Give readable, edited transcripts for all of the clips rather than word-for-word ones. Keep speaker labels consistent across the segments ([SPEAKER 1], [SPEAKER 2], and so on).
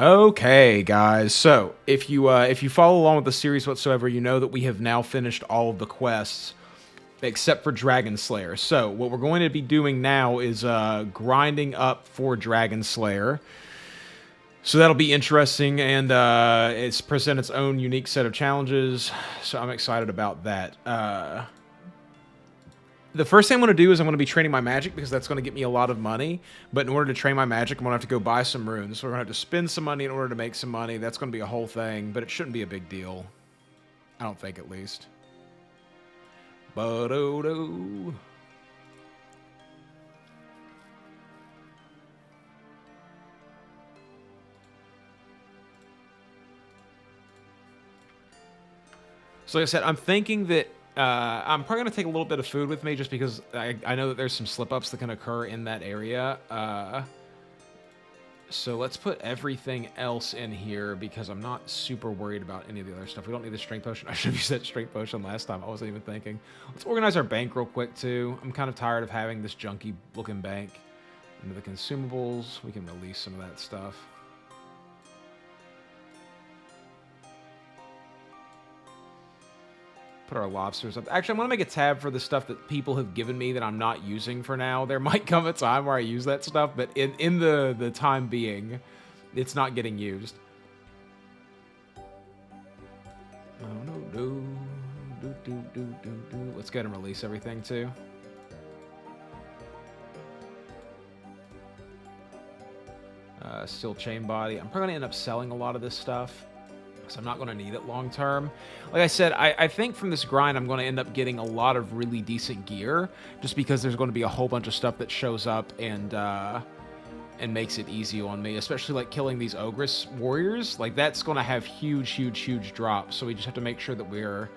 [SPEAKER 1] Okay, guys. So if you follow along with the series whatsoever, you know that we have now finished all of the quests except for Dragon Slayer. So what we're going to be doing now is grinding up for Dragon Slayer. So that'll be interesting, and it's present its own unique set of challenges. So I'm excited about that. The first thing I'm going to do is I'm going to be training my magic because that's going to get me a lot of money. But in order to train my magic, I'm going to have to go buy some runes. So we're going to have to spend some money in order to make some money. That's going to be a whole thing, but it shouldn't be a big deal. I don't think, at least. Ba-do-do. So like I said, I'm thinking that I'm probably going to take a little bit of food with me just because I know that there's some slip-ups that can occur in that area. So let's put everything else in here because I'm not super worried about any of the other stuff. We don't need the strength potion. I should have used that strength potion last time. I wasn't even thinking. Let's organize our bank real quick, too. I'm kind of tired of having this junky-looking bank. Into the consumables. We can release some of that stuff. Put our lobsters up. Actually, I'm going to make a tab for the stuff that people have given me that I'm not using for now. There might come a time where I use that stuff, but in the time being, it's not getting used. Oh, no. Let's go ahead and release everything, too. Steel chain body. I'm probably going to end up selling a lot of this stuff. So I'm not going to need it long term. Like I said, I think from this grind, I'm going to end up getting a lot of really decent gear, just because there's going to be a whole bunch of stuff that shows up and makes it easy on me, especially like killing these ogress warriors. Like that's going to have huge drops. So we just have to make sure that we're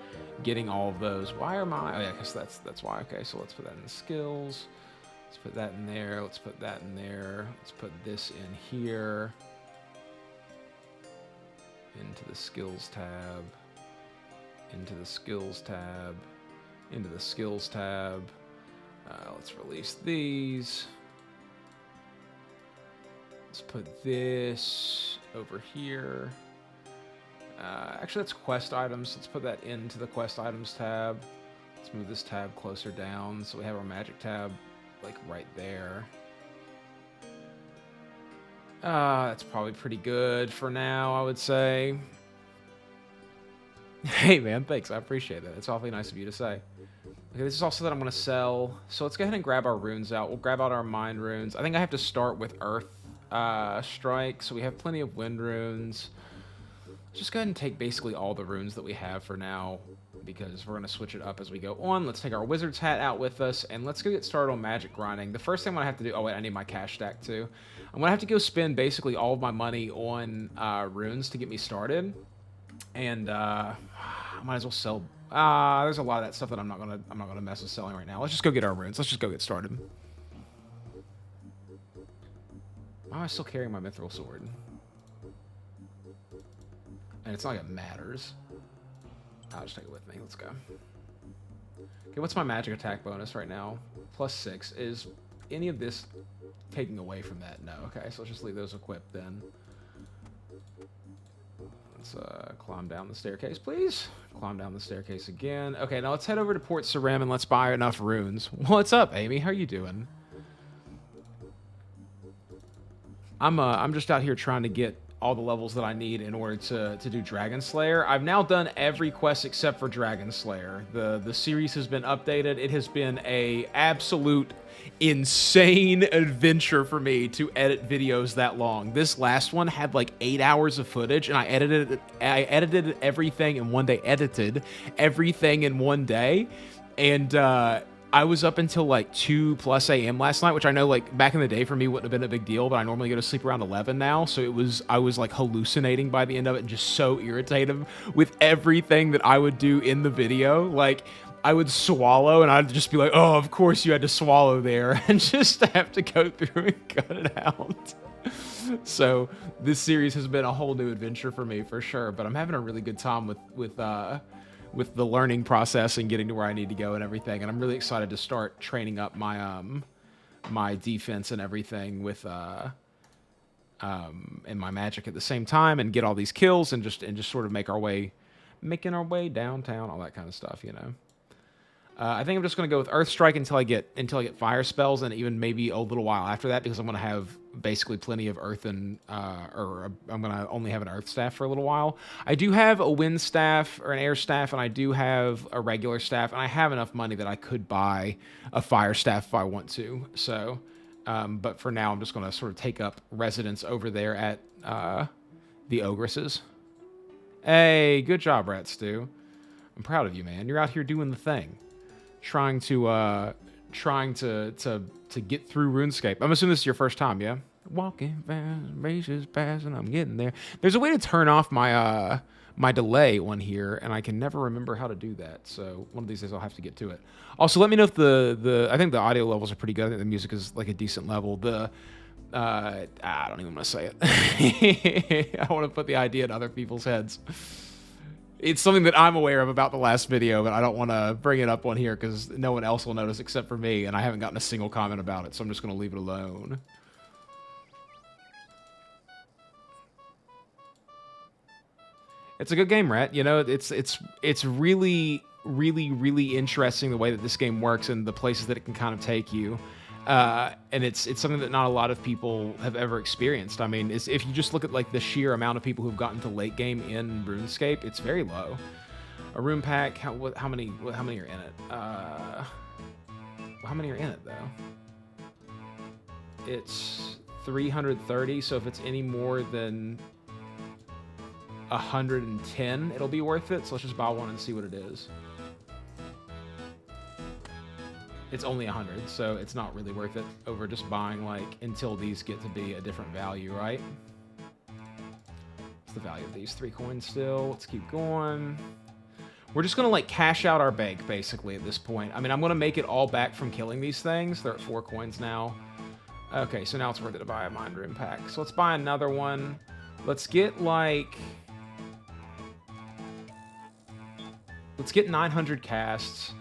[SPEAKER 1] getting all of those. Why am I? Oh yeah, because that's why. Okay, so let's put that in the skills. Let's put that in there. Let's put that in there. Let's put this in here. Into the skills tab, into the skills tab, into the skills tab. Let's release these. Let's put this over here. Actually, that's quest items. Let's put that into the quest items tab. Let's move this tab closer down so we have our magic tab like right there. That's probably pretty good for now, I would say. Hey, man, thanks. I appreciate that. It's awfully nice of you to say. Okay, this is also that I'm going to sell. So let's go ahead and grab our runes out. We'll grab out our mind runes. I think I have to start with Earth Strike, so we have plenty of wind runes. Let's just go ahead and take basically all the runes that we have for now, because we're going to switch it up as we go on. Let's take our wizard's hat out with us, and let's go get started on magic grinding. The first thing I'm going to have to do... Oh, wait, I need my cash stack, too. I'm going to have to go spend basically all of my money on runes to get me started. And I might as well sell... there's a lot of that stuff that I'm not gonna mess with selling right now. Let's just go get our runes. Let's just go get started. Why am I still carrying my mithril sword? And it's not like it matters. I'll just take it with me. Let's go. Okay, what's my magic attack bonus right now? +6. Is any of this taking away from that? No. Okay, so let's just leave those equipped then. Let's climb down the staircase, please. Climb down the staircase again. Okay, now let's head over to Port Sarim and let's buy enough runes. What's up, Amy? How you doing? I'm just out here trying to get all the levels that I need in order to do Dragon Slayer. I've now done every quest except for Dragon Slayer. The series has been updated. It has been a absolute insane adventure for me to edit videos that long. This last one had like 8 hours of footage, and I edited everything in one day. Edited everything in one day, and I was up until like 2+ a.m. last night, which I know like back in the day for me wouldn't have been a big deal, but I normally go to sleep around 11 now. So I was like hallucinating by the end of it and just so irritated with everything that I would do in the video. Like I would swallow and I'd just be like, oh, of course you had to swallow there, and just have to go through and cut it out. So this series has been a whole new adventure for me for sure, but I'm having a really good time with the learning process and getting to where I need to go and everything. And I'm really excited to start training up my my defense and everything with and my magic at the same time, and get all these kills, and just sort of making our way downtown, all that kind of stuff, you know. I think I'm just going to go with Earth Strike until I get fire spells, and even maybe a little while after that, because I'm going to have basically plenty of earth and I'm going to only have an earth staff for a little while. I do have a wind staff or an air staff, and I do have a regular staff, and I have enough money that I could buy a fire staff if I want to. So, but for now, I'm just going to sort of take up residence over there at the ogresses. Hey, good job, Rat Stew. I'm proud of you, man. You're out here doing the thing. Trying to get through RuneScape. I'm assuming this is your first time, yeah? Walking fast, races fast, and I'm getting there. There's a way to turn off my my delay on here, and I can never remember how to do that. So one of these days I'll have to get to it. Also, let me know if I think the audio levels are pretty good. I think the music is like a decent level. I don't even want to say it. I want to put the idea in other people's heads. It's something that I'm aware of about the last video, but I don't want to bring it up on here because no one else will notice except for me, and I haven't gotten a single comment about it, so I'm just going to leave it alone. It's a good game, Rat. You know, it's really, really, really interesting the way that this game works and the places that it can kind of take you. And it's something that not a lot of people have ever experienced. I mean, if you just look at like the sheer amount of people who've gotten to late game in RuneScape, it's very low. A rune pack, how many are in it? How many are in it though? It's 330. So if it's any more than 110, it'll be worth it. So let's just buy one and see what it is. It's only 100, so it's not really worth it over just buying, like, until these get to be a different value, right? What's the value of these? 3 coins still. Let's keep going. We're just going to, like, cash out our bank, basically, at this point. I mean, I'm going to make it all back from killing these things. They're at 4 coins now. Okay, so now it's worth it to buy a Mind Rune pack. So let's buy another one. Let's get, like... Let's get 900 casts.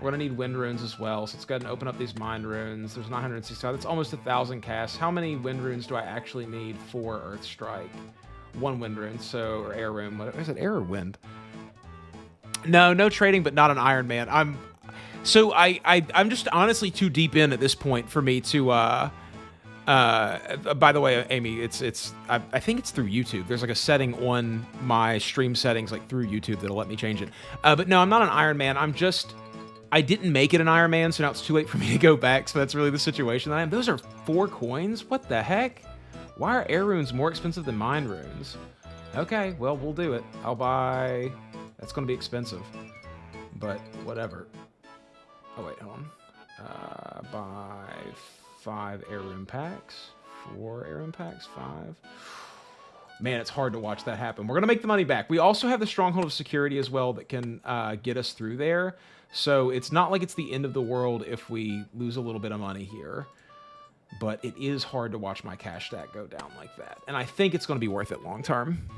[SPEAKER 1] We're going to need wind runes as well, so let's go ahead and open up these mind runes. There's 965. That's almost 1,000 casts. How many wind runes do I actually need for Earth Strike? 1 wind rune, so, or air rune. What is it, air or wind? No trading, but not an Iron Man. I'm just honestly too deep in at this point for me to, by the way, Amy, I think it's through YouTube. There's like a setting on my stream settings, like through YouTube, that'll let me change it. But no, I'm not an Iron Man. I didn't make it an Iron Man, so now it's too late for me to go back, so that's really the situation that I am. Those are 4 coins? What the heck? Why are air runes more expensive than mind runes? Okay, well, we'll do it. I'll buy... That's going to be expensive, but whatever. Oh, wait, hold on. Buy 5 air rune packs. 4 air rune packs, 5... Man, it's hard to watch that happen. We're going to make the money back. We also have the Stronghold of Security as well that can get us through there. So it's not like it's the end of the world if we lose a little bit of money here. But it is hard to watch my cash stack go down like that. And I think it's going to be worth it long term.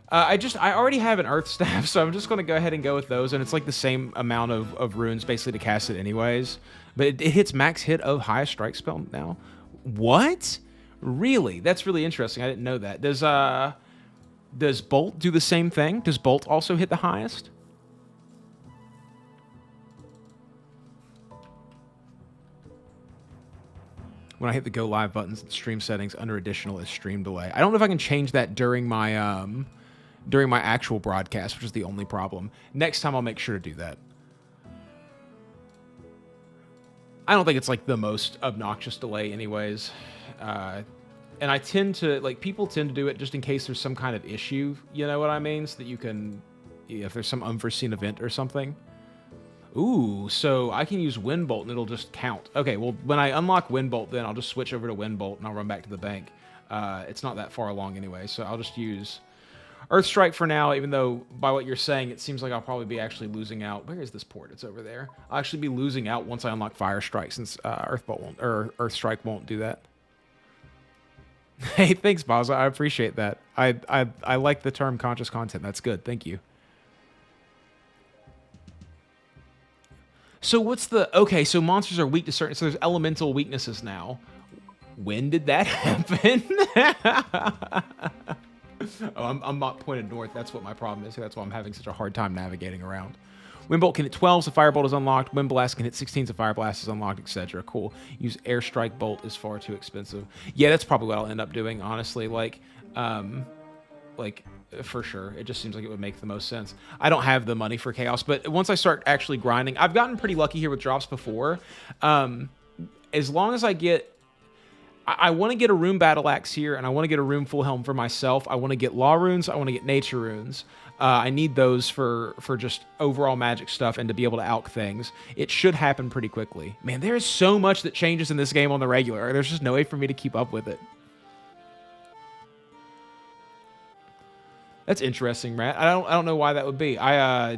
[SPEAKER 1] I already have an Earth Staff, so I'm just going to go ahead and go with those. And it's like the same amount of runes basically to cast it anyways. But it hits max hit of highest strike spell now. What? Really? That's really interesting. I didn't know that. Does Bolt do the same thing? Does Bolt also hit the highest? When I hit the go live buttons, the stream settings under additional is stream delay. I don't know if I can change that during my actual broadcast, which is the only problem. Next time I'll make sure to do that. I don't think it's like the most obnoxious delay anyways. And I tend to, like, people tend to do it just in case there's some kind of issue, you know what I mean? So that you can, if there's some unforeseen event or something. Ooh, so I can use Wind Bolt and it'll just count. Okay, well, when I unlock Wind Bolt, then I'll just switch over to Wind Bolt and I'll run back to the bank. It's not that far along anyway, so I'll just use Earth Strike for now, even though by what you're saying, it seems like I'll probably be actually losing out. Where is this port? It's over there. I'll actually be losing out once I unlock Fire Strike since Earth Strike won't do that. Hey, thanks, Baza. I appreciate that. I like the term conscious content. That's good. Thank you. So what's the... Okay, so monsters are weak to certain... So there's elemental weaknesses now. When did that happen? Oh, I'm not pointed north. That's what my problem is. That's why I'm having such a hard time navigating around. Windbolt can hit 12, so Firebolt is unlocked. Wind Blast can hit 16, so Fire Blast is unlocked, etc. Cool. Use Airstrike Bolt is far too expensive. Yeah, that's probably what I'll end up doing, honestly. Like, for sure. It just seems like it would make the most sense. I don't have the money for Chaos, but once I start actually grinding... I've gotten pretty lucky here with drops before. As long as I get... I want to get a Rune Battle Axe here, and I want to get a Rune Full Helm for myself. I want to get Law Runes. I want to get Nature Runes. I need those for just overall magic stuff and to be able to alch things. It should happen pretty quickly. Man, there is so much that changes in this game on the regular. There's just no way for me to keep up with it. That's interesting, Matt. I don't know why that would be.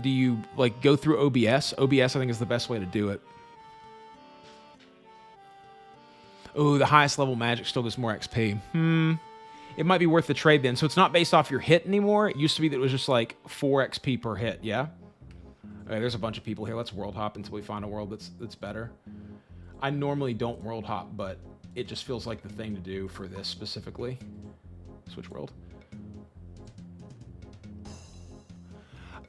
[SPEAKER 1] Do you like go through OBS? OBS I think is the best way to do it. Oh, the highest level magic still gives more XP. It might be worth the trade then. So it's not based off your hit anymore. It used to be that it was just like 4 XP per hit, yeah? Okay, there's a bunch of people here. Let's world hop until we find a world that's better. I normally don't world hop, but it just feels like the thing to do for this specifically. Switch world.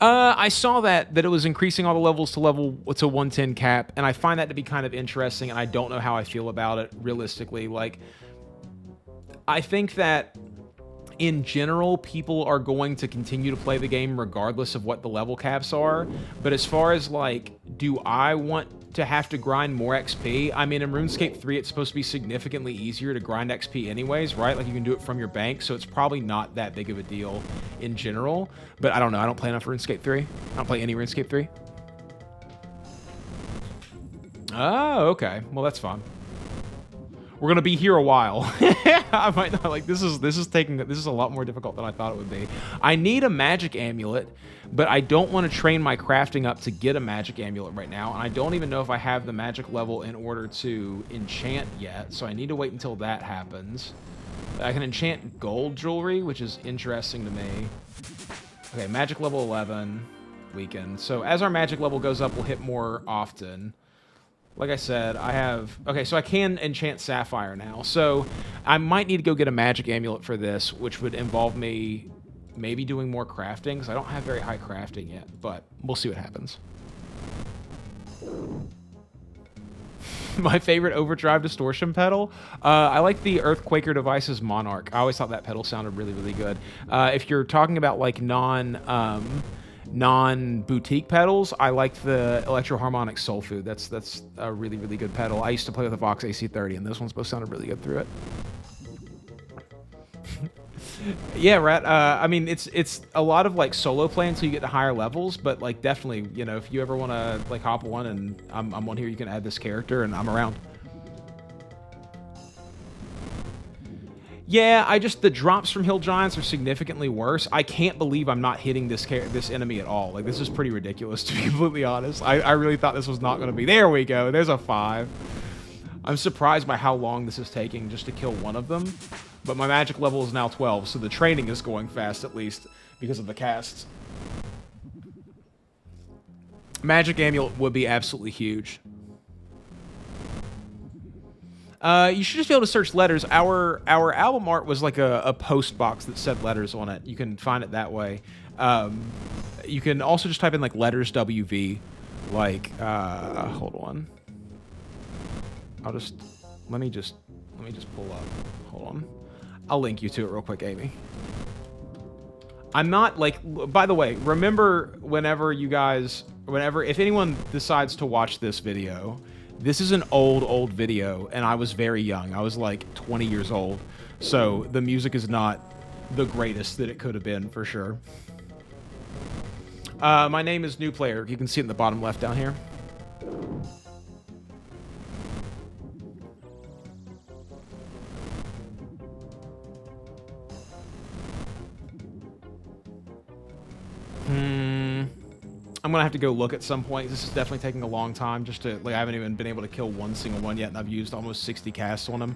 [SPEAKER 1] I saw that it was increasing all the levels to 110 cap, and I find that to be kind of interesting, and I don't know how I feel about it realistically. Like, I think that in general, people are going to continue to play the game regardless of what the level caps are. But as far as like, do I want to have to grind more XP? I mean, in RuneScape 3, it's supposed to be significantly easier to grind XP anyways, right? Like you can do it from your bank, so it's probably not that big of a deal in general. But I don't know. I don't play enough RuneScape 3. I don't play any RuneScape 3. Oh, okay. Well, that's fine. We're gonna be here a while. I might not like this is a lot more difficult than I thought it would be. I need a magic amulet, but I don't want to train my crafting up to get a magic amulet right now, and I don't even know if I have the magic level in order to enchant yet, so I need to wait until that happens. I can enchant gold jewelry, which is interesting to me. Okay, magic level 11, weakened. So as our magic level goes up, we'll hit more often. Like I said, I have... Okay, so I can enchant Sapphire now. So I might need to go get a magic amulet for this, which would involve me maybe doing more crafting, because I don't have very high crafting yet, but we'll see what happens. My favorite overdrive distortion pedal? I like the Earthquaker Devices Monarch. I always thought that pedal sounded really, really good. If you're talking about like non-boutique pedals, I like the Electro-Harmonic Soul Food. That's a really, really good pedal. I used to play with a Vox AC30, and this one's supposed to sound really good through it. Yeah, Rat. I mean, it's a lot of like solo play until you get to higher levels, but like definitely, you know, if you ever want to like hop one and I'm on here, you can add this character, and I'm around. Yeah, the drops from Hill Giants are significantly worse. I can't believe I'm not hitting this enemy at all. Like, this is pretty ridiculous, to be completely honest. I really thought this was not going to be. There we go. There's a 5. I'm surprised by how long this is taking just to kill one of them. But my magic level is now 12, so the training is going fast, at least, because of the casts. Magic Amulet would be absolutely huge. You should just be able to search letters. Our album art was like a post box that said letters on it. You can find it that way. You can also just type in like letters WV. Like, hold on. Let me just pull up. Hold on. I'll link you to it real quick, Amy. I'm not like, by the way, remember if anyone decides to watch this video, this is an old video, and I was very young. I was like 20 years old, so the music is not the greatest that it could have been, for sure. My name is New Player. You can see it in the bottom left down here. I'm gonna have to go look at some point. This is definitely taking a long time. Just to like, I haven't even been able to kill one single one yet, and I've used almost 60 casts on them.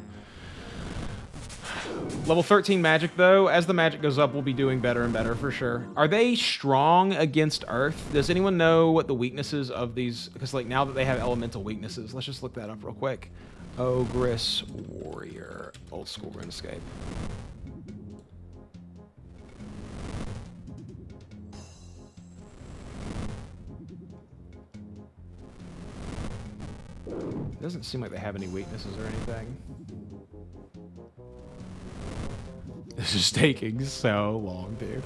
[SPEAKER 1] Level 13 magic, though. As the magic goes up, we'll be doing better and better for sure. Are they strong against Earth? Does anyone know what the weaknesses of these... Because, like, now that they have elemental weaknesses, let's just look that up real quick. Ogress Warrior. Old school RuneScape. It doesn't seem like they have any weaknesses or anything. This is taking so long, dude.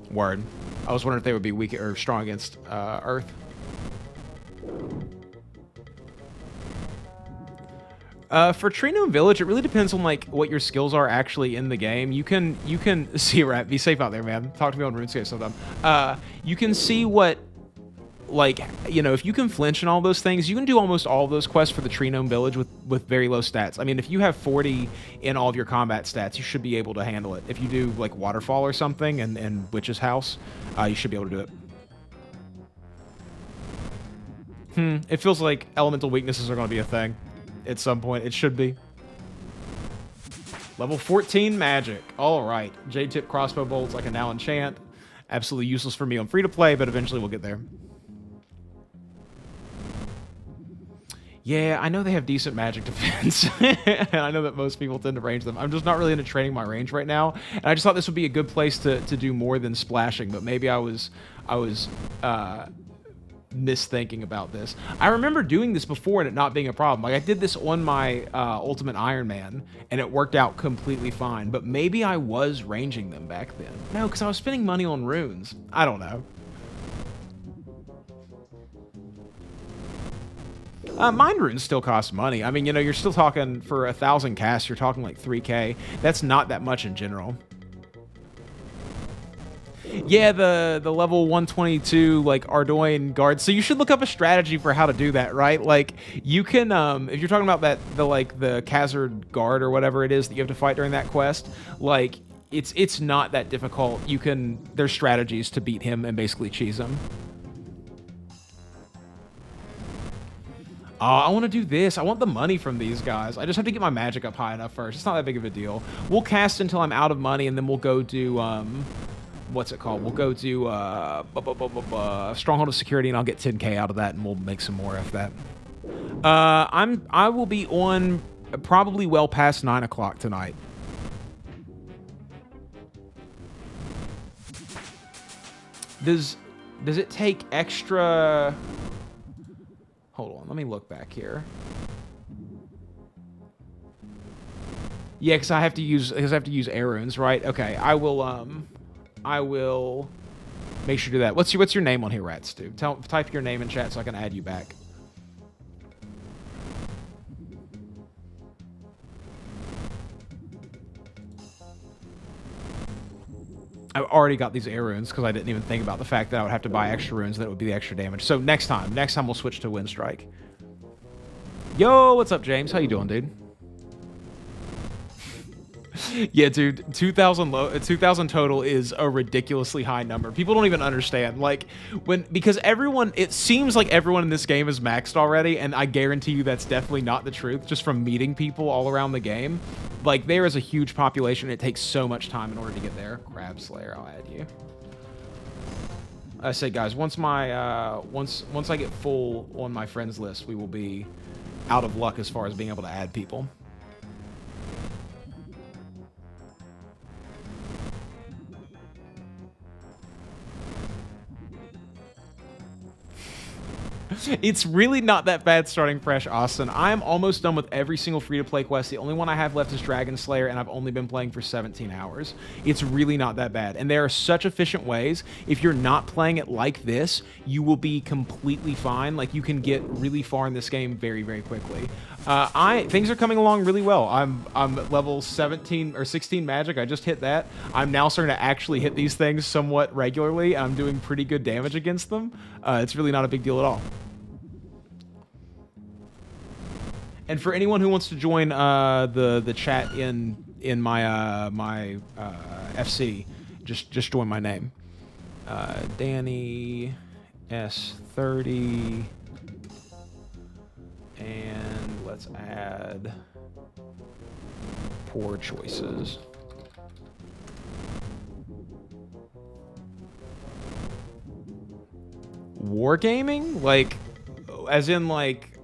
[SPEAKER 1] Word. I was wondering if they would be weak or strong against Earth. For Trino Village, it really depends on like what your skills are actually in the game. You can see Rat. Be safe out there, man. Talk to me on RuneScape sometime. You can see what, like, you know, if you can flinch and all those things, you can do almost all of those quests for the Tree Gnome Village with very low stats. I mean, if you have 40 in all of your combat stats, you should be able to handle it. If you do, like, Waterfall or something and Witch's House, you should be able to do it. It feels like elemental weaknesses are going to be a thing at some point. It should be. Level 14 magic. All right. J-tip crossbow bolts I can now enchant. Absolutely useless for me on free-to-play, but eventually we'll get there. Yeah, I know they have decent magic defense, and I know that most people tend to range them. I'm just not really into training my range right now, and I just thought this would be a good place to do more than splashing, but maybe I was misthinking about this. I remember doing this before and it not being a problem. Like, I did this on my Ultimate Iron Man, and it worked out completely fine, but maybe I was ranging them back then. No, because I was spending money on runes. I don't know. Mind runes still cost money. I mean, you know, you're still talking for 1,000 casts, you're talking like 3K. That's not that much in general. Yeah, the level 122, like, Ardoin guard. So you should look up a strategy for how to do that, right? Like, you can, if you're talking about the Khazard guard or whatever it is that you have to fight during that quest, like, it's not that difficult. There's strategies to beat him and basically cheese him. I want to do this. I want the money from these guys. I just have to get my magic up high enough first. It's not that big of a deal. We'll cast until I'm out of money, and then we'll go do, what's it called? We'll go do Stronghold of Security, and I'll get 10K out of that, and we'll make some more of that. I will be on probably well past 9 o'clock tonight. Does it take extra... Hold on, let me look back here. Yeah, because I have to use air runes, right? Okay, I will make sure to do that. What's your name on here, Rats, dude? Type your name in chat so I can add you back. I've already got these air runes because I didn't even think about the fact that I would have to buy extra runes that would be the extra damage. So next time we'll switch to Wind Strike. Yo, what's up, James? How you doing, dude? Yeah, dude, 2,000 total is a ridiculously high number. People don't even understand, like, because it seems like everyone in this game is maxed already, and I guarantee you that's definitely not the truth, just from meeting people all around the game. Like, there is a huge population, it takes so much time in order to get there. Crab Slayer, I'll add you. I say, guys, once I get full on my friends list, we will be out of luck as far as being able to add people. It's really not that bad starting fresh, Austin. I am almost done with every single free-to-play quest. The only one I have left is Dragon Slayer, and I've only been playing for 17 hours. It's really not that bad. And there are such efficient ways. If you're not playing it like this, you will be completely fine. Like, you can get really far in this game very, very quickly. Things are coming along really well. I'm at level 17 or 16 magic. I just hit that. I'm now starting to actually hit these things somewhat regularly, and I'm doing pretty good damage against them. It's really not a big deal at all. And for anyone who wants to join the chat in my FC, just join my name. Danny S30 and let's add poor choices. Wargaming? Like, as in like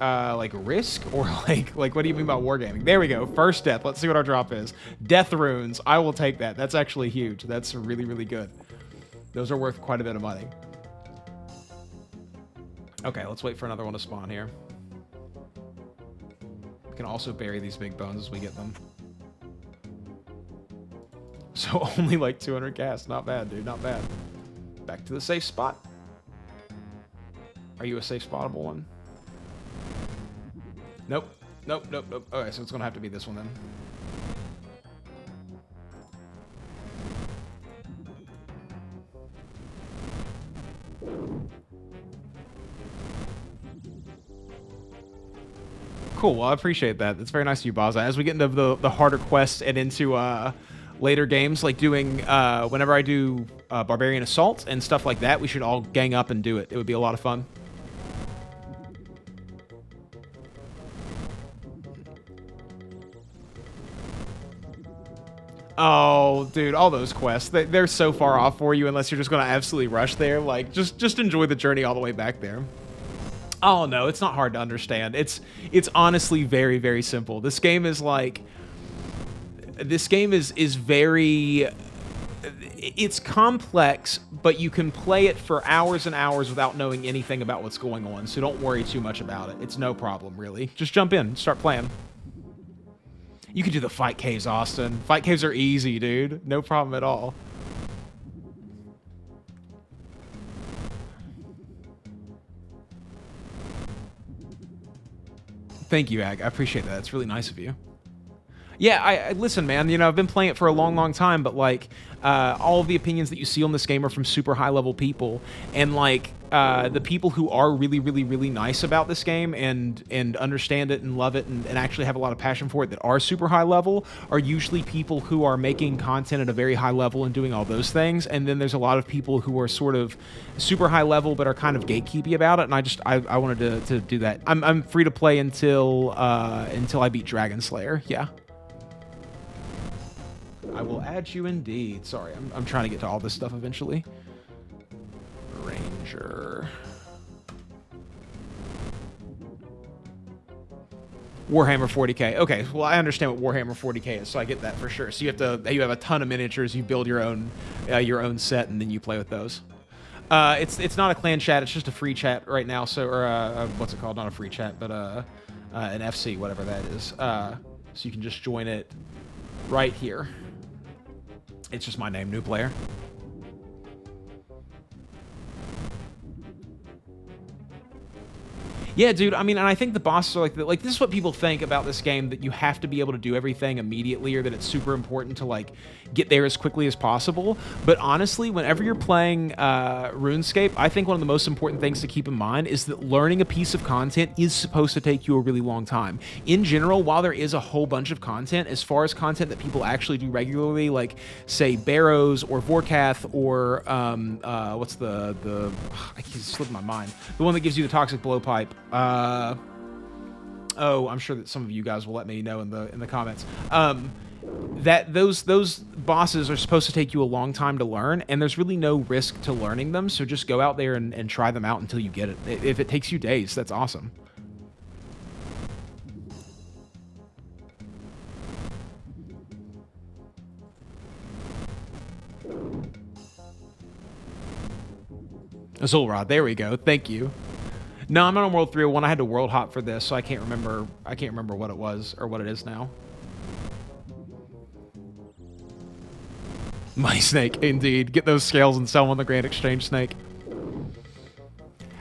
[SPEAKER 1] Risk? Or like what do you mean by wargaming? There we go. First death. Let's see what our drop is. Death runes. I will take that. That's actually huge. That's really, really good. Those are worth quite a bit of money. Okay, let's wait for another one to spawn here. We can also bury these big bones as we get them. So only like 200 gas. Not bad, dude. Not bad. Back to the safe spot. Are you a safe spottable one? Nope. Nope, nope, nope. Okay, so it's gonna have to be this one then. Cool, well, I appreciate that. That's very nice of you, Baza. As we get into the harder quests and into later games, like doing, whenever I do Barbarian Assault and stuff like that, we should all gang up and do it. It would be a lot of fun. Oh, dude, all those quests, they're so far off for you unless you're just going to absolutely rush there. Like, just enjoy the journey all the way back there. Oh, no, it's not hard to understand. It's honestly very, very simple. This game is like... This game is very... It's complex, but you can play it for hours and hours without knowing anything about what's going on, so don't worry too much about it. It's no problem, really. Just jump in, start playing. You can do the fight caves, Austin. Fight caves are easy, dude. No problem at all. Thank you, Ag. I appreciate that. It's really nice of you. Yeah, I listen, man, you know, I've been playing it for a long, long time, but, like, all of the opinions that you see on this game are from super high-level people, and, like, the people who are really, really, really nice about this game and understand it and love it and actually have a lot of passion for it that are super high-level are usually people who are making content at a very high level and doing all those things, and then there's a lot of people who are sort of super high-level but are kind of gatekeepy about it, and I wanted to do that. I'm free to play until I beat Dragon Slayer, yeah. I will add you indeed. Sorry, I'm trying to get to all this stuff eventually. Ranger. Warhammer 40k. Okay, well, I understand what Warhammer 40k is, so I get that for sure. So you have a ton of miniatures, you build your own set, and then you play with those. It's not a clan chat, it's just a free chat right now, so, or, what's it called? Not a free chat, but, an FC, whatever that is. So you can just join it right here. It's just my name, new player. Yeah, dude, I mean, and I think the bosses are like, this is what people think about this game, that you have to be able to do everything immediately or that it's super important to, like, get there as quickly as possible. But honestly, whenever you're playing RuneScape, I think one of the most important things to keep in mind is that learning a piece of content is supposed to take you a really long time. In general, while there is a whole bunch of content, as far as content that people actually do regularly, like, say, Barrows or Vorkath or, what's the I keep slipping my mind. The one that gives you the toxic blowpipe. Oh, I'm sure that some of you guys will let me know in the comments. That those bosses are supposed to take you a long time to learn, and there's really no risk to learning them, so just go out there and try them out until you get it. If it takes you days, that's awesome. Zulrod, there we go. Thank you. No, I'm not on World 301. I had to world hop for this, so I can't remember what it was or what it is now. Money Snake, indeed. Get those scales and sell them on the Grand Exchange, Snake.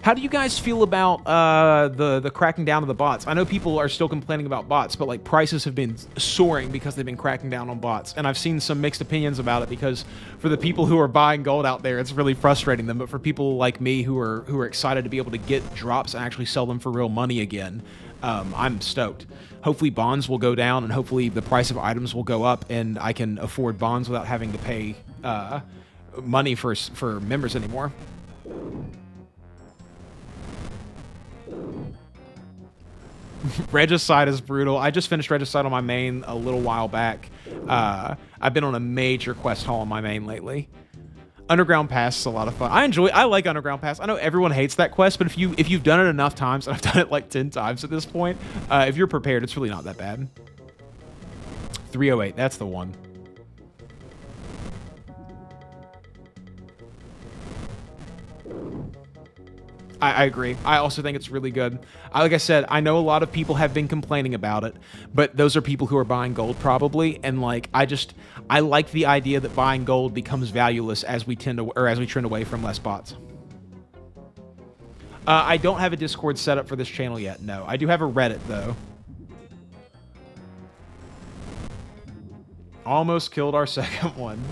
[SPEAKER 1] How do you guys feel about the cracking down of the bots? I know people are still complaining about bots, but like prices have been soaring because they've been cracking down on bots. And I've seen some mixed opinions about it because for the people who are buying gold out there, it's really frustrating them. But for people like me who are excited to be able to get drops and actually sell them for real money again, I'm stoked. Hopefully bonds will go down and hopefully the price of items will go up and I can afford bonds without having to pay money for members anymore. Regicide is brutal. I just finished Regicide on my main a little while back. I've been on a major quest haul on my main lately. Underground Pass is a lot of fun. I like Underground Pass. I know everyone hates that quest, but if you've done it enough times, and I've done it like 10 times at this point, if you're prepared, it's really not that bad. 308, that's the one. I agree. I also think it's really good. Like I said, I know a lot of people have been complaining about it, but those are people who are buying gold probably, and like I like the idea that buying gold becomes valueless as we trend away from less bots. I don't have a Discord set up for this channel yet. No, I do have a Reddit though. Almost killed our second one.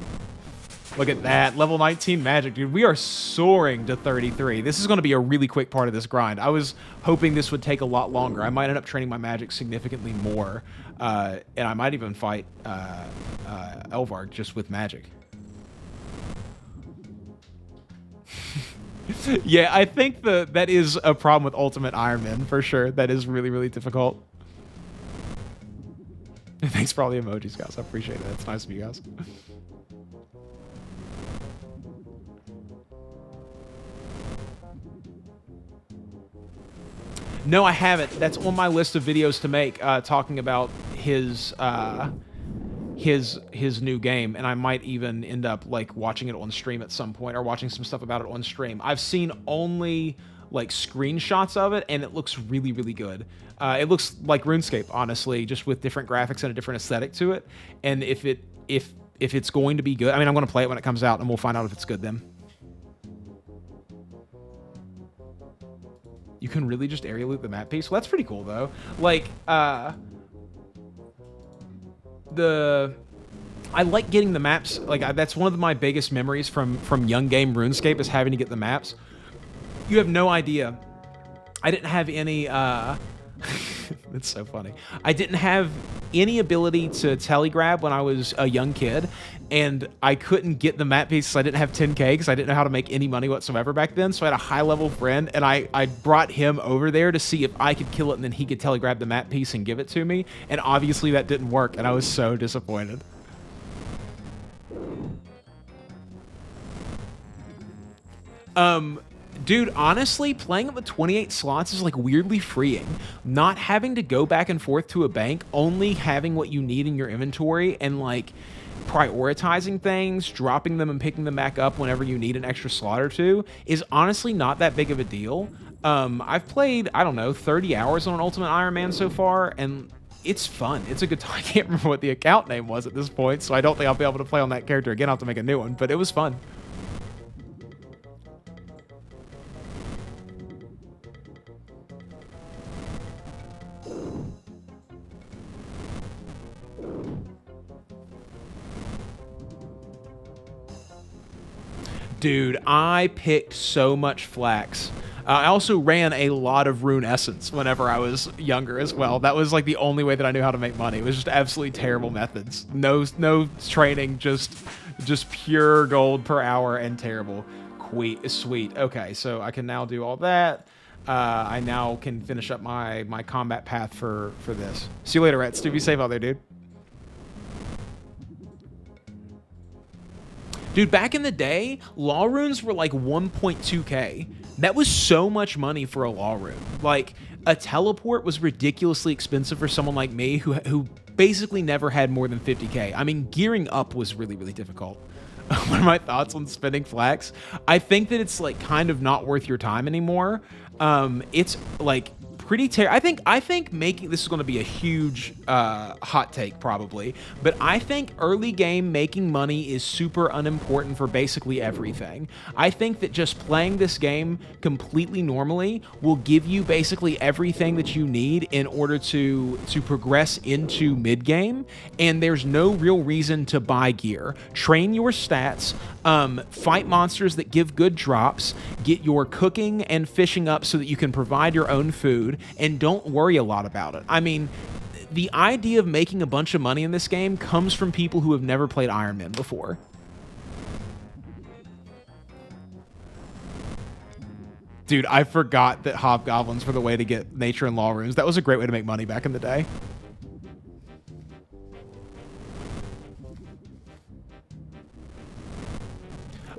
[SPEAKER 1] Look at that. Level 19 magic, dude. We are soaring to 33. This is going to be a really quick part of this grind. I was hoping this would take a lot longer. I might end up training my magic significantly more. And I might even fight Elvarg just with magic. Yeah, I think that is a problem with Ultimate Iron Man, for sure. That is really, really difficult. Thanks for all the emojis, guys. I appreciate it. It's nice of you guys. No, I haven't. That's on my list of videos to make, talking about his new game, and I might even end up like watching it on stream at some point, or watching some stuff about it on stream. I've seen only like screenshots of it, and it looks really, really good. It looks like RuneScape, honestly, just with different graphics and a different aesthetic to it. And if it's going to be good, I mean, I'm going to play it when it comes out, and we'll find out if it's good then. You can really just area loot the map piece. Well, that's pretty cool, though. Like, I like getting the maps. Like, that's one of my biggest memories from young game RuneScape is having to get the maps. You have no idea. I didn't have any, it's so funny. I didn't have any ability to telegrab when I was a young kid, and I couldn't get the map pieces. I didn't have 10K because I didn't know how to make any money whatsoever back then. So I had a high-level friend, and I brought him over there to see if I could kill it, and then he could telegrab the map piece and give it to me. And obviously that didn't work, and I was so disappointed. Dude, honestly, playing up with 28 slots is like weirdly freeing. Not having to go back and forth to a bank, only having what you need in your inventory, and like prioritizing things, dropping them and picking them back up whenever you need an extra slot or two is honestly not that big of a deal. I've played, I don't know, 30 hours on Ultimate Iron Man so far, and it's fun. It's a good time. I can't remember what the account name was at this point, so I don't think I'll be able to play on that character again. I'll have to make a new one, but it was fun. Dude, I picked so much flax. I also ran a lot of Rune Essence whenever I was younger as well. That was like the only way that I knew how to make money. It was just absolutely terrible methods. No training, just pure gold per hour and terrible. Sweet. Okay, so I can now do all that. I now can finish up my combat path for this. See you later, Rats. Be safe out there, dude. Dude, back in the day, law runes were like 1.2k. That was so much money for a law rune. Like, a teleport was ridiculously expensive for someone like me who basically never had more than 50k. I mean, gearing up was really, really difficult. What are my thoughts on spending flax? I think that it's like kind of not worth your time anymore. It's like pretty I think making this is going to be a huge hot take probably, but I think early game making money is super unimportant for basically everything. I think that just playing this game completely normally will give you basically everything that you need in order to progress into mid game, and there's no real reason to buy gear. Train your stats, fight monsters that give good drops, get your cooking and fishing up so that you can provide your own food, and don't worry a lot about it. I mean, the idea of making a bunch of money in this game comes from people who have never played Iron Man before. Dude, I forgot that hobgoblins were the way to get nature and law runes. That was a great way to make money back in the day.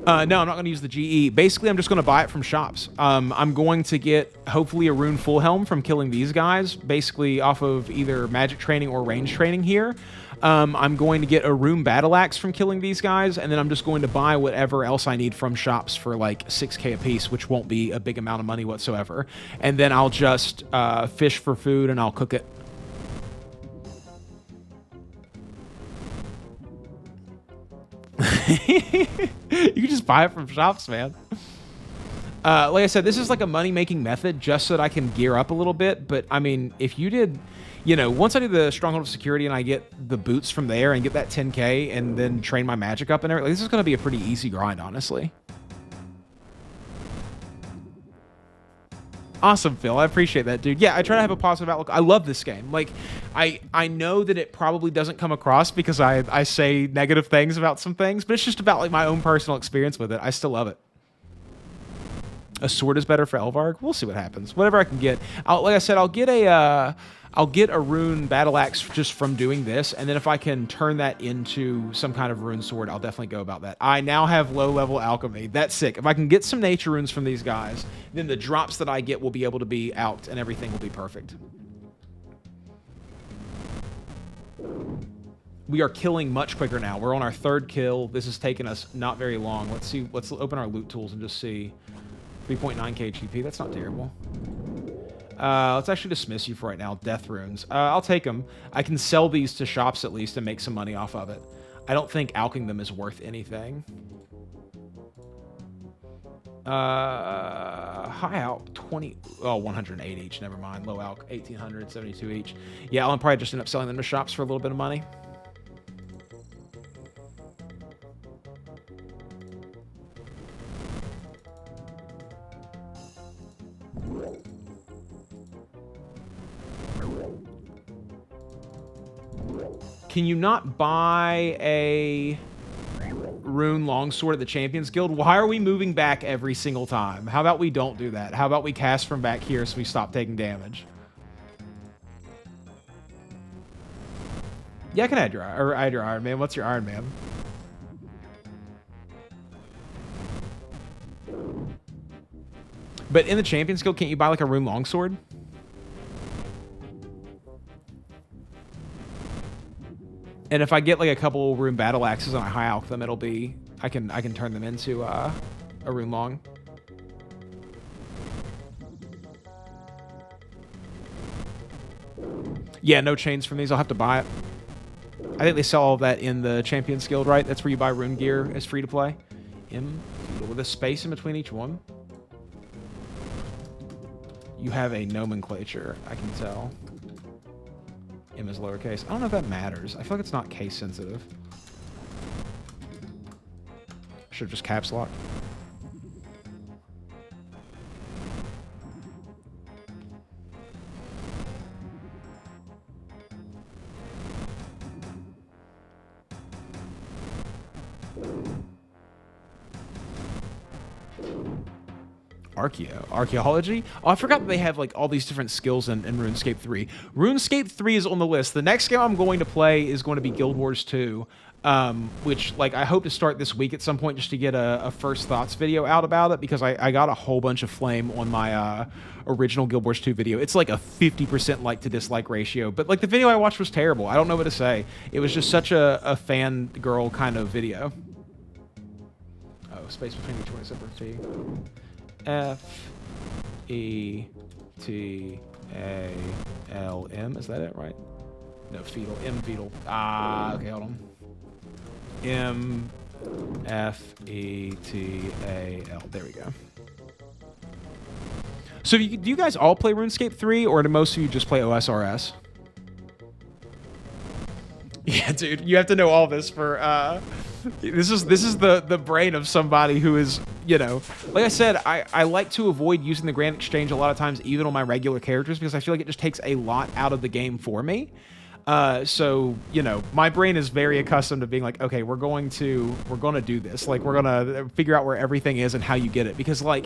[SPEAKER 1] No, I'm not going to use the GE. Basically, I'm just going to buy it from shops. I'm going to get, hopefully, a rune full helm from killing these guys, basically off of either magic training or range training here. I'm going to get a rune battle axe from killing these guys, and then I'm just going to buy whatever else I need from shops for like 6k a piece, which won't be a big amount of money whatsoever. And then I'll just fish for food and I'll cook it. You can just buy it from shops, man. Like I said, this is like a money-making method just so that I can gear up a little bit. But, I mean, if you did, you know, once I do the Stronghold of Security and I get the boots from there and get that 10k and then train my magic up and everything, this is going to be a pretty easy grind, honestly. Awesome, Phil. I appreciate that, dude. Yeah, I try to have a positive outlook. I love this game. Like, I know that it probably doesn't come across because I say negative things about some things, but it's just about, like, my own personal experience with it. I still love it. A sword is better for Elvarg? We'll see what happens. Whatever I can get. Like I said, I'll get a rune battle axe just from doing this, and then if I can turn that into some kind of rune sword, I'll definitely go about that. I now have low-level alchemy. That's sick. If I can get some nature runes from these guys, then the drops that I get will be able to be out, and everything will be perfect. We are killing much quicker now. We're on our 3rd kill. This has taken us not very long. Let's see. Let's open our loot tools and just see. 3.9k GP. That's not terrible. Let's actually dismiss you for right now. Death runes. I'll take them. I can sell these to shops at least and make some money off of it. I don't think alching them is worth anything. High alch 20. Oh, 108 each. Never mind. Low alch 1800, 72 each. Yeah, I'll probably just end up selling them to shops for a little bit of money. Can you not buy a rune longsword at the Champions Guild? Why are we moving back every single time? How about we don't do that? How about we cast from back here so we stop taking damage? Yeah, I can add your Iron Man. What's your Iron Man? But in the Champions Guild, can't you buy like a rune longsword? And if I get like a couple rune battle axes and I high alch them, it'll be I can turn them into a rune long. Yeah, no chains from these. I'll have to buy it. I think they sell all of that in the Champions Guild, right? That's where you buy rune gear as free to play. With a space in between each one. You have a nomenclature, I can tell. M is lowercase. I don't know if that matters. I feel like it's not case sensitive. Should have just caps locked. Archaeology? Oh, I forgot that they have like all these different skills in RuneScape 3. RuneScape 3 is on the list. The next game I'm going to play is going to be Guild Wars 2, which like I hope to start this week at some point just to get a first thoughts video out about it, because I got a whole bunch of flame on my original Guild Wars 2 video. It's like a 50% like to dislike ratio, but like the video I watched was terrible. I don't know what to say. It was just such a fangirl kind of video. Oh, space between each one except for T. F-E-T-A-L-M. Is that it, right? No, fetal. M fetal. Ah, okay, hold on. M-F-E-T-A-L. There we go. So do you guys all play RuneScape 3, or do most of you just play OSRS? Yeah, dude, you have to know all this for, this is the brain of somebody who is, you know, like I said, I like to avoid using the Grand Exchange a lot of times, even on my regular characters, because I feel like it just takes a lot out of the game for me. So, you know, my brain is very accustomed to being like, okay, we're going to do this. Like, we're gonna figure out where everything is and how you get it. Because, like,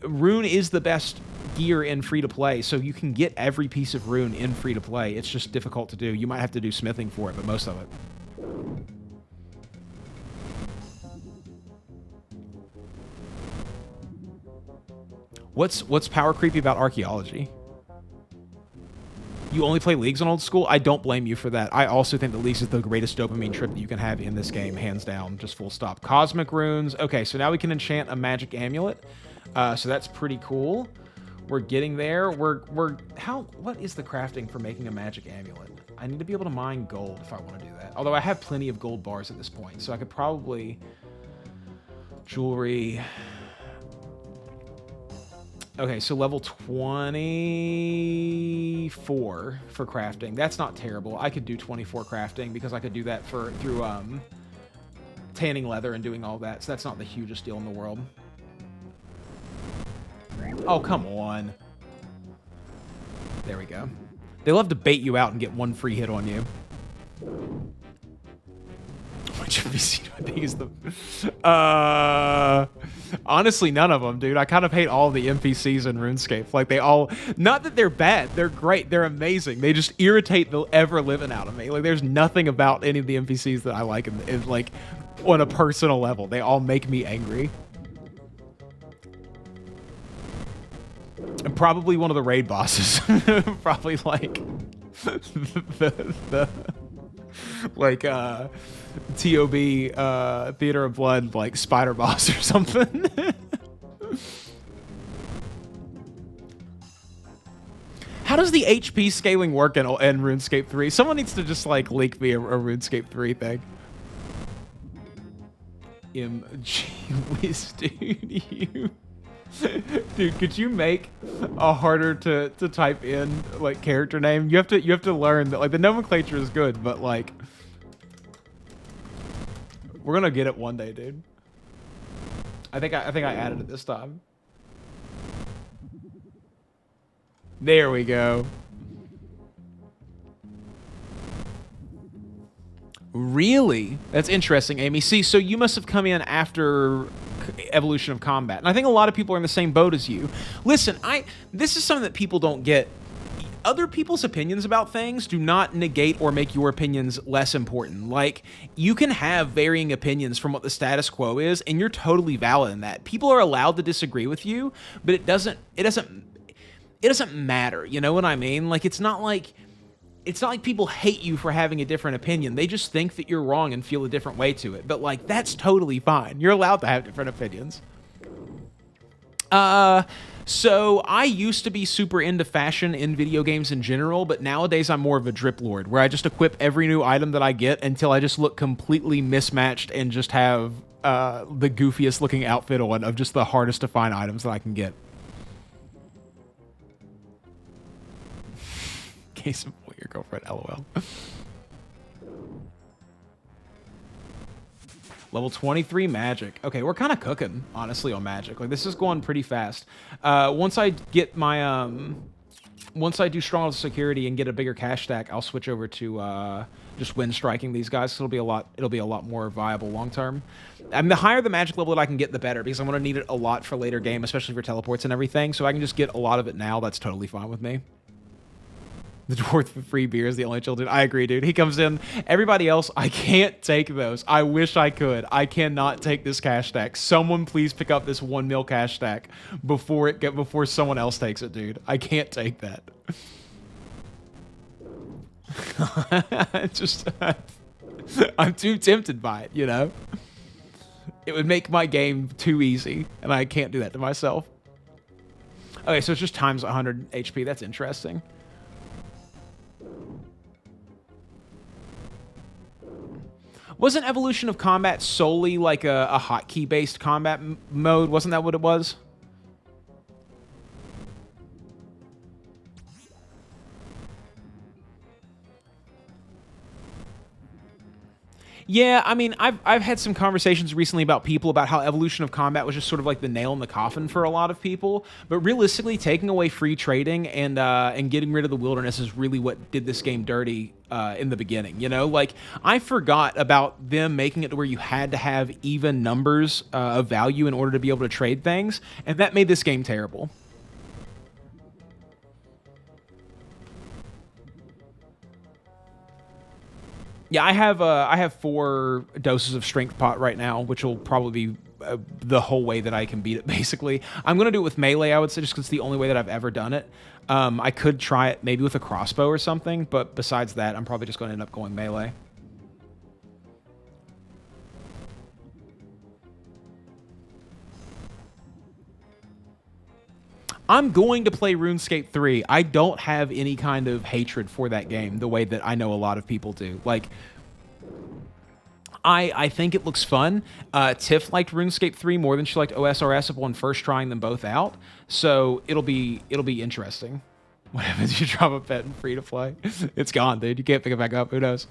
[SPEAKER 1] Rune is the best gear in free-to-play, so you can get every piece of Rune in free-to-play. It's just difficult to do. You might have to do smithing for it, but most of it. What's power creepy about archaeology? You only play Leagues on old school? I don't blame you for that. I also think that Leagues is the greatest dopamine trip that you can have in this game, hands down, just full stop. Cosmic runes. Okay, so now we can enchant a magic amulet. So that's pretty cool. We're getting there. What is the crafting for making a magic amulet? I need to be able to mine gold if I want to do that. Although I have plenty of gold bars at this point, so I could probably... Jewelry... Okay, so level 24 for crafting. That's not terrible. I could do 24 crafting because I could do that through tanning leather and doing all that. So that's not the hugest deal in the world. Oh, come on. There we go. They love to bait you out and get one free hit on you. Which NPC do I think is the... Honestly, none of them, dude. I kind of hate all the NPCs in RuneScape. Like, they all... Not that they're bad. They're great. They're amazing. They just irritate the ever-living out of me. Like, there's nothing about any of the NPCs that I like, like, on a personal level. They all make me angry. And probably one of the raid bosses. Probably, like... like, TOB, Theater of Blood, like, Spider Boss or something. How does the HP scaling work in RuneScape 3? Someone needs to just, like, leak me a RuneScape 3 thing. Whiz, dude, you... Dude, could you make a harder to type in, like, character name? You have to learn that, like, the nomenclature is good, but, like, we're gonna get it one day, dude. I think I added it this time. There we go. Really? That's interesting, Amy. See, so you must have come in after Evolution of Combat. And I think a lot of people are in the same boat as you. Listen, this is something that people don't get. Other people's opinions about things do not negate or make your opinions less important. Like, you can have varying opinions from what the status quo is, and you're totally valid in that. People are allowed to disagree with you, but it doesn't matter. You know what I mean? Like, it's not like people hate you for having a different opinion. They just think that you're wrong and feel a different way to it. But, like, that's totally fine. You're allowed to have different opinions. So I used to be super into fashion in video games in general, but nowadays I'm more of a drip lord, where I just equip every new item that I get until I just look completely mismatched and just have the goofiest looking outfit on of just the hardest to find items that I can get. Case of your girlfriend, LOL. Level 23 magic. Okay, we're kind of cooking, honestly, on magic. Like, this is going pretty fast. Once I get my, once I do stronghold security and get a bigger cash stack, I'll switch over to just wind striking these guys. So it'll be a lot more viable long term. And the higher the magic level that I can get, the better, because I'm going to need it a lot for later game, especially for teleports and everything. So I can just get a lot of it now. That's totally fine with me. The dwarf with free beer is the only children. I agree, dude. He comes in. Everybody else, I can't take those. I wish I could. I cannot take this cash stack. Someone please pick up this 1 mil cash stack before someone else takes it, dude. I can't take that. I'm too tempted by it, you know? It would make my game too easy, and I can't do that to myself. Okay, so it's just times 100 HP. That's interesting. Wasn't Evolution of Combat solely like a hotkey-based combat mode? Wasn't that what it was? Yeah, I mean, I've had some conversations recently about people about how evolution of combat was just sort of like the nail in the coffin for a lot of people. But realistically, taking away free trading and getting rid of the wilderness is really what did this game dirty in the beginning. You know, like I forgot about them making it to where you had to have even numbers of value in order to be able to trade things, and that made this game terrible. Yeah, I have 4 doses of strength pot right now, which will probably be the whole way that I can beat it, basically. I'm going to do it with melee, I would say, just because it's the only way that I've ever done it. I could try it maybe with a crossbow or something, but besides that, I'm probably just going to end up going melee. I'm going to play RuneScape 3. I don't have any kind of hatred for that game the way that I know a lot of people do. Like, I think it looks fun. Tiff liked RuneScape 3 more than she liked OSRS upon first trying them both out. So it'll be interesting. What happens if you drop a pet in free to play? It's gone, dude. You can't pick it back up. Who knows?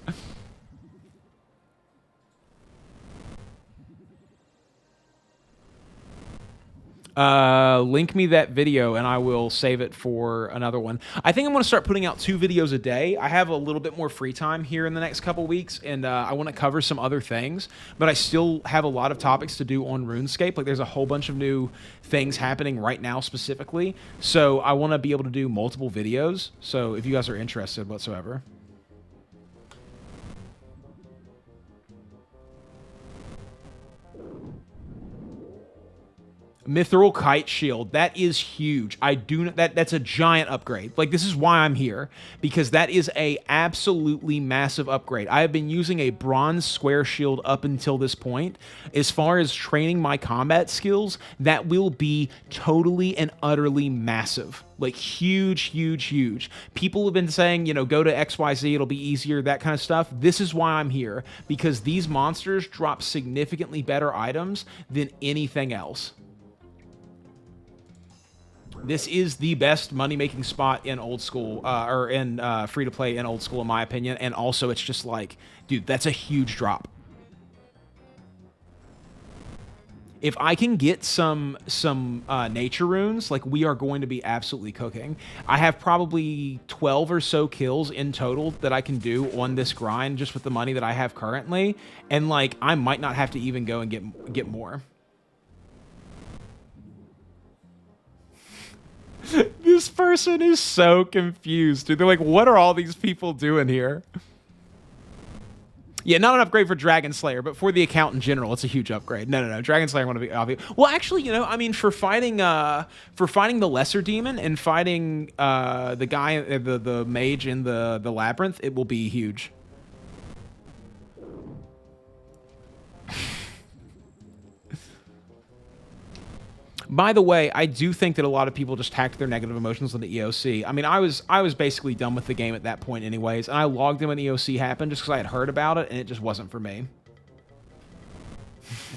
[SPEAKER 1] Link me that video and I will save it for another one. I think I'm going to start putting out 2 videos a day. I have a little bit more free time here in the next couple weeks, and I want to cover some other things, but I still have a lot of topics to do on RuneScape. Like, there's a whole bunch of new things happening right now specifically, so I want to be able to do multiple videos, so if you guys are interested whatsoever. Mithril Kite Shield. That is huge. I do that's a giant upgrade. Like, this is why I'm here, because that is a absolutely massive upgrade. I have been using a bronze square shield up until this point. As far as training my combat skills, that will be totally and utterly massive. Like, huge, huge, huge. People have been saying, you know, go to XYZ, it'll be easier, that kind of stuff. This is why I'm here, because these monsters drop significantly better items than anything else. This is the best money-making spot in old school, or in free-to-play in old school, in my opinion. And also, it's just like, dude, that's a huge drop. If I can get some nature runes, like, we are going to be absolutely cooking. I have probably 12 or so kills in total that I can do on this grind just with the money that I have currently. And, like, I might not have to even go and get more. This person is so confused, dude. They're like, what are all these people doing here? Yeah, not an upgrade for Dragon Slayer, but for the account in general, it's a huge upgrade. No. Dragon Slayer want to be obvious. Well, actually, you know, I mean, for fighting the lesser demon and fighting the guy, the mage in the labyrinth, it will be huge. By the way, I do think that a lot of people just tacked their negative emotions on the EOC. I mean, I was basically done with the game at that point anyways, and I logged in when EOC happened just because I had heard about it, and it just wasn't for me.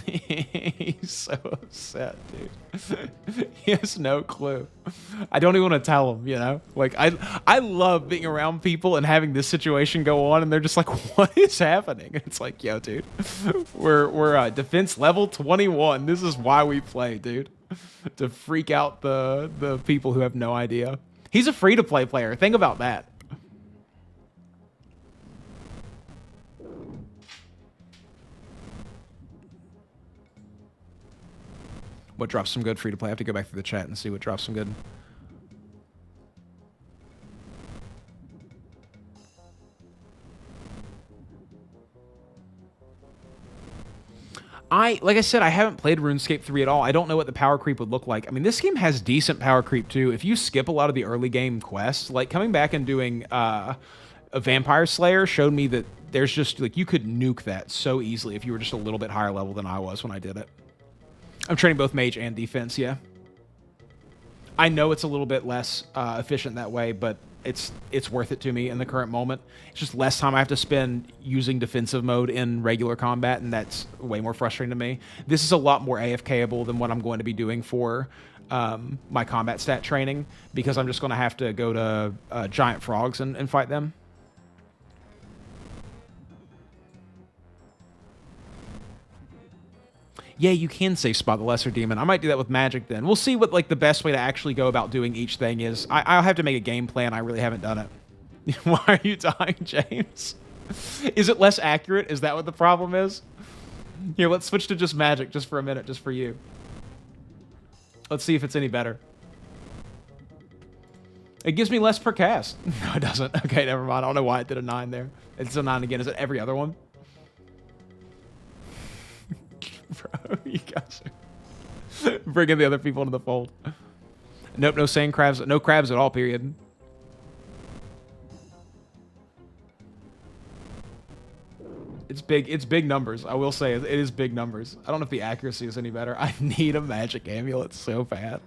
[SPEAKER 1] He's so upset, dude. He has no clue. I don't even want to tell him, you know? Like, I love being around people and having this situation go on, and they're just like, what is happening? And it's like, yo, dude, we're defense level 21. This is why we play, dude. To freak out the people who have no idea. He's a free-to-play player. Think about that. What drops some good free-to-play? I have to go back through the chat and see what drops some good. Like I said, I haven't played RuneScape 3 at all. I don't know what the power creep would look like. I mean, this game has decent power creep, too. If you skip a lot of the early game quests, like coming back and doing a Vampire Slayer showed me that there's just, like, you could nuke that so easily if you were just a little bit higher level than I was when I did it. I'm training both mage and defense, yeah. I know it's a little bit less efficient that way, but it's worth it to me in the current moment. It's just less time I have to spend using defensive mode in regular combat, and that's way more frustrating to me. This is a lot more AFK-able than what I'm going to be doing for my combat stat training, because I'm just going to have to go to giant frogs and fight them. Yeah, you can safe spot the lesser demon. I might do that with magic then. We'll see what like the best way to actually go about doing each thing is. I'll have to make a game plan. I really haven't done it. Why are you dying, James? Is it less accurate? Is that what the problem is? Here, let's switch to just magic just for a minute, just for you. Let's see if it's any better. It gives me less per cast. No, it doesn't. Okay, never mind. I don't know why it did a 9 there. It's a 9 again. Is it every other one? Bro, you guys are bringing the other people into the fold. Nope, no sand crabs. No crabs at all, period. It's big. It's big numbers. I will say it is big numbers. I don't know if the accuracy is any better. I need a magic amulet so bad.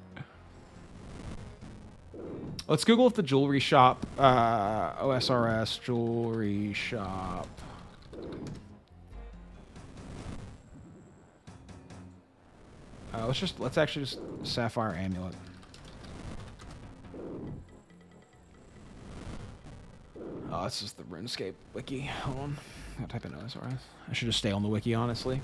[SPEAKER 1] Let's Google if the jewelry shop, OSRS jewelry shop. Let's actually just sapphire amulet. Oh, this is the RuneScape wiki. Hold on. I'll type in OSRS. I should just stay on the wiki, honestly.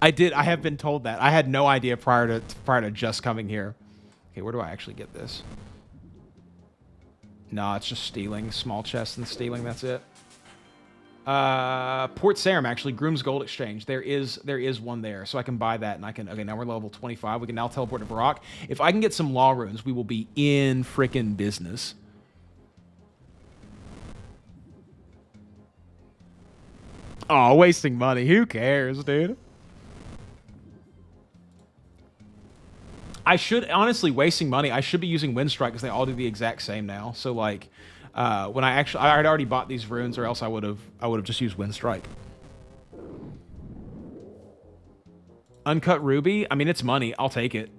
[SPEAKER 1] I have been told that. I had no idea prior to just coming here. Okay, where do I actually get this? No, it's just stealing. Small chests and stealing, that's it. Port Sarum, actually, Groom's Gold Exchange. There is one there, so I can buy that, and I can... Okay, now we're level 25. We can now teleport to Varrock. If I can get some Law Runes, we will be in frickin' business. Oh, wasting money. Who cares, dude? I should... Honestly, wasting money. I should be using Windstrike, because they all do the exact same now. So, like... when I had already bought these runes, or else I would have just used Windstrike. Uncut ruby. I mean, it's money. I'll take it.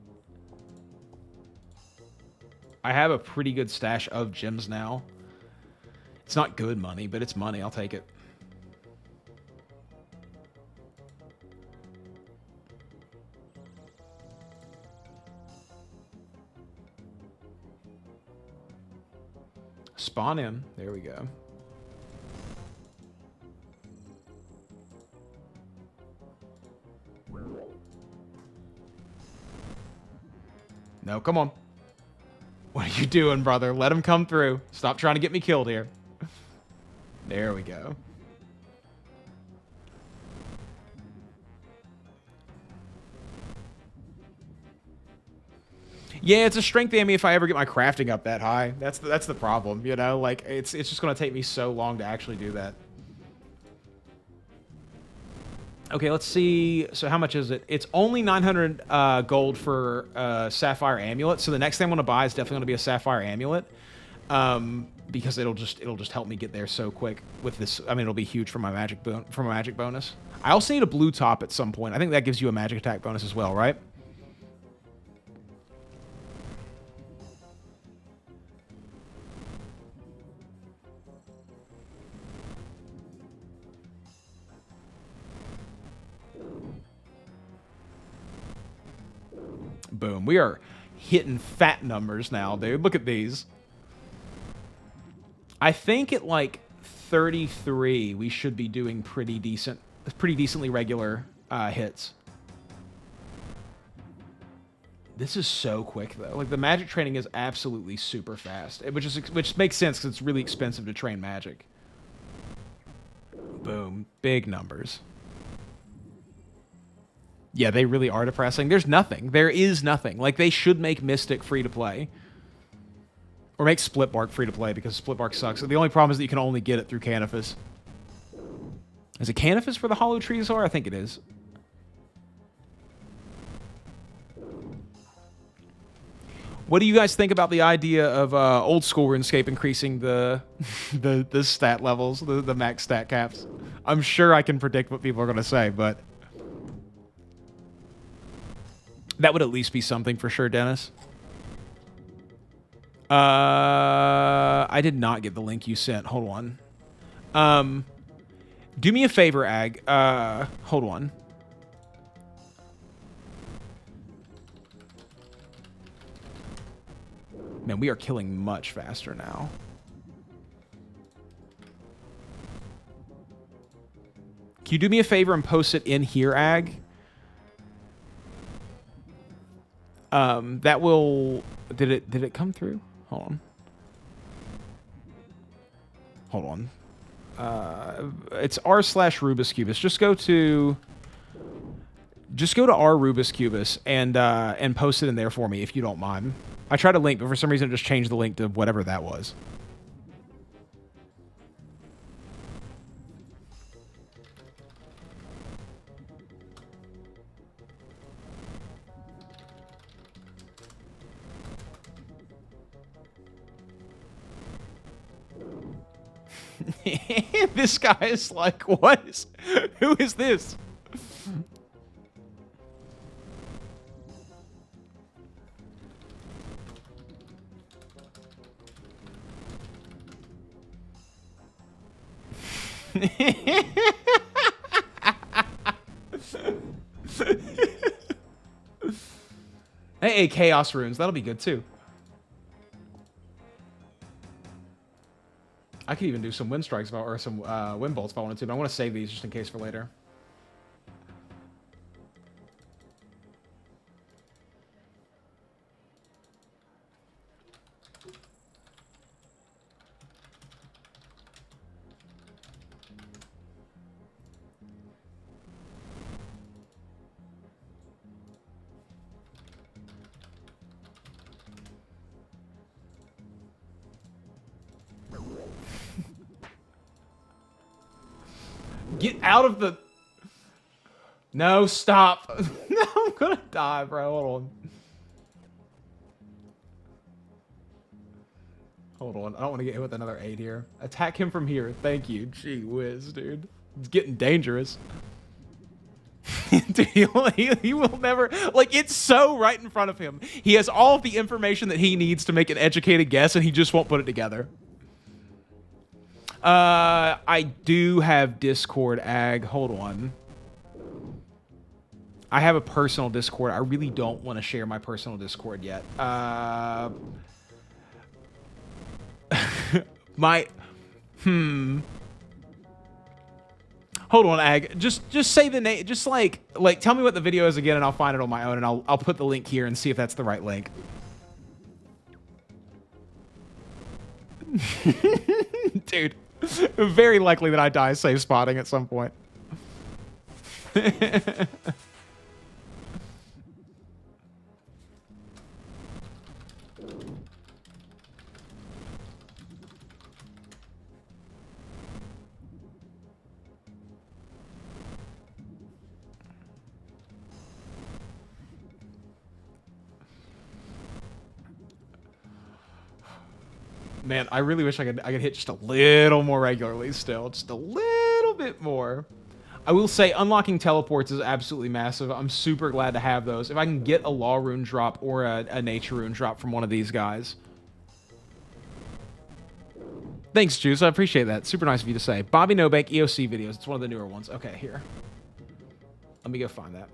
[SPEAKER 1] I have a pretty good stash of gems now. It's not good money, but it's money. I'll take it. Spawn in. There we go. No, come on. What are you doing, brother? Let him come through. Stop trying to get me killed here. There we go. Yeah, it's a strength ammy if I ever get my crafting up that high. That's the problem, you know? Like, it's just going to take me so long to actually do that. Okay, let's see. So how much is it? It's only 900 gold for Sapphire Amulet. So the next thing I'm going to buy is definitely going to be a Sapphire Amulet. Because it'll just help me get there so quick with this. I mean, it'll be huge for my magic bonus. I also need a blue top at some point. I think that gives you a magic attack bonus as well, right? Boom. We are hitting fat numbers now, dude. Look at these. I think at like 33, we should be doing pretty decently regular hits. This is so quick, though. Like, the magic training is absolutely super fast, which makes sense because it's really expensive to train magic. Boom. Big numbers. Yeah, they really are depressing. There's nothing. There is nothing. Like, they should make Mystic free to play. Or make Splitbark free to play, because Splitbark sucks. The only problem is that you can only get it through Canifis. Is it Canifis where the Hollow Trees are? I think it is. What do you guys think about the idea of old school RuneScape increasing the stat levels, the max stat caps? I'm sure I can predict what people are going to say, but... that would at least be something for sure, Dennis. I did not get the link you sent. Hold on. Do me a favor, Ag. Hold on. Man, we are killing much faster now. you do me a favor and post it in here, Ag, that will... Did it come through? Hold on. It's r/Rubus Cubus. Just go to r Rubus Cubus and post it in there for me if you don't mind. I tried to link, but for some reason it just changed the link to whatever that was. This guy is like, who is this? Hey, Chaos Runes. That'll be good, too. I could even do some wind strikes or some wind bolts if I wanted to, but I want to save these just in case for later. Get out of the... No, stop. No, I'm gonna die, bro. Hold on. I don't want to get hit with another 8 here. Attack him from here. Thank you. Gee whiz, dude. It's getting dangerous. Dude, he will never... Like, it's so right in front of him. He has all of the information that he needs to make an educated guess, and he just won't put it together. I do have Discord, Ag. Hold on. I have a personal Discord. I really don't want to share my personal Discord yet. Hold on, Ag. Just say the name. Just like tell me what the video is again, and I'll find it on my own, and I'll put the link here and see if that's the right link. Dude. Very likely that I die safe spotting at some point. Man, I really wish I could hit just a little more regularly still. Just a little bit more. I will say unlocking teleports is absolutely massive. I'm super glad to have those. If I can get a law rune drop or a nature rune drop from one of these guys. Thanks, Juice. I appreciate that. Super nice of you to say. Bobby Nobank EOC videos. It's one of the newer ones. Okay, here. Let me go find that.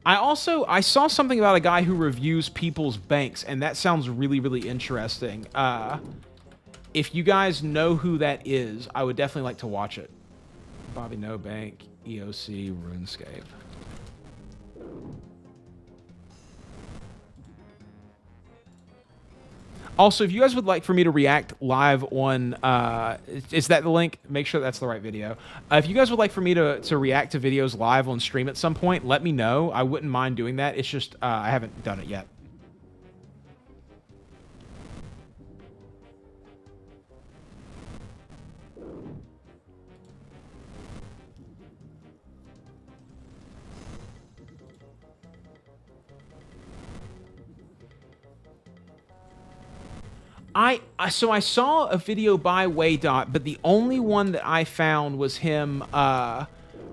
[SPEAKER 1] I saw something about a guy who reviews people's banks, and that sounds really, really interesting. If you guys know who that is, I would definitely like to watch it. Bobby No Bank, EOC, RuneScape. Also, if you guys would like for me to react live on, is that the link? Make sure that's the right video. If you guys would like for me to react to videos live on stream at some point, let me know. I wouldn't mind doing that. It's just, I haven't done it yet. So I saw a video by Waydot, but the only one that I found was him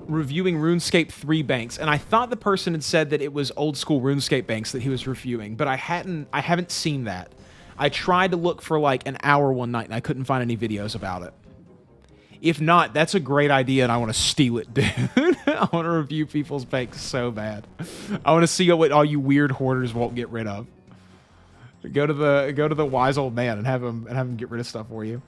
[SPEAKER 1] reviewing RuneScape 3 banks, and I thought the person had said that it was old school RuneScape banks that he was reviewing, but I haven't swant that. I tried to look for like an hour one night, and I couldn't find any videos about it. If not, that's a great idea, and I want to steal it, dude. I want to review people's banks so bad. I want to see what all you weird hoarders won't get rid of. Go to the wise old man and have him get rid of stuff for you.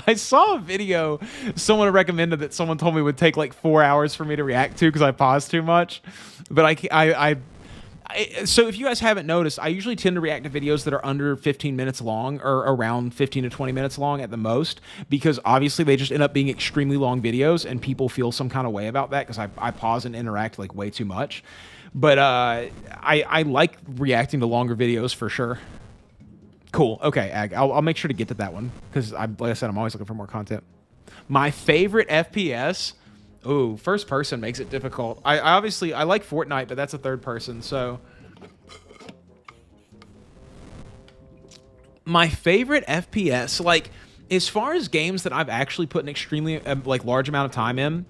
[SPEAKER 1] I saw a video someone recommended that someone told me would take like 4 hours for me to react to because I paused too much. But so if you guys haven't noticed, I usually tend to react to videos that are under 15 minutes long or around 15 to 20 minutes long at the most, because obviously they just end up being extremely long videos and people feel some kind of way about that because I pause and interact like way too much. But I like reacting to longer videos for sure. Cool. Okay, Ag. I'll make sure to get to that one because, like I said, I'm always looking for more content. My favorite FPS. Ooh, first person makes it difficult. I obviously like Fortnite, but that's a third person. So my favorite FPS, like as far as games that I've actually put an extremely like large amount of time in,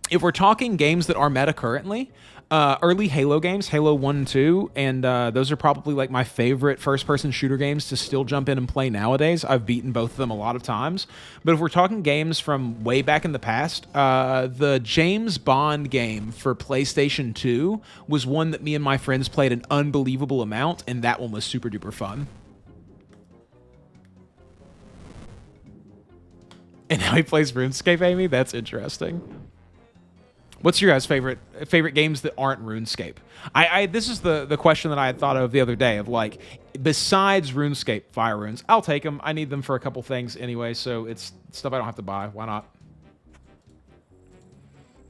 [SPEAKER 1] if we're talking games that are meta currently, early Halo games, Halo 1 and 2, and those are probably like my favorite first-person shooter games to still jump in and play nowadays. I've beaten both of them a lot of times. But if we're talking games from way back in the past, the James Bond game for PlayStation 2 was one that me and my friends played an unbelievable amount, and that one was super-duper fun. And now he plays RuneScape, Amy? That's interesting. What's your guys' favorite games that aren't RuneScape? This is the question that I had thought of the other day of like, besides RuneScape, Fire Runes, I'll take them. I need them for a couple things anyway, so it's stuff I don't have to buy. Why not?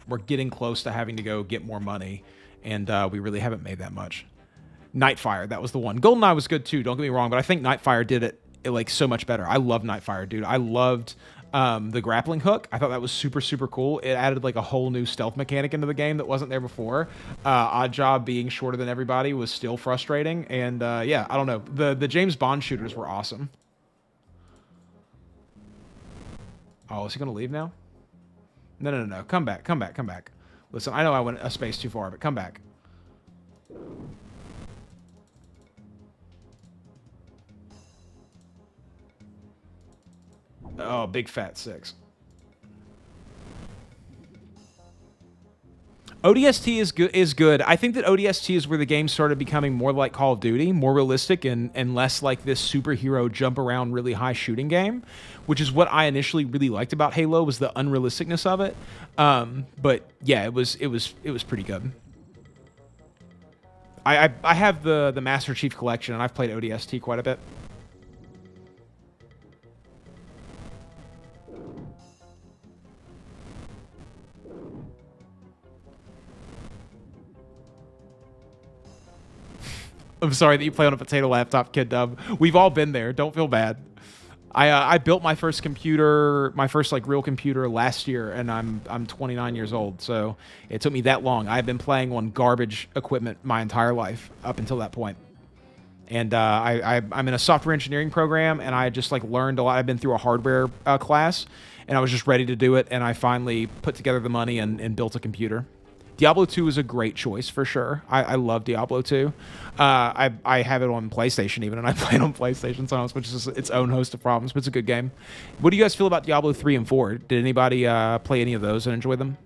[SPEAKER 1] We're getting close to having to go get more money, and we really haven't made that much. Nightfire, that was the one. GoldenEye was good too, don't get me wrong, but I think Nightfire did it like so much better. I love Nightfire, dude. I loved the grappling hook. I thought that was super cool. It added like a whole new stealth mechanic into the game that wasn't there before. Oddjob being shorter than everybody was still frustrating, and yeah, I don't know. The James Bond shooters were awesome. Oh, is he gonna leave now? No. Come back. Listen, I know I went a space too far, but come back. Oh, big fat 6. ODST is good. I think that ODST is where the game started becoming more like Call of Duty, more realistic and less like this superhero jump around really high shooting game, which is what I initially really liked about Halo, was the unrealisticness of it. But yeah, it was pretty good. I have the Master Chief Collection, and I've played ODST quite a bit. I'm sorry that you play on a potato laptop, Kid Dub. We've all been there. Don't feel bad. I built my first computer, my first like real computer last year, and I'm 29 years old. So it took me that long. I've been playing on garbage equipment my entire life up until that point. And I'm in a software engineering program, and I just like learned a lot. I've been through a hardware class, and I was just ready to do it. And I finally put together the money and built a computer. Diablo 2 is a great choice for sure. I love Diablo 2. I have it on PlayStation even, and I play it on PlayStation sometimes, which is its own host of problems, but it's a good game. What do you guys feel about Diablo 3 and 4? Did anybody play any of those and enjoy them?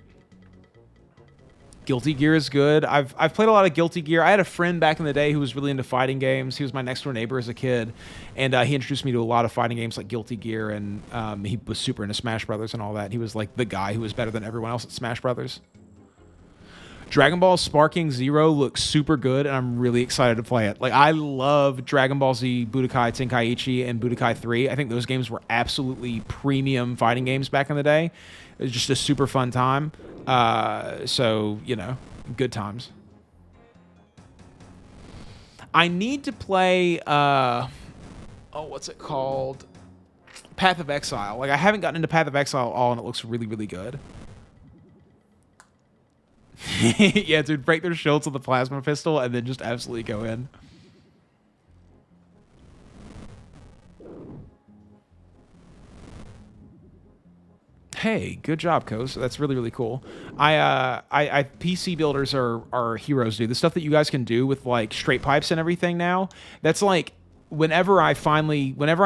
[SPEAKER 1] Guilty Gear is good. I've played a lot of Guilty Gear. I had a friend back in the day who was really into fighting games. He was my next door neighbor as a kid, and he introduced me to a lot of fighting games like Guilty Gear, and he was super into Smash Brothers and all that. He was like the guy who was better than everyone else at Smash Brothers. Dragon Ball Sparking Zero looks super good, and I'm really excited to play it. Like, I love Dragon Ball Z, Budokai Tenkaichi, and Budokai 3. I think those games were absolutely premium fighting games back in the day. It was just a super fun time. So, you know, good times. I need to play, what's it called? Path of Exile. Like, I haven't gotten into Path of Exile at all, and it looks really, really good. Yeah, dude, break their shields with the plasma pistol and then just absolutely go in. Hey, good job, Coase. That's really, really cool. I PC builders are heroes, dude. The stuff that you guys can do with like straight pipes and everything now, that's like whenever I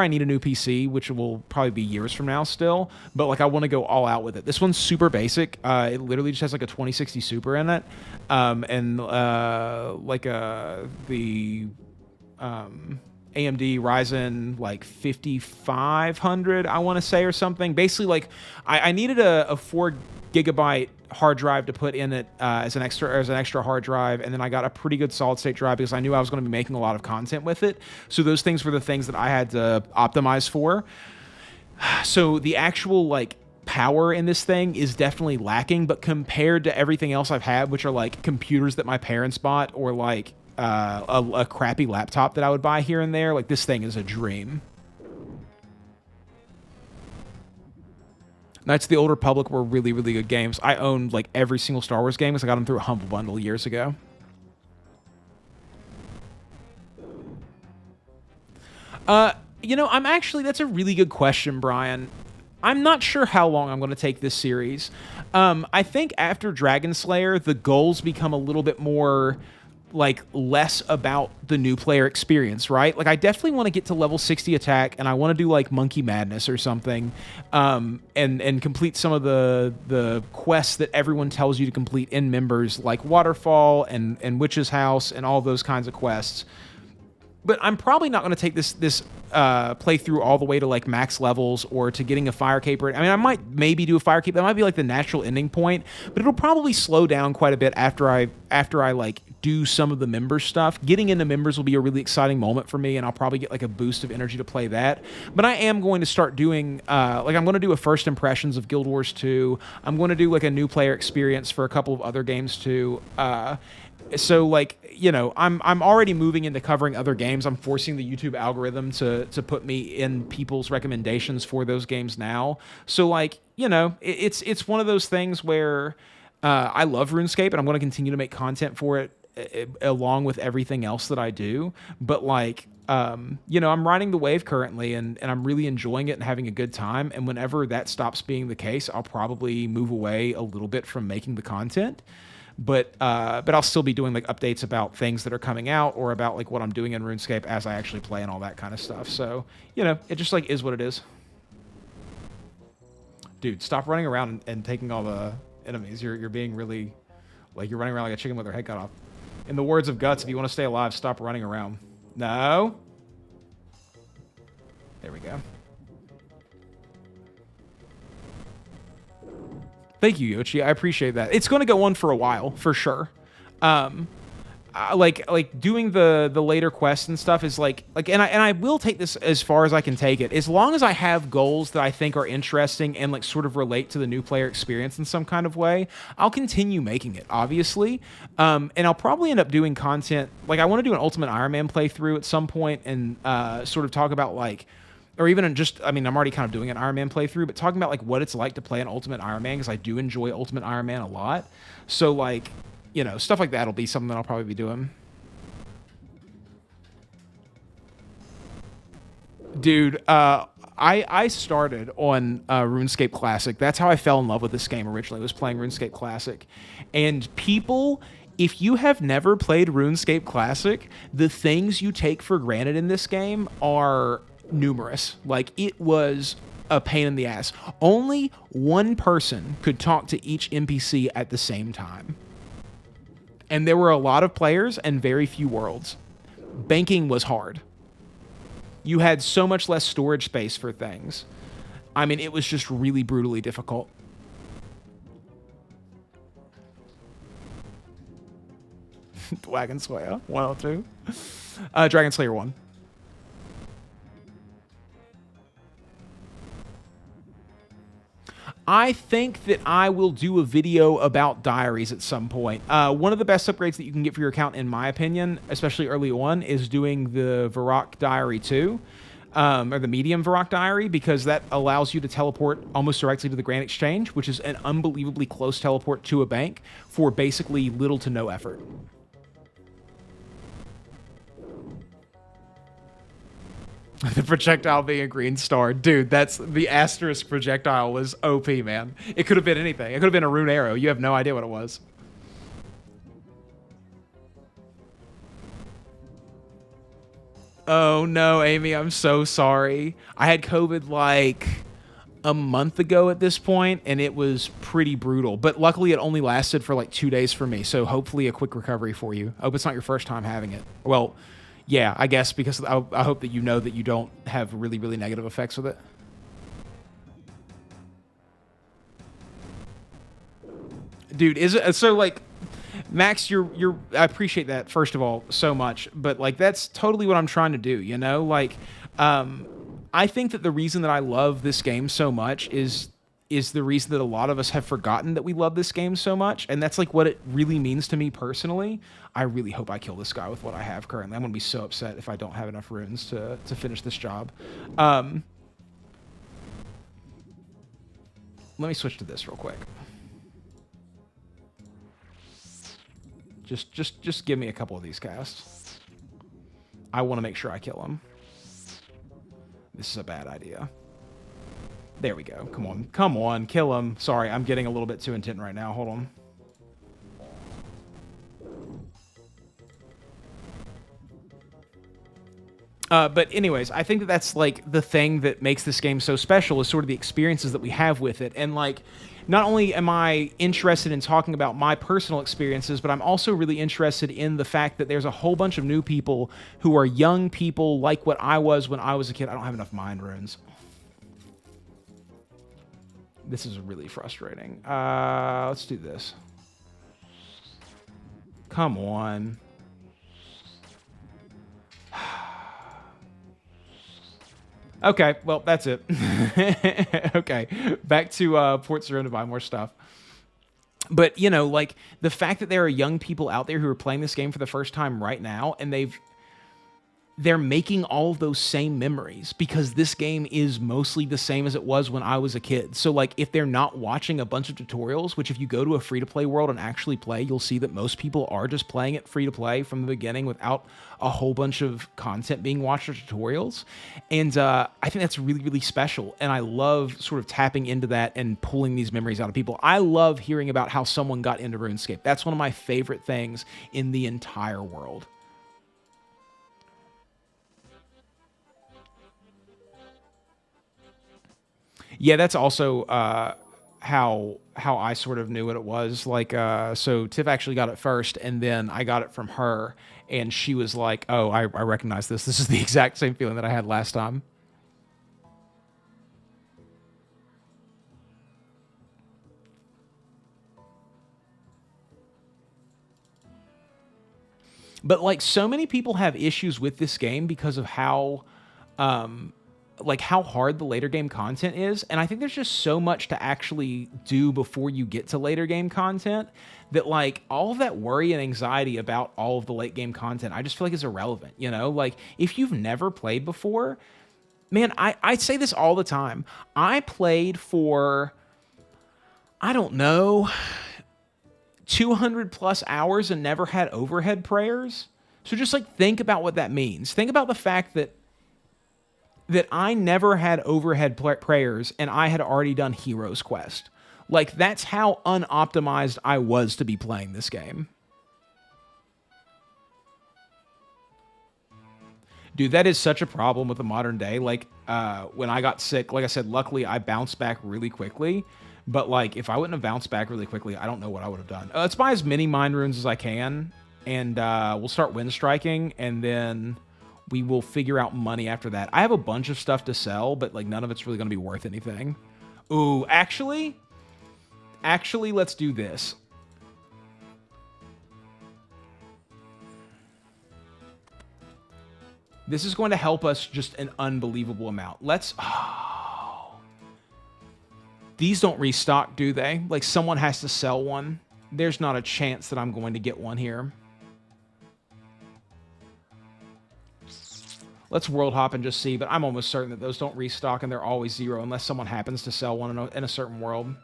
[SPEAKER 1] need a new PC, which will probably be years from now still, but like I want to go all out with it. This one's super basic. It literally just has like a 2060 Super in it, and like the AMD Ryzen like 5500, I want to say, or something. Basically, like I needed a 4 GB hard drive to put in it as an extra hard drive, and then I got a pretty good solid state drive because I knew I was going to be making a lot of content with it. So those things were the things that I had to optimize for. So the actual like power in this thing is definitely lacking, but compared to everything else I've had, which are like computers that my parents bought, or like a crappy laptop that I would buy here and there, like this thing is a dream. Knights of the Old Republic were really, really good games. I owned like every single Star Wars game because I got them through a Humble Bundle years ago. You know, that's a really good question, Brian. I'm not sure how long I'm going to take this series. I think after Dragon Slayer, the goals become a little bit more, like, less about the new player experience, right? Like, I definitely want to get to level 60 attack, and I want to do, like, Monkey Madness or something, and complete some of the quests that everyone tells you to complete in members, like Waterfall and Witch's House and all those kinds of quests. But I'm probably not going to take this playthrough all the way to like max levels or to getting a fire caper. I mean, I might maybe do a fire caper. That might be like the natural ending point, but it'll probably slow down quite a bit after I like do some of the member stuff. Getting into members will be a really exciting moment for me, and I'll probably get like a boost of energy to play that. But I am going to start doing like I'm going to do a first impressions of Guild Wars 2. I'm going to do like a new player experience for a couple of other games too. So like, you know, I'm already moving into covering other games. I'm forcing the YouTube algorithm to put me in people's recommendations for those games now. So like, you know, it's one of those things where I love RuneScape and I'm going to continue to make content for it along with everything else that I do. But like, you know, I'm riding the wave currently and I'm really enjoying it and having a good time. And whenever that stops being the case, I'll probably move away a little bit from making the content. But I'll still be doing like updates about things that are coming out or about like what I'm doing in RuneScape as I actually play and all that kind of stuff. So, you know, it just like is what it is. Dude, stop running around and taking all the enemies. You're being really, like, you're running around like a chicken with their head cut off. In the words of Guts, if you want to stay alive, stop running around. No. There we go. Thank you, Yoshi. I appreciate that. It's going to go on for a while, for sure. Like doing the later quests and stuff is like and I will take this as far as I can take it. As long as I have goals that I think are interesting and like sort of relate to the new player experience in some kind of way, I'll continue making it, obviously. And I'll probably end up doing content. Like I want to do an Ultimate Iron Man playthrough at some point and sort of talk about like, or even just, I mean, I'm already kind of doing an Iron Man playthrough, but talking about like what it's like to play an Ultimate Iron Man, because I do enjoy Ultimate Iron Man a lot. So like, you know, stuff like that will be something that I'll probably be doing. Dude, I started on RuneScape Classic. That's how I fell in love with this game originally, was playing RuneScape Classic. And people, if you have never played RuneScape Classic, the things you take for granted in this game are numerous. Like, it was a pain in the ass. Only one person could talk to each NPC at the same time. And there were a lot of players and very few worlds. Banking was hard. You had so much less storage space for things. I mean, it was just really brutally difficult. Dragon Slayer 102. Dragon Slayer 1. I think that I will do a video about diaries at some point. One of the best upgrades that you can get for your account, in my opinion, especially early on, is doing the Varrock Diary 2, or the medium Varrock Diary, because that allows you to teleport almost directly to the Grand Exchange, which is an unbelievably close teleport to a bank for basically little to no effort. The projectile being a green star. Dude, that's the asterisk projectile was OP, man. It could have been anything. It could have been a rune arrow. You have no idea what it was. Oh no, Amy, I'm so sorry. I had COVID like a month ago at this point, and it was pretty brutal. But luckily, it only lasted for like 2 days for me, so hopefully a quick recovery for you. I hope it's not your first time having it. Well, Yeah, I guess because I hope that you know that you don't have really, really negative effects with it. Dude, is it so like Max, you're I appreciate that first of all so much, but like that's totally what I'm trying to do, you know? Like I think that the reason that I love this game so much is the reason that a lot of us have forgotten that we love this game so much, and that's like what it really means to me personally. I really hope I kill this guy with what I have currently. I'm going to be so upset if I don't have enough runes to finish this job. Let me switch to this real quick. Just give me a couple of these casts. I want to make sure I kill him. This is a bad idea. There we go. Come on. Come on. Kill him. Sorry, I'm getting a little bit too intent right now. Hold on. But anyways, I think that that's like the thing that makes this game so special is sort of the experiences that we have with it. And like, not only am I interested in talking about my personal experiences, but I'm also really interested in the fact that there's a whole bunch of new people who are young people like what I was when I was a kid. I don't have enough mind runes. This is really frustrating. Let's do this. Come on. Okay, well, that's it. Okay, back to Port Saron to buy more stuff. But, you know, like, the fact that there are young people out there who are playing this game for the first time right now, and they're making all of those same memories because this game is mostly the same as it was when I was a kid. So, like, if they're not watching a bunch of tutorials, which if you go to a free-to-play world and actually play, you'll see that most people are just playing it free-to-play from the beginning without a whole bunch of content being watched or tutorials. And I think that's really, really special. And I love sort of tapping into that and pulling these memories out of people. I love hearing about how someone got into RuneScape. That's one of my favorite things in the entire world. Yeah, that's also how I sort of knew what it was. Like, so Tiff actually got it first, and then I got it from her, and she was like, "Oh, I recognize this. This is the exact same feeling that I had last time." But like, so many people have issues with this game because of how like how hard the later game content is, and I think there's just so much to actually do before you get to later game content that like all of that worry and anxiety about all of the late game content I just feel like is irrelevant, you know? Like if you've never played before, man, I say this all the time. I played for, I don't know, 200 plus hours and never had overhead prayers. So just like think about what that means. Think about the fact that I never had overhead prayers and I had already done Heroes Quest. Like, that's how unoptimized I was to be playing this game. Dude, that is such a problem with the modern day. Like, when I got sick, like I said, luckily I bounced back really quickly. But, like, if I wouldn't have bounced back really quickly, I don't know what I would have done. Let's buy as many mind runes as I can. And we'll start wind striking. And then we will figure out money after that. I have a bunch of stuff to sell, but like none of it's really going to be worth anything. Ooh, actually, let's do this. This is going to help us just an unbelievable amount. Let's, oh. These don't restock, do they? Like someone has to sell one. There's not a chance that I'm going to get one here. Let's world hop and just see, but I'm almost certain that those don't restock and they're always zero unless someone happens to sell one in a certain world.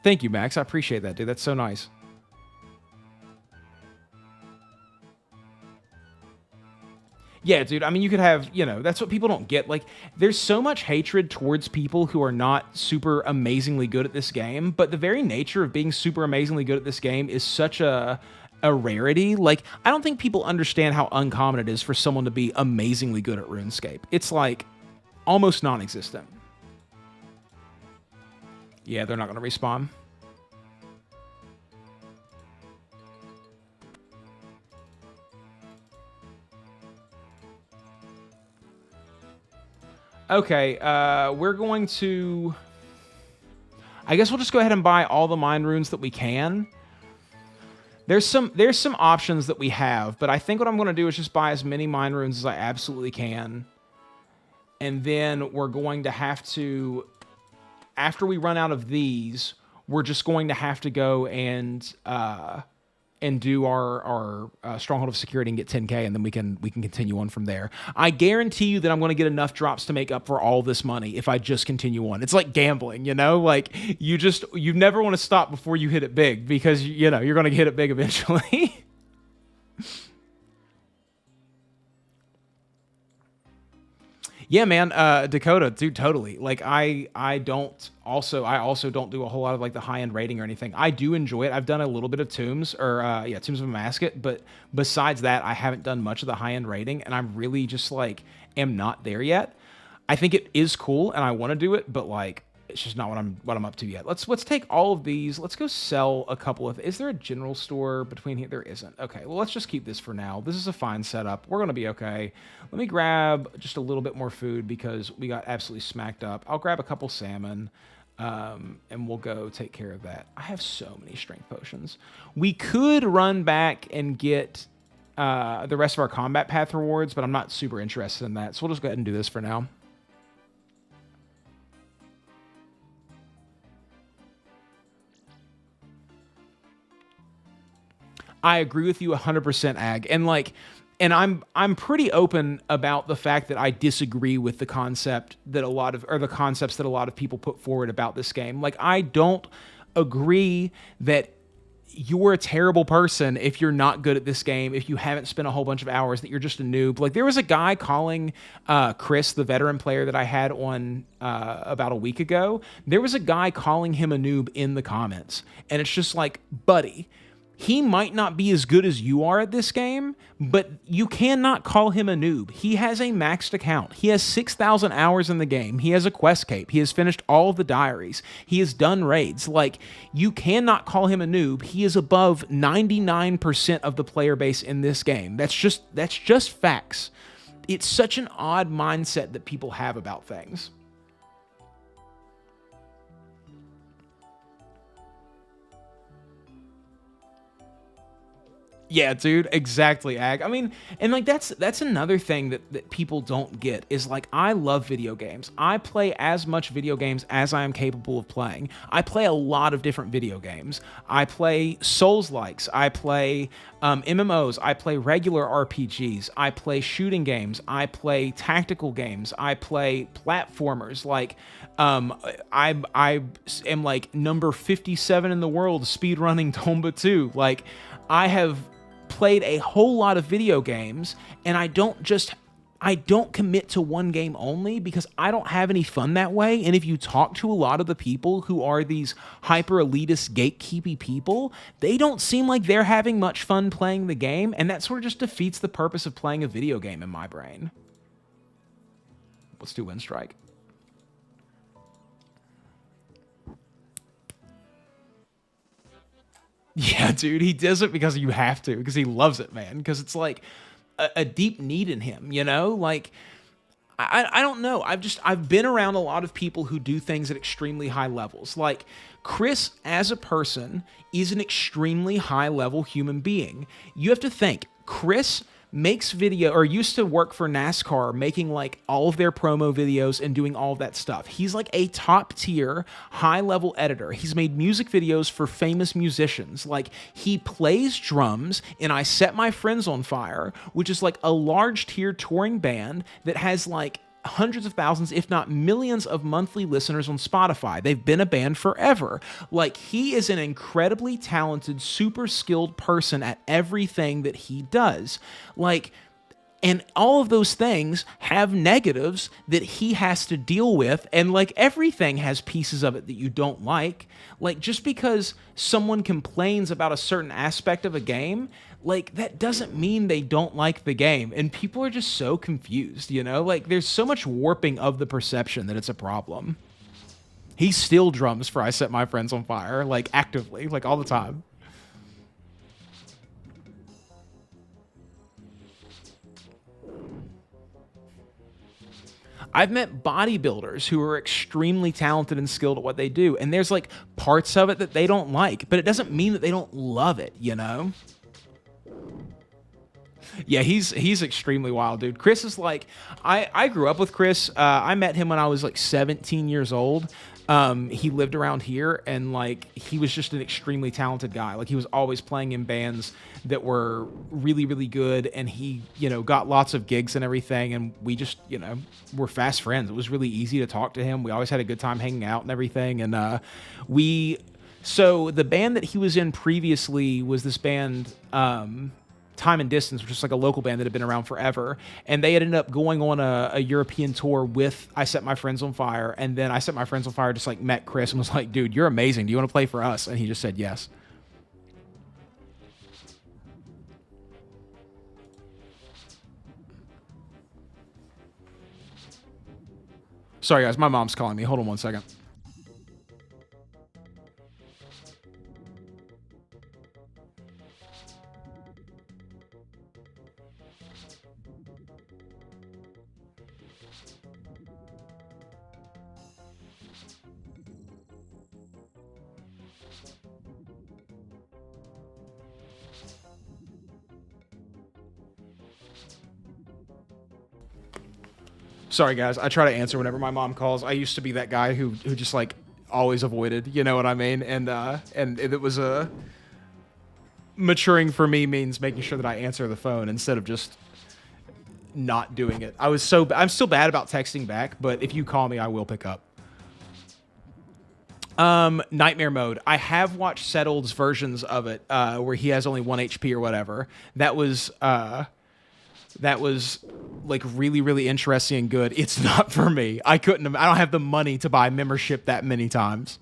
[SPEAKER 1] Thank you, Max. I appreciate that, dude. That's so nice. Yeah, dude. I mean, you could have, you know, that's what people don't get. Like, there's so much hatred towards people who are not super amazingly good at this game, but the very nature of being super amazingly good at this game is such a rarity. Like, I don't think people understand how uncommon it is for someone to be amazingly good at RuneScape. It's like almost non-existent. Yeah, they're not going to respawn. Okay, we're going to... I guess we'll just go ahead and buy all the mine runes that we can. There's some options that we have, but I think what I'm going to do is just buy as many mine runes as I absolutely can. And then we're going to have to... After we run out of these, we're just going to have to go and do our Stronghold of Security and get 10k, and then we can continue on from there. I guarantee you that I'm going to get enough drops to make up for all this money if I just continue on. It's like gambling, you know? Like, you never want to stop before you hit it big, because, you know, you're going to hit it big eventually. Yeah, man, Dakota, dude, totally. Like, I also don't do a whole lot of like the high end rating or anything. I do enjoy it. I've done a little bit of Tombs or Tombs of Amasket, but besides that, I haven't done much of the high end rating, and I'm really just like am not there yet. I think it is cool, and I want to do it, but like it's just not what I'm up to yet. Let's take all of these. Let's go sell a couple of... Is there a general store between here? There isn't. Okay, well, let's just keep this for now. This is a fine setup. We're going to be okay. Let me grab just a little bit more food because we got absolutely smacked up. I'll grab a couple salmon, and we'll go take care of that. I have so many strength potions. We could run back and get the rest of our combat path rewards, but I'm not super interested in that, so we'll just go ahead and do this for now. I agree with you 100%, Ag. And like, and I'm pretty open about the fact that I disagree with the concept that the concepts that a lot of people put forward about this game. Like, I don't agree that you're a terrible person if you're not good at this game, if you haven't spent a whole bunch of hours, that you're just a noob. Like, there was a guy calling Chris, the veteran player that I had on about a week ago, there was a guy calling him a noob in the comments. And it's just like, buddy, he might not be as good as you are at this game, but you cannot call him a noob. He has a maxed account. He has 6,000 hours in the game. He has a quest cape. He has finished all of the diaries. He has done raids. Like, you cannot call him a noob. He is above 99% of the player base in this game. That's just facts. It's such an odd mindset that people have about things. Yeah, dude, exactly, Ag. I mean, and like that's another thing that people don't get is like, I love video games. I play as much video games as I am capable of playing. I play a lot of different video games. I play Souls-likes. I play MMOs. I play regular RPGs. I play shooting games. I play tactical games. I play platformers. Like, I am like number 57 in the world speedrunning Tomba 2. Like, I have played a whole lot of video games, and I don't commit to one game only because I don't have any fun that way. And if you talk to a lot of the people who are these hyper elitist gatekeepy people, they don't seem like they're having much fun playing the game, and that sort of just defeats the purpose of playing a video game in my brain. Let's do Wind Strike. Yeah, dude, he does it because you have to, because he loves it, man, because it's like a deep need in him, you know? Like, I don't know. I've been around a lot of people who do things at extremely high levels. Like, Chris, as a person, is an extremely high-level human being. You have to think, Chris makes video, or used to work for NASCAR, making like all of their promo videos and doing all of that stuff. He's like a top tier, high level editor. He's made music videos for famous musicians. Like, he plays drums in I Set My Friends on Fire, which is like a large tier touring band that has like hundreds of thousands, if not millions of monthly listeners on Spotify. They've been a band forever. Like, he is an incredibly talented, super skilled person at everything that he does. Like, and all of those things have negatives that he has to deal with, and like everything has pieces of it that you don't like. Like, just because someone complains about a certain aspect of a game, like, that doesn't mean they don't like the game. And people are just so confused, you know? Like, there's so much warping of the perception that it's a problem. He still drums for I Set My Friends on Fire, like, actively, like, all the time. I've met bodybuilders who are extremely talented and skilled at what they do, and there's like parts of it that they don't like, but it doesn't mean that they don't love it, you know? Yeah, he's extremely wild, dude. Chris is like, I grew up with Chris. I met him when I was like 17 years old. He lived around here, and like he was just an extremely talented guy. Like he was always playing in bands that were really, really good, and he, you know, got lots of gigs and everything. And we just, you know, were fast friends. It was really easy to talk to him. We always had a good time hanging out and everything. And so the band that he was in previously was this band, Time and Distance, which is like a local band that had been around forever. And they ended up going on a European tour with I Set My Friends on Fire. And then I Set My Friends on Fire just like met Chris and was like, dude, you're amazing. Do you want to play for us? And he just said yes. Sorry, guys. My mom's calling me. Hold on one second. Sorry, guys. I try to answer whenever my mom calls. I used to be that guy who just like always avoided. You know what I mean? And it was maturing for me means making sure that I answer the phone instead of just not doing it. I'm still bad about texting back, but if you call me, I will pick up. Nightmare mode. I have watched Settled's versions of it, where he has only 1 HP or whatever. That was like really, really interesting and good. It's not for me. I don't have the money to buy membership that many times.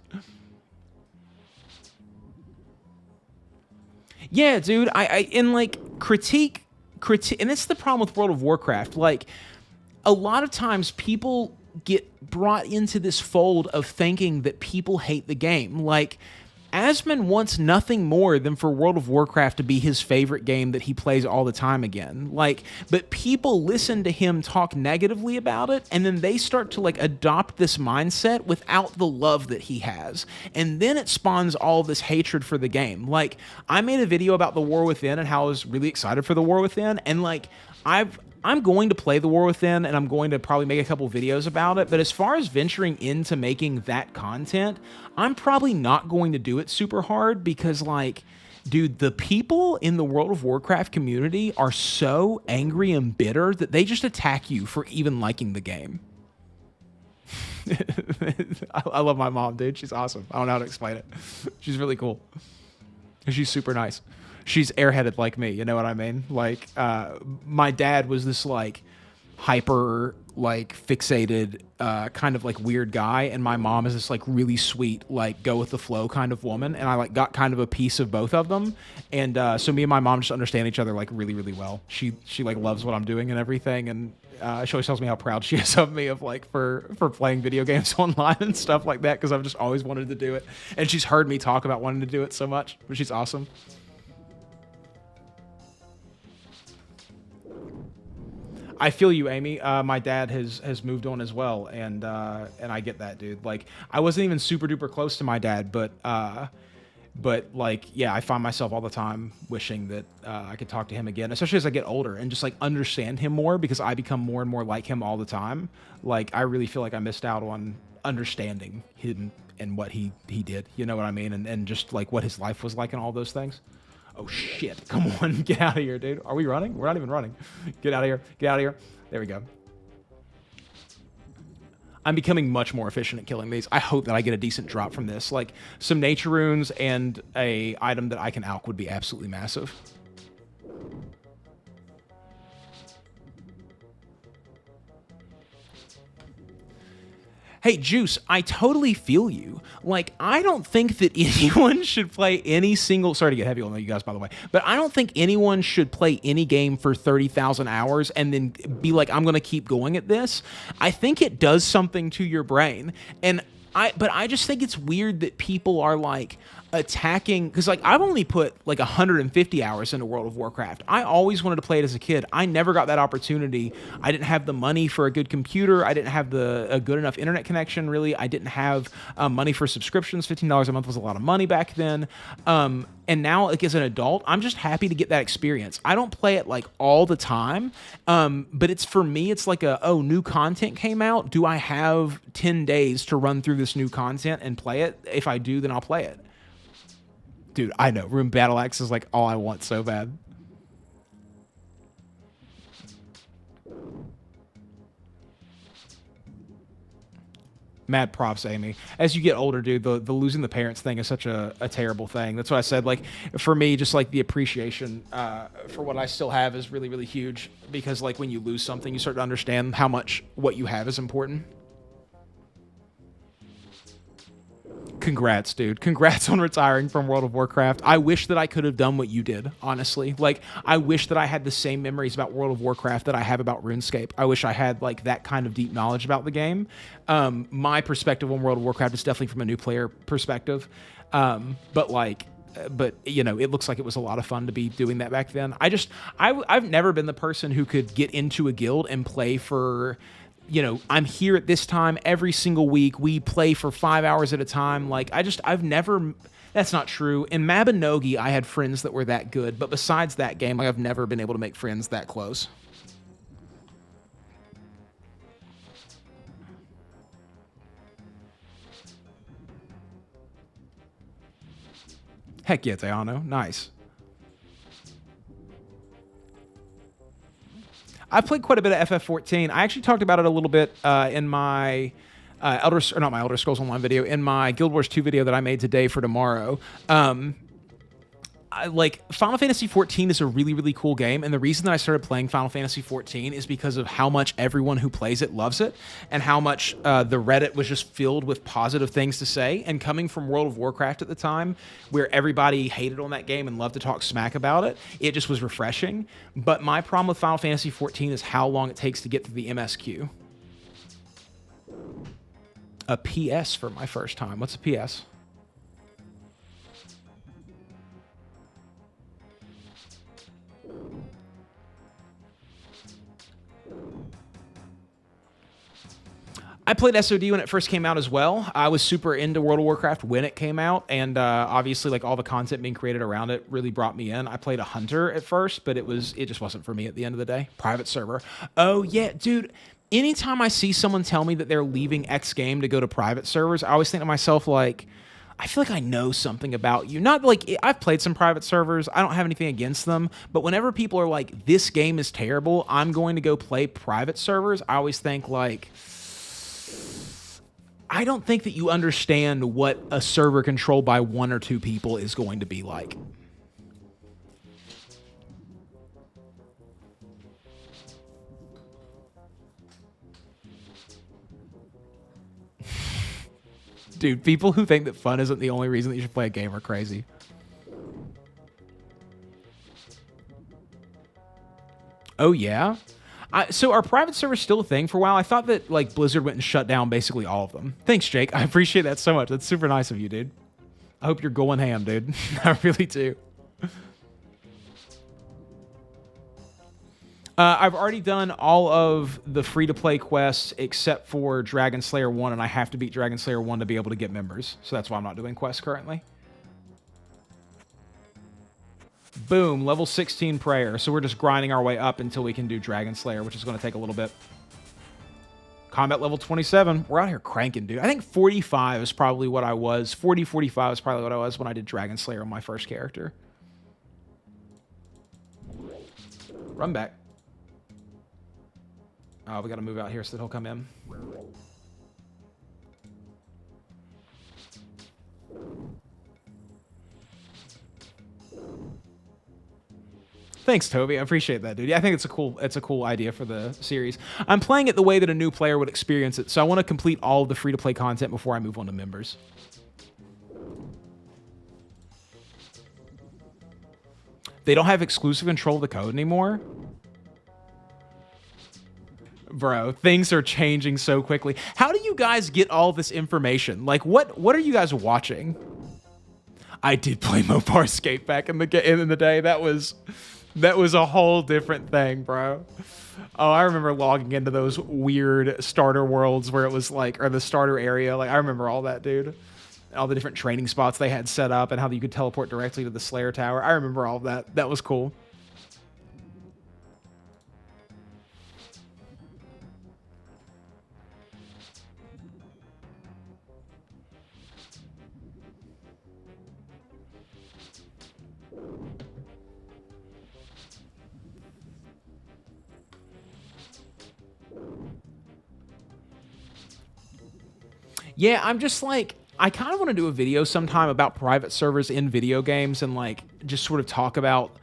[SPEAKER 1] Yeah, dude. I in like critique, and it's the problem with World of Warcraft. Like, a lot of times people get brought into this fold of thinking that people hate the game. Like, Asmon wants nothing more than for World of Warcraft to be his favorite game that he plays all the time again. Like, but people listen to him talk negatively about it, and then they start to like adopt this mindset without the love that he has. And then it spawns all this hatred for the game. Like, I made a video about the War Within and how I was really excited for the War Within, and like I'm going to play the War Within, and I'm going to probably make a couple videos about it, but as far as venturing into making that content, I'm probably not going to do it super hard because, like, dude, the people in the World of Warcraft community are so angry and bitter that they just attack you for even liking the game. I love my mom, dude. She's awesome. I don't know how to explain it. She's really cool. She's super nice. She's airheaded like me, you know what I mean? Like, my dad was this, like, hyper, like, fixated, kind of, like, weird guy, and my mom is this, like, really sweet, like, go-with-the-flow kind of woman, and I, like, got kind of a piece of both of them, and so me and my mom just understand each other, like, really, really well. She like, loves what I'm doing and everything, and she always tells me how proud she is of me for playing video games online and stuff like that, because I've just always wanted to do it, and she's heard me talk about wanting to do it so much, but she's awesome. I feel you, Amy. My dad has moved on as well, and I get that, dude. Like, I wasn't even super duper close to my dad, but like, yeah, I find myself all the time wishing that I could talk to him again, especially as I get older and just like understand him more, because I become more and more like him all the time. Like, I really feel like I missed out on understanding him and what he did. You know what I mean? And just like what his life was like and all those things. Oh, shit. Come on. Get out of here, dude. Are we running? We're not even running. Get out of here. Get out of here. There we go. I'm becoming much more efficient at killing these. I hope that I get a decent drop from this. Like, some nature runes and a item that I can alch would be absolutely massive. Hey, Juice, I totally feel you. Like, I don't think that anyone should play any single... Sorry to get heavy on you guys, by the way. But I don't think anyone should play any game for 30,000 hours and then be like, I'm going to keep going at this. I think it does something to your brain. And But I just think it's weird that people are like attacking, because like I've only put like 150 hours into World of Warcraft. I always wanted to play it as a kid. I never got that opportunity. I didn't have the money for a good computer. I didn't have a good enough internet connection. Really, I didn't have money for subscriptions. $15 a month was a lot of money back then. And now, like as an adult, I'm just happy to get that experience. I don't play it like all the time, but it's for me. It's like new content came out. Do I have 10 days to run through this new content and play it? If I do, then I'll play it. Dude, I know. Rune Battle Axe is like all I want so bad. Mad props, Amy. As you get older, dude, the losing the parents thing is such a terrible thing. That's why I said, like, for me, just like the appreciation for what I still have is really, really huge. Because like when you lose something, you start to understand how much what you have is important. Congrats, dude. Congrats on retiring from World of Warcraft. I wish that I could have done what you did, honestly. Like, I wish that I had the same memories about World of Warcraft that I have about RuneScape. I wish I had, like, that kind of deep knowledge about the game. My perspective on World of Warcraft is definitely from a new player perspective. But you know, it looks like it was a lot of fun to be doing that back then. I've never been the person who could get into a guild and play for, you know, I'm here at this time every single week. We play for 5 hours at a time. Like, I've never, that's not true. In Mabinogi, I had friends that were that good. But besides that game, like, I've never been able to make friends that close. Heck yeah, Teano. Nice. I've played quite a bit of FF14. I actually talked about it a little bit in my not my Elder Scrolls Online video, in my Guild Wars 2 video that I made today for tomorrow. Like, Final Fantasy XIV is a really, really cool game, and the reason that I started playing Final Fantasy XIV is because of how much everyone who plays it loves it, and how much the Reddit was just filled with positive things to say. And coming from World of Warcraft at the time, where everybody hated on that game and loved to talk smack about it, it just was refreshing. But my problem with Final Fantasy XIV is how long it takes to get through the MSQ. A PS for my first time. What's a PS? I played SOD when it first came out as well. I was super into World of Warcraft when it came out, and obviously, like, all the content being created around it really brought me in. I played a hunter at first, but it just wasn't for me at the end of the day. Private server. Oh yeah, dude. Anytime I see someone tell me that they're leaving X game to go to private servers, I always think to myself, like, I feel like I know something about you. Not like, I've played some private servers. I don't have anything against them. But whenever people are like, this game is terrible, I'm going to go play private servers, I always think, like, I don't think that you understand what a server controlled by 1 or 2 people is going to be like. Dude, people who think that fun isn't the only reason that you should play a game are crazy. Oh, yeah? So are private servers still a thing for a while? I thought that, like, Blizzard went and shut down basically all of them. Thanks, Jake. I appreciate that so much. That's super nice of you, dude. I hope you're going ham, dude. I really do. I've already done all of the free-to-play quests except for Dragon Slayer 1, and I have to beat Dragon Slayer 1 to be able to get members. So that's why I'm not doing quests currently. Boom, level 16 prayer. So we're just grinding our way up until we can do Dragon Slayer, which is going to take a little bit. Combat level 27. We're out here cranking, dude. I think 45 is probably what I was. 40, 45 is probably what I was when I did Dragon Slayer on my first character. Run back. Oh, we got to move out here so that he'll come in. Thanks, Toby. I appreciate that, dude. Yeah, I think it's a cool idea for the series. I'm playing it the way that a new player would experience it, so I want to complete all of the free-to-play content before I move on to members. They don't have exclusive control of the code anymore? Bro, things are changing so quickly. How do you guys get all this information? Like, what are you guys watching? I did play Mopar Escape back in the day. That was a whole different thing, bro. Oh, I remember logging into those weird starter worlds where it was like, or the starter area. Like, I remember all that, dude. All the different training spots they had set up and how you could teleport directly to the Slayer Tower. I remember all of that. That was cool. Yeah, I'm just like, I kind of want to do a video sometime about private servers in video games and like just sort of talk about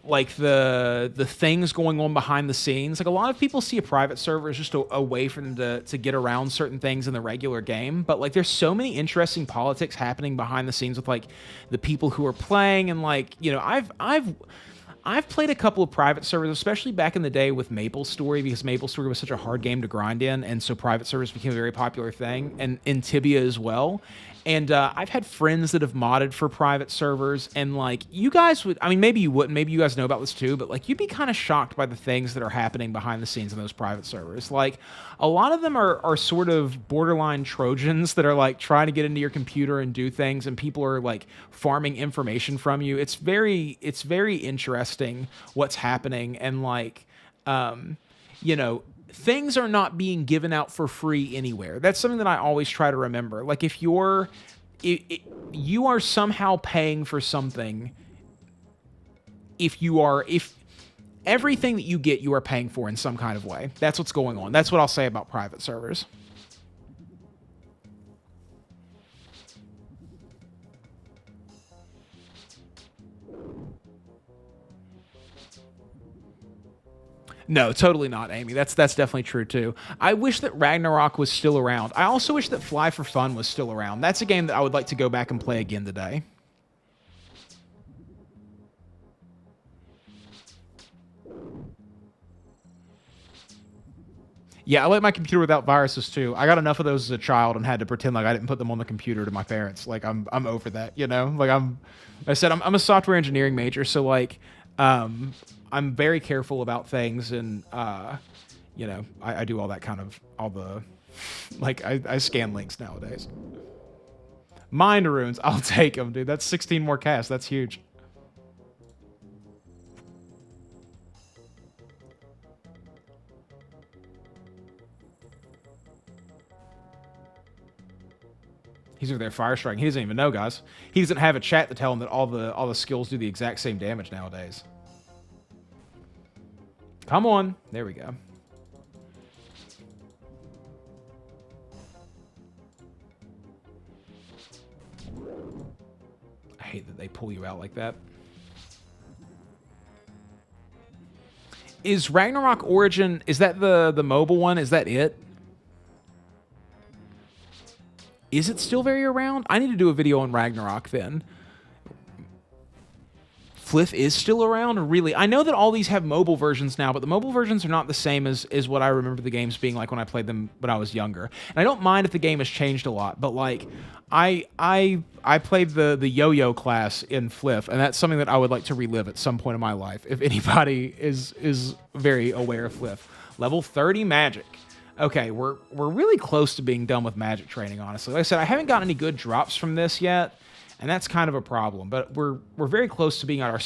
[SPEAKER 1] like the things going on behind the scenes. Like a lot of people see a private server as just a way for them to get around certain things in the regular game. But like there's so many interesting politics happening behind the scenes with like the people who are playing and like, you know, I've played a couple of private servers, especially back in the day with MapleStory, because MapleStory was such a hard game to grind in, and so private servers became a very popular thing, and in Tibia as well. And I've had friends that have modded for private servers, and like you guys would, I mean, maybe you wouldn't, maybe you guys know about this too, but like you'd be kind of shocked by the things that are happening behind the scenes in those private servers. Like a lot of them are sort of borderline Trojans that are like trying to get into your computer and do things, and people are like farming information from you. It's very interesting what's happening, and like, you know, things are not being given out for free anywhere. That's something that I always try to remember. Like if you are somehow paying for something, if everything that you get, you are paying for in some kind of way. That's what's going on. That's what I'll say about private servers. No, totally not, Amy. That's definitely true too. I wish that Ragnarok was still around. I also wish that Fly for Fun was still around. That's a game that I would like to go back and play again today. Yeah, I like my computer without viruses too. I got enough of those as a child and had to pretend like I didn't put them on the computer to my parents. Like I'm over that, you know? Like I'm a software engineering major, so like I'm very careful about things, and you know, I do all that kind of all the like I scan links nowadays. Mind runes, I'll take them, dude. That's 16 more casts. That's huge. He's over there fire striking. He doesn't even know, guys. He doesn't have a chat to tell him that all the skills do the exact same damage nowadays. Come on. There we go. I hate that they pull you out like that. Is Ragnarok Origin, is that the mobile one? Is that it? Is it still very around? I need to do a video on Ragnarok then. Fliff is still around? Really? I know that all these have mobile versions now, but the mobile versions are not the same as what I remember the games being like when I played them when I was younger. And I don't mind if the game has changed a lot, but like I played the yo-yo class in Fliff, and that's something that I would like to relive at some point in my life if anybody is very aware of Fliff. Level 30 magic. Okay, we're really close to being done with magic training, honestly. Like I said, I haven't gotten any good drops from this yet, and that's kind of a problem. But we're very close to being at our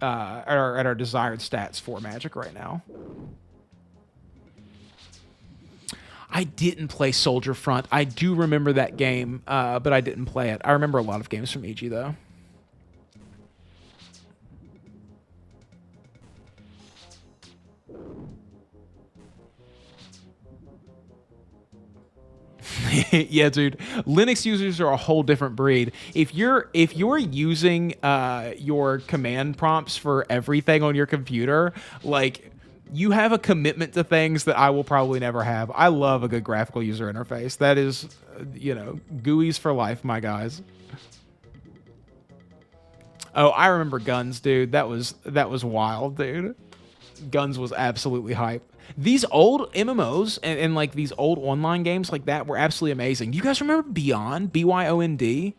[SPEAKER 1] at our desired stats for magic right now. I didn't play Soldier Front. I do remember that game, but I didn't play it. I remember a lot of games from EG though. Yeah, dude. Linux users are a whole different breed. If you're using your command prompts for everything on your computer, like you have a commitment to things that I will probably never have. I love a good graphical user interface. That is, you know, GUIs for life, my guys. Oh, I remember Guns, dude. That was wild, dude. Guns was absolutely hype. These old MMOs and like these old online games like that were absolutely amazing. You guys remember Beyond? BYOND?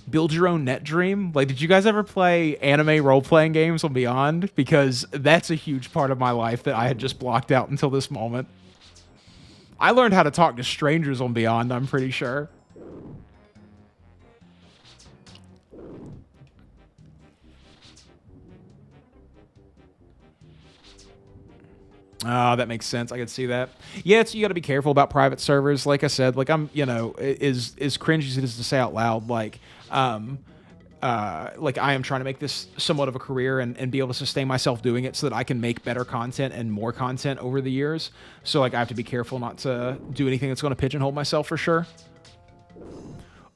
[SPEAKER 1] Build Your Own Net Dream? Like, did you guys ever play anime role-playing games on Beyond? Because that's a huge part of my life that I had just blocked out until this moment. I learned how to talk to strangers on Beyond, I'm pretty sure. Oh, that makes sense. I could see that. Yeah, you got to be careful about private servers. Like I said, like I'm, you know, is cringy as it is to say out loud. Like I am trying to make this somewhat of a career and be able to sustain myself doing it so that I can make better content and more content over the years. So like I have to be careful not to do anything that's going to pigeonhole myself for sure.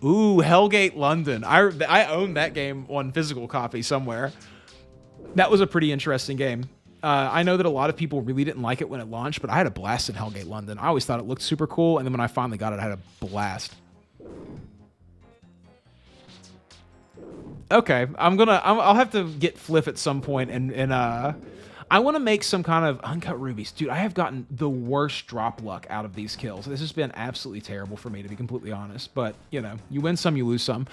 [SPEAKER 1] Ooh, Hellgate London. I own that game on physical copy somewhere. That was a pretty interesting game. I know that a lot of people really didn't like it when it launched, but I had a blast in Hellgate London. I always thought it looked super cool, and then when I finally got it, I had a blast. Okay, I'll have to get Fliff at some point, and I want to make some kind of uncut rubies. Dude, I have gotten the worst drop luck out of these kills. This has been absolutely terrible for me, to be completely honest, but, you know, you win some, you lose some.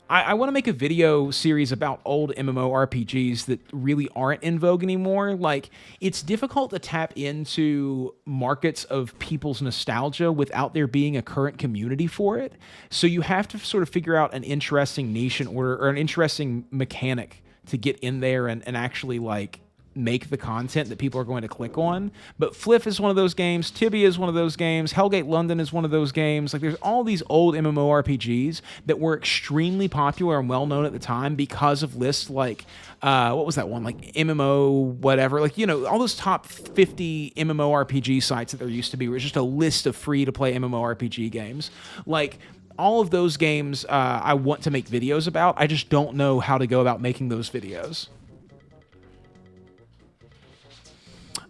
[SPEAKER 1] I want to make a video series about old MMORPGs that really aren't in vogue anymore. Like, it's difficult to tap into markets of people's nostalgia without there being a current community for it. So you have to sort of figure out an interesting niche in order, or an interesting mechanic to get in there and actually, like, make the content that people are going to click on. But Fliff is one of those games, Tibia is one of those games, Hellgate London is one of those games. Like, there's all these old MMORPGs that were extremely popular and well known at the time because of lists like what was that one, like MMO whatever, like, you know, all those top 50 MMORPG sites that there used to be were just a list of free to play MMORPG games. Like, all of those games I want to make videos about. I just don't know how to go about making those videos.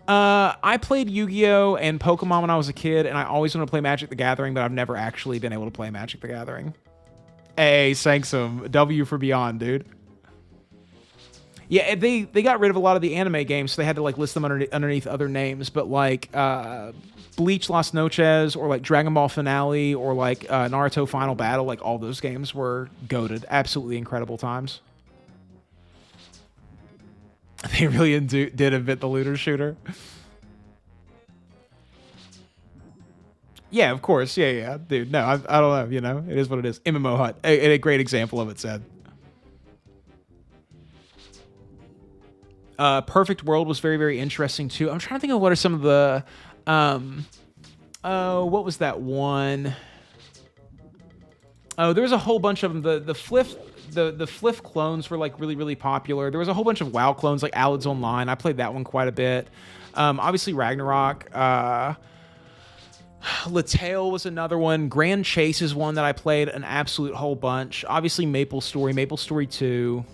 [SPEAKER 1] I played Yu-Gi-Oh! And Pokemon when I was a kid, and I always wanted to play Magic the Gathering, but I've never actually been able to play Magic the Gathering. Hey, Sanksum. W for Beyond, dude. Yeah, they got rid of a lot of the anime games, so they had to, like, list them underneath other names, but, like, Bleach Las Noches, or, like, Dragon Ball Finale, or, like, Naruto Final Battle, like, all those games were goated. Absolutely incredible times. They really did invent the looter shooter. Yeah, of course. Yeah. Dude, no, I don't know, you know? It is what it is. MMO Hut. A great example of it, said. Perfect World was very, very interesting, too. I'm trying to think of what are some of the... what was that one? Oh, there was a whole bunch of them. The Fliff clones were, like, really, really popular. There was a whole bunch of WoW clones, like Alids Online. I played that one quite a bit. Obviously, Ragnarok. Latale was another one. Grand Chase is one that I played an absolute whole bunch. Obviously, Maple Story 2.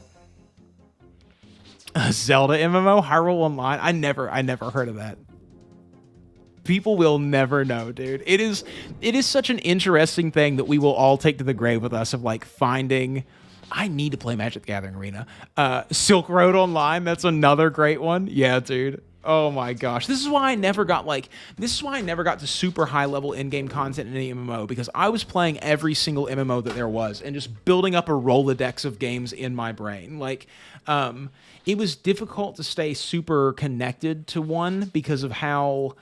[SPEAKER 1] Zelda MMO, Hyrule Online. I never heard of that. People will never know, dude. It is such an interesting thing that we will all take to the grave with us, of, like, finding... I need to play Magic the Gathering Arena. Silk Road Online, that's another great one. Yeah, dude. Oh my gosh. This is why I never got to super high level in-game content in any MMO, because I was playing every single MMO that there was and just building up a Rolodex of games in my brain. Like, it was difficult to stay super connected to one because of how...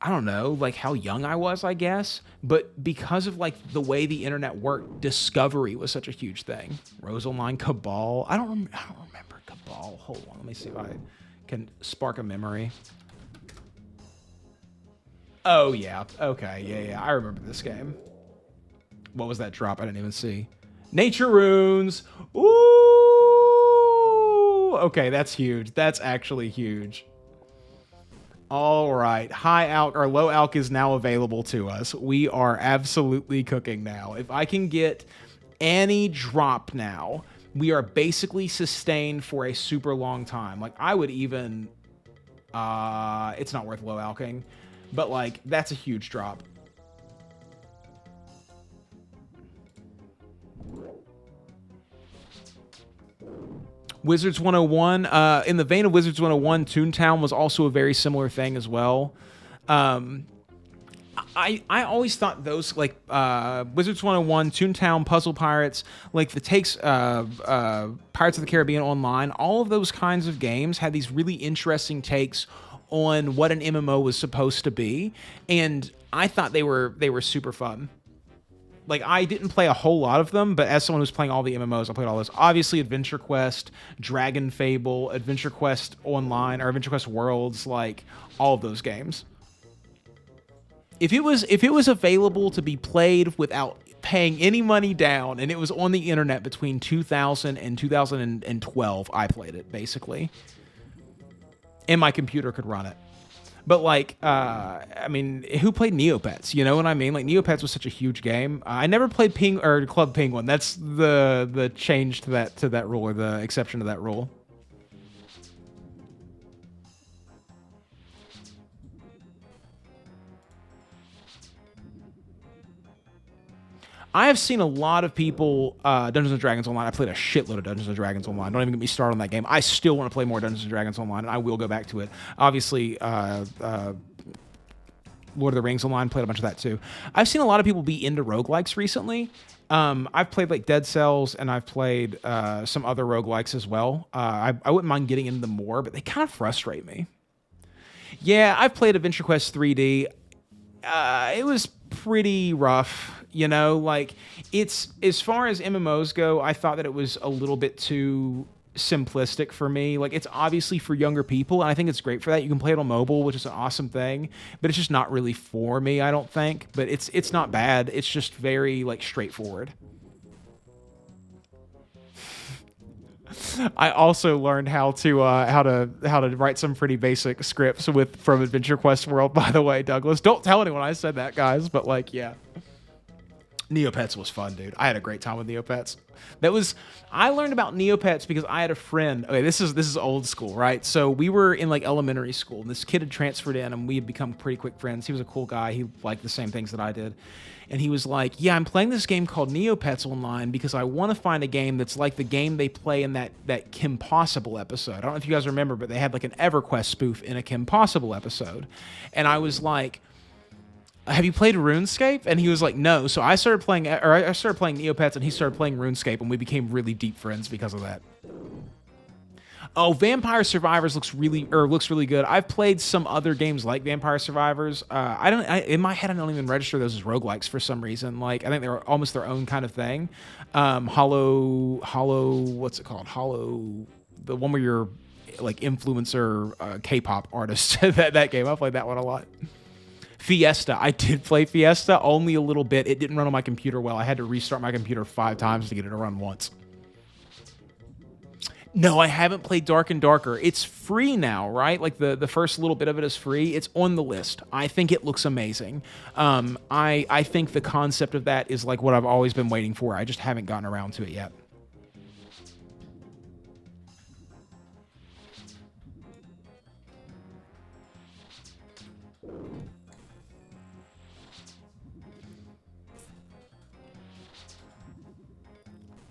[SPEAKER 1] I don't know, like, how young I was, I guess. But because of, like, the way the internet worked, discovery was such a huge thing. Rose Online, Cabal. I don't remember Cabal. Hold on, let me see if I can spark a memory. Oh, yeah. Okay, yeah. I remember this game. What was that drop? I didn't even see. Nature Runes. Ooh! Okay, that's huge. That's actually huge. All right, high alk or low alk is now available to us. We are absolutely cooking now. If I can get any drop now, we are basically sustained for a super long time. Like, I would even, it's not worth low alking, but, like, that's a huge drop. Wizards 101. In the vein of Wizards 101, Toontown was also a very similar thing as well. I always thought those, like, Wizards 101, Toontown, Puzzle Pirates, like the takes, Pirates of the Caribbean Online, all of those kinds of games had these really interesting takes on what an MMO was supposed to be, and I thought they were super fun. Like, I didn't play a whole lot of them, but as someone who's playing all the MMOs, I played all those. Obviously, Adventure Quest, Dragon Fable, Adventure Quest Online, or Adventure Quest Worlds, like, all of those games. If it was available to be played without paying any money down, and it was on the internet between 2000 and 2012, I played it, basically. And my computer could run it. But, like, I mean, who played Neopets? You know what I mean? Like, Neopets was such a huge game. I never played Club Penguin. That's the change to that rule, or the exception to that rule. I have seen a lot of people, Dungeons & Dragons Online. I played a shitload of Dungeons & Dragons Online. Don't even get me started on that game. I still want to play more Dungeons & Dragons Online, and I will go back to it. Obviously, Lord of the Rings Online, played a bunch of that too. I've seen a lot of people be into roguelikes recently. I've played, like, Dead Cells, and I've played some other roguelikes as well. I wouldn't mind getting into them more, but they kind of frustrate me. Yeah, I've played Adventure Quest 3D. It was pretty rough. You know, like, it's, as far as MMOs go, I thought that it was a little bit too simplistic for me. Like, it's obviously for younger people, and I think it's great for that. You can play it on mobile, which is an awesome thing, but it's just not really for me, I don't think. But it's not bad. It's just very, like, straightforward. I also learned how to write some pretty basic scripts from Adventure Quest World, by the way, Douglas. Don't tell anyone I said that, guys, but, like, yeah. Neopets was fun, dude. I had a great time with Neopets. I learned about Neopets because I had a friend. Okay, this is old school, right? So we were in, like, elementary school, and this kid had transferred in, and we had become pretty quick friends. He was a cool guy. He liked the same things that I did. And he was like, yeah, I'm playing this game called Neopets Online because I want to find a game that's like the game they play in that Kim Possible episode. I don't know if you guys remember, but they had, like, an EverQuest spoof in a Kim Possible episode. And I was like, have you played RuneScape? And he was like, no. So I started playing Neopets, and he started playing RuneScape, and we became really deep friends because of that. Oh, Vampire Survivors looks really good. I've played some other games like Vampire Survivors. In my head, I don't even register those as roguelikes for some reason. Like, I think they're almost their own kind of thing. What's it called? The one where you're, like, influencer K-pop artist. that game. I played that one a lot. Fiesta. I did play Fiesta, only a little bit. It didn't run on my computer well. I had to restart my computer 5 times to get it to run once. No, I haven't played Dark and Darker. It's free now, right? Like, the first little bit of it is free. It's on the list. I think it looks amazing. I think the concept of that is, like, what I've always been waiting for. I just haven't gotten around to it yet.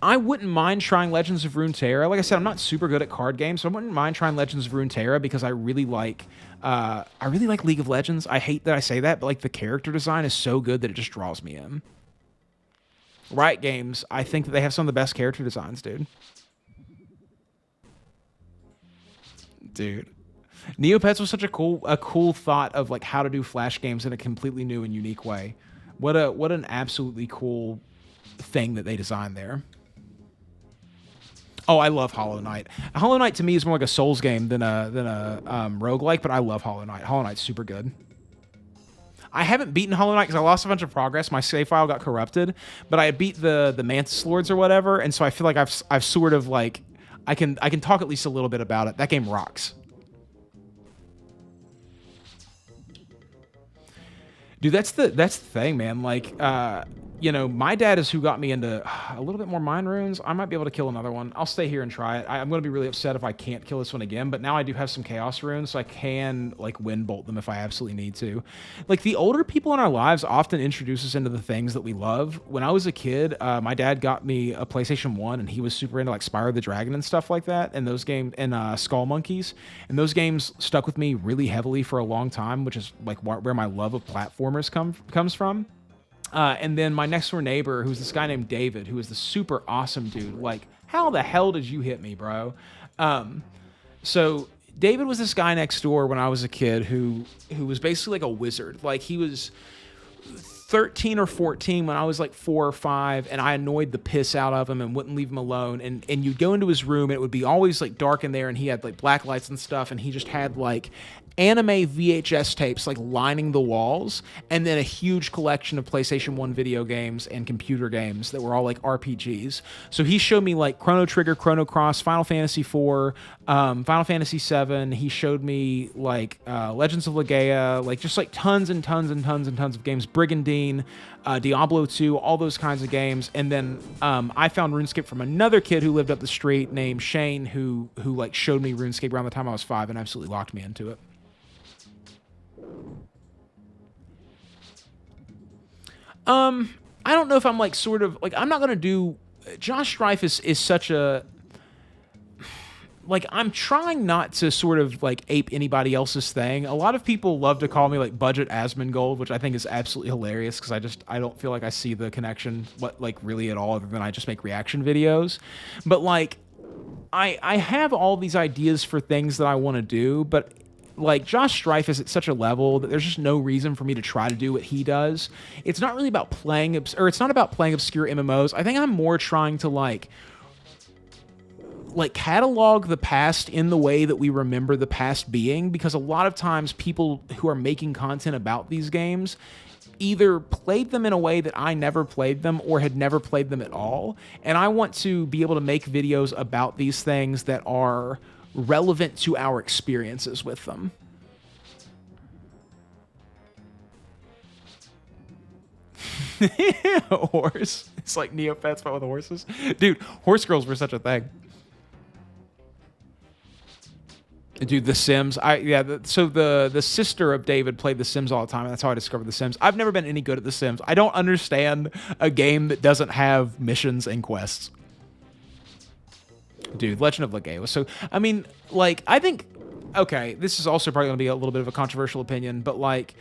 [SPEAKER 1] I wouldn't mind trying Legends of Runeterra. Like I said, I'm not super good at card games, so I wouldn't mind trying Legends of Runeterra because I really like League of Legends. I hate that I say that, but, like, the character design is so good that it just draws me in. Riot Games, I think that they have some of the best character designs, dude. Dude. Neopets was such a cool thought of, like, how to do Flash games in a completely new and unique way. What an absolutely cool thing that they designed there. Oh, I love Hollow Knight. Hollow Knight to me is more like a Souls game than a roguelike, but I love Hollow Knight. Hollow Knight's super good. I haven't beaten Hollow Knight because I lost a bunch of progress. My save file got corrupted, but I beat the Mantis Lords or whatever, and so I feel like I've sort of, like, I can talk at least a little bit about it. That game rocks. Dude, that's the thing, man. Like, you know, my dad is who got me into a little bit more mine runes. I might be able to kill another one. I'll stay here and try it. I'm going to be really upset if I can't kill this one again, but now I do have some chaos runes, so I can, like, wind bolt them if I absolutely need to. Like, the older people in our lives often introduce us into the things that we love. When I was a kid, my dad got me a PlayStation 1, and he was super into, like, Spyro the Dragon and stuff like that, and those games, and Skull Monkeys, and those games stuck with me really heavily for a long time, which is, like, where my love of platformers comes from. And then my next door neighbor, who's this guy named David, who is the super awesome dude. Like, how the hell did you hit me, bro? So David was this guy next door when I was a kid who was basically like a wizard. Like, he was 13 or 14 when I was like 4 or 5, and I annoyed the piss out of him and wouldn't leave him alone. And you'd go into his room, and it would be always like dark in there, and he had like black lights and stuff, and he just had like anime VHS tapes like lining the walls, and then a huge collection of PlayStation 1 video games and computer games that were all like RPGs. So he showed me like Chrono Trigger, Chrono Cross, Final Fantasy IV, Final Fantasy VII. He showed me like Legends of Legaia, like just like tons and tons and tons and tons of games. Brigandine, Diablo 2, all those kinds of games. And then I found RuneScape from another kid who lived up the street named Shane, who like showed me RuneScape around the time I was 5 and absolutely locked me into it. I don't know if I'm like sort of like, I'm not gonna do Josh Strife is such a, like, I'm trying not to sort of like ape anybody else's thing. A lot of people love to call me like budget Asmongold, which I think is absolutely hilarious because I don't feel like I see the connection like really at all, other than I just make reaction videos. But like I have all these ideas for things that I want to do, but like Josh Strife is at such a level that there's just no reason for me to try to do what he does. It's not really about playing, or it's not about playing obscure MMOs. I think I'm more trying to like catalog the past in the way that we remember the past being, because a lot of times people who are making content about these games either played them in a way that I never played them or had never played them at all. And I want to be able to make videos about these things that are relevant to our experiences with them. Horse. It's like Neopets but with horses. Dude, horse girls were such a thing. Dude, The Sims. So the sister of David played The Sims all the time, and that's how I discovered The Sims. I've never been any good at The Sims. I don't understand a game that doesn't have missions and quests. Dude, Legend of Legaia was so... I mean, like, I think... Okay, this is also probably going to be a little bit of a controversial opinion, but, like,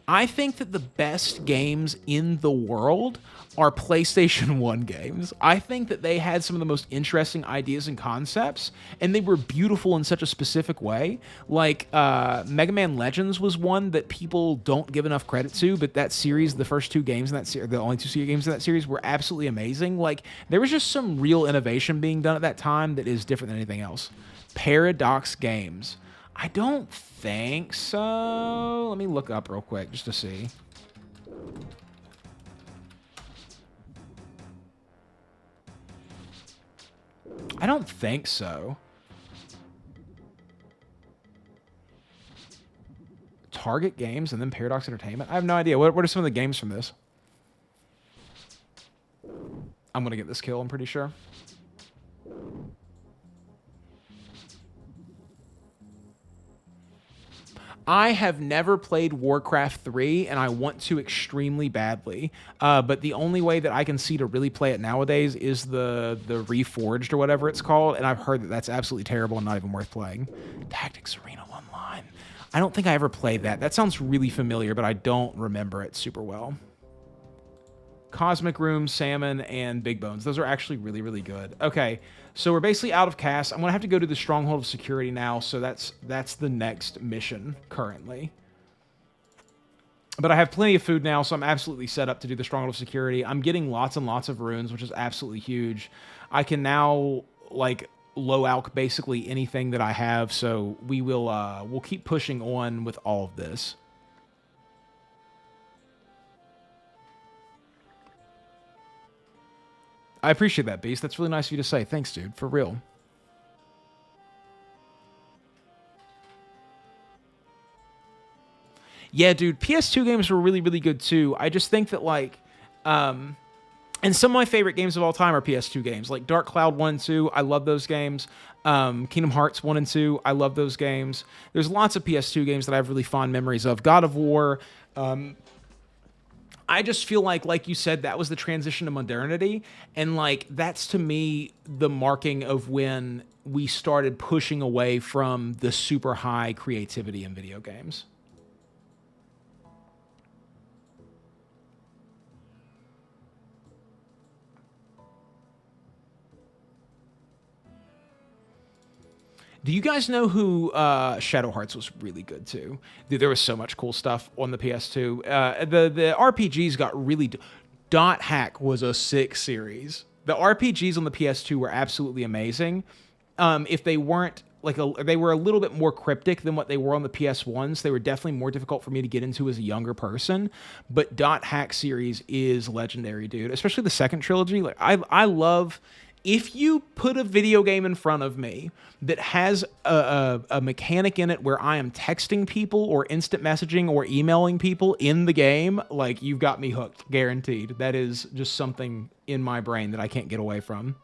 [SPEAKER 1] I think that the best games in the world are PlayStation 1 games. I think that they had some of the most interesting ideas and concepts, and they were beautiful in such a specific way. Like, Mega Man Legends was one that people don't give enough credit to, but that series, the first 2 games in that series, the only 2 games in that series, were absolutely amazing. Like, there was just some real innovation being done at that time that is different than anything else. Paradox Games. I don't think so. Let me look up real quick just to see. I don't think so. Target Games and then Paradox Entertainment? I have no idea. What are some of the games from this? I'm going to get this kill, I'm pretty sure. I have never played Warcraft 3, and I want to extremely badly. But the only way that I can see to really play it nowadays is the Reforged or whatever it's called, and I've heard that that's absolutely terrible and not even worth playing. Tactics Arena Online. I don't think I ever played that. That sounds really familiar, but I don't remember it super well. Cosmic Room, Salmon, and Big Bones. Those are actually really, really good. Okay, so we're basically out of cast. I'm going to have to go to the Stronghold of Security now, so that's the next mission currently. But I have plenty of food now, so I'm absolutely set up to do the Stronghold of Security. I'm getting lots and lots of runes, which is absolutely huge. I can now, like, low alch basically anything that I have, so we'll keep pushing on with all of this. I appreciate that, Beast. That's really nice of you to say. Thanks, dude. For real. Yeah, dude, PS2 games were really, really good too. I just think that like, and some of my favorite games of all time are PS2 games, like Dark Cloud 1 and 2. I love those games. Kingdom Hearts 1 and 2. I love those games. There's lots of PS2 games that I have really fond memories of. God of War. I just feel like you said, that was the transition to modernity. And like, that's to me the marking of when we started pushing away from the super high creativity in video games. Do you guys know who Shadow Hearts was really good too? Dude, there was so much cool stuff on the PS2. The RPGs got really... Dot Hack was a sick series. The RPGs on the PS2 were absolutely amazing. If they weren't they were a little bit more cryptic than what they were on the PS1s. They were definitely more difficult for me to get into as a younger person. But Dot Hack series is legendary, dude. Especially the second trilogy. Like I love... If you put a video game in front of me that has a mechanic in it where I am texting people or instant messaging or emailing people in the game, like, you've got me hooked, guaranteed. That is just something in my brain that I can't get away from.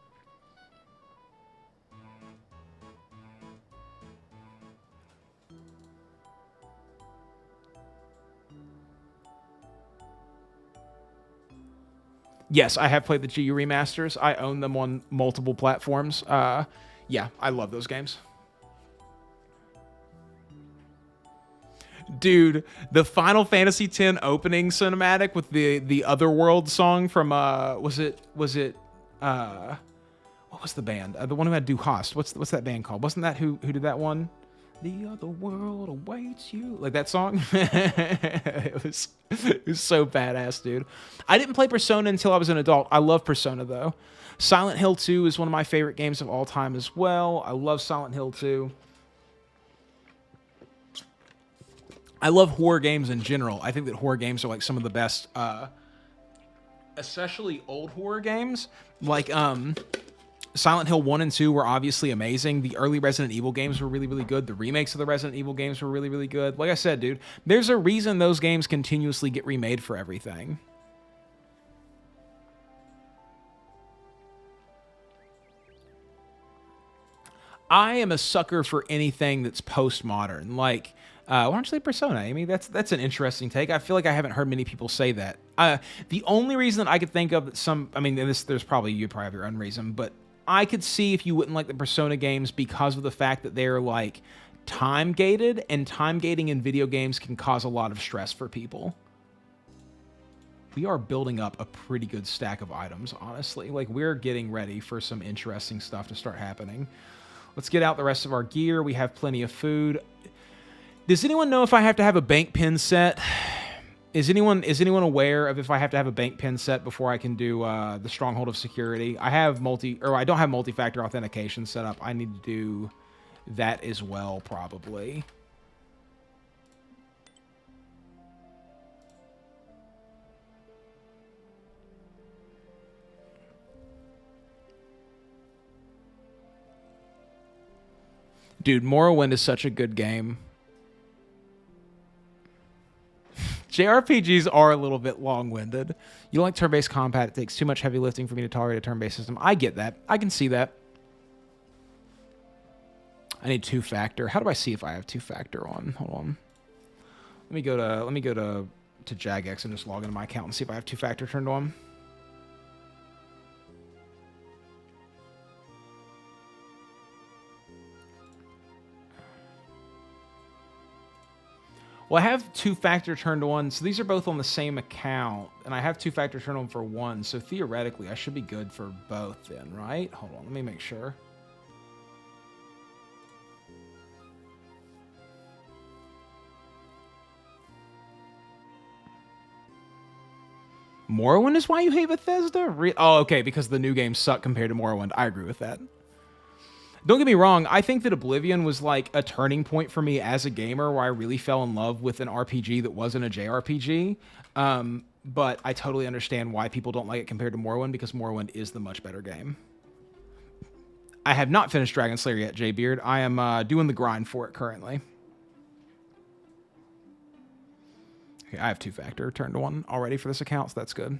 [SPEAKER 1] Yes, I have played the GU remasters. I own them on multiple platforms. Yeah, I love those games. Dude, the Final Fantasy X opening cinematic with the Otherworld song from was it what was the band? The one who had Du Hast. What's that band called? Wasn't that who did that one? The other world awaits you. Like that song? it was so badass, dude. I didn't play Persona until I was an adult. I love Persona, though. Silent Hill 2 is one of my favorite games of all time as well. I love Silent Hill 2. I love horror games in general. I think that horror games are like some of the best, especially old horror games. Like, Silent Hill 1 and 2 were obviously amazing. The early Resident Evil games were really, really good. The remakes of the Resident Evil games were really, really good. Like I said, dude, there's a reason those games continuously get remade for everything. I am a sucker for anything that's postmodern. Like, why don't you say Persona, Amy? That's an interesting take. I feel like I haven't heard many people say that. The only reason that I could think of that there's probably, you probably have your own reason, but I could see if you wouldn't like the Persona games because of the fact that they're like time gated, and time gating in video games can cause a lot of stress for people. We are building up a pretty good stack of items, honestly. Like, we're getting ready for some interesting stuff to start happening. Let's get out the rest of our gear. We have plenty of food. Does anyone know if I have to have a bank pin set? Is anyone aware of if I have to have a bank pin set before I can do the Stronghold of Security? I don't have multi-factor authentication set up. I need to do that as well, probably. Dude, Morrowind is such a good game. JRPGs are a little bit long-winded. You like turn-based combat. It takes too much heavy lifting for me to tolerate a turn-based system. I get that. I can see that. I need two-factor. How do I see if I have two-factor on? Hold on. Let me go to Jagex and just log into my account and see if I have two-factor turned on. Well, I have two-factor turned on, so these are both on the same account, and I have two-factor turned on for one, so theoretically I should be good for both then, right? Hold on, let me make sure. Morrowind is why you hate Bethesda? Oh, okay, because the new games suck compared to Morrowind. I agree with that. Don't get me wrong, I think that Oblivion was like a turning point for me as a gamer where I really fell in love with an RPG that wasn't a JRPG. But I totally understand why people don't like it compared to Morrowind, because Morrowind is the much better game. I have not finished Dragon Slayer yet, Jbeard. I am doing the grind for it currently. Okay, I have two-factor turned on already for this account, so that's good.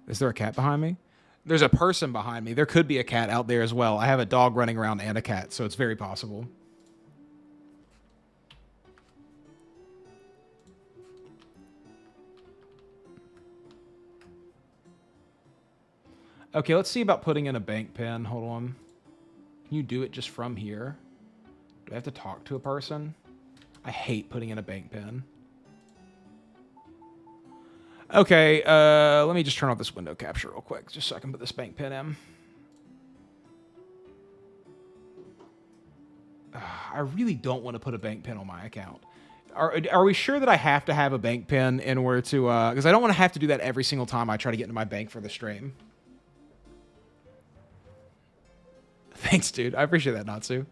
[SPEAKER 1] Is there a cat behind me? There's a person behind me. There could be a cat out there as well. I have a dog running around and a cat, so it's very possible. Okay, let's see about putting in a bank pin. Hold on. Can you do it just from here? Do I have to talk to a person? I hate putting in a bank pin. Okay, let me just turn off this window capture real quick, just so I can put this bank pin in. I really don't want to put a bank pin on my account. Are we sure that I have to have a bank pin in order to... Because I don't want to have to do that every single time I try to get into my bank for the stream. Thanks, dude. I appreciate that, Natsu.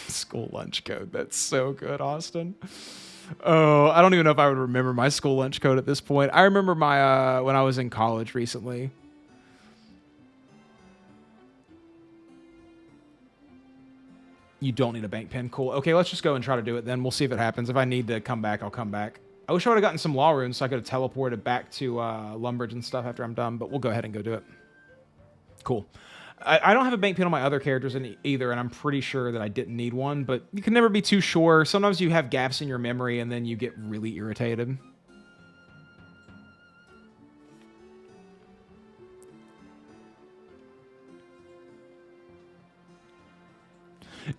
[SPEAKER 1] School lunch code. That's so good, Austin. Oh, I don't even know if I would remember my school lunch code at this point. I remember my when I was in college recently. You don't need a bank pin. Cool. Okay, let's just go and try to do it then. We'll see if it happens. If I need to come back, I'll come back. I wish I would have gotten some law runes so I could have teleported back to Lumbridge and stuff after I'm done, but we'll go ahead and go do it. Cool. I don't have a bank pin on my other characters either, and I'm pretty sure that I didn't need one, but you can never be too sure. Sometimes you have gaps in your memory, and then you get really irritated.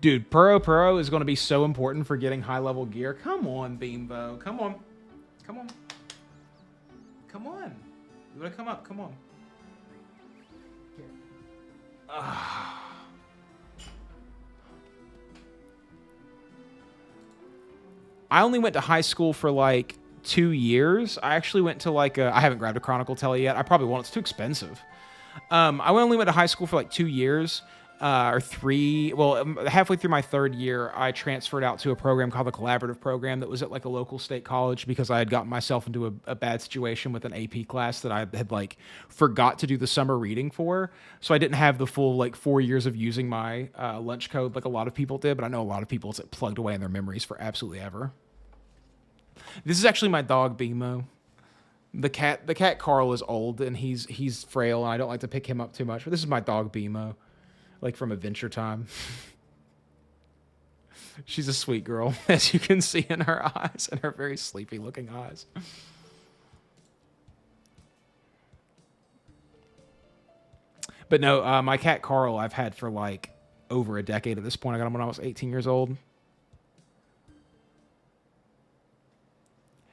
[SPEAKER 1] Dude, Puro is going to be so important for getting high-level gear. Come on, Beambo. Come on. Come on. Come on. You want to come up? Come on. Here. I only went to high school for like 2 years. I actually went to like I haven't grabbed a Chronicle Tele yet. I probably won't. It's too expensive. I only went to high school for like 2 years. Or 3, well, halfway through my 3rd year, I transferred out to a program called the Collaborative Program that was at like a local state college because I had gotten myself into a bad situation with an AP class that I had like forgot to do the summer reading for. So I didn't have the full like 4 years of using my lunch code like a lot of people did, but I know a lot of people, it's plugged away in their memories for absolutely ever. This is actually my dog, Bimo. The cat Carl is old and he's frail and I don't like to pick him up too much, but this is my dog, Bimo. Like from Adventure Time. She's a sweet girl, as you can see in her eyes, and her very sleepy looking eyes. But no, my cat Carl I've had for like over a decade at this point. I got him when I was 18 years old.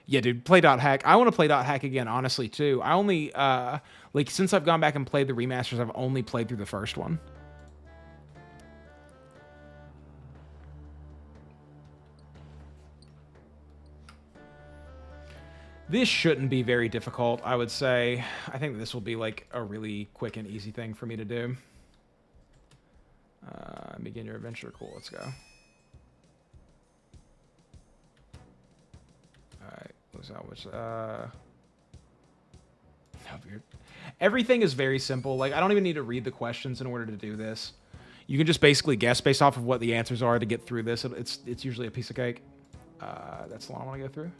[SPEAKER 1] Yeah, dude, play Dot Hack. I want to play Dot Hack again, honestly, too. I only, like, since I've gone back and played the remasters, I've only played through the first one. This shouldn't be very difficult, I would say. I think this will be like a really quick and easy thing for me to do. Begin your adventure. Cool, let's go. Alright, what's that? Everything is very simple. Like, I don't even need to read the questions in order to do this. You can just basically guess based off of what the answers are to get through this. It's usually a piece of cake. That's the one I want to go through.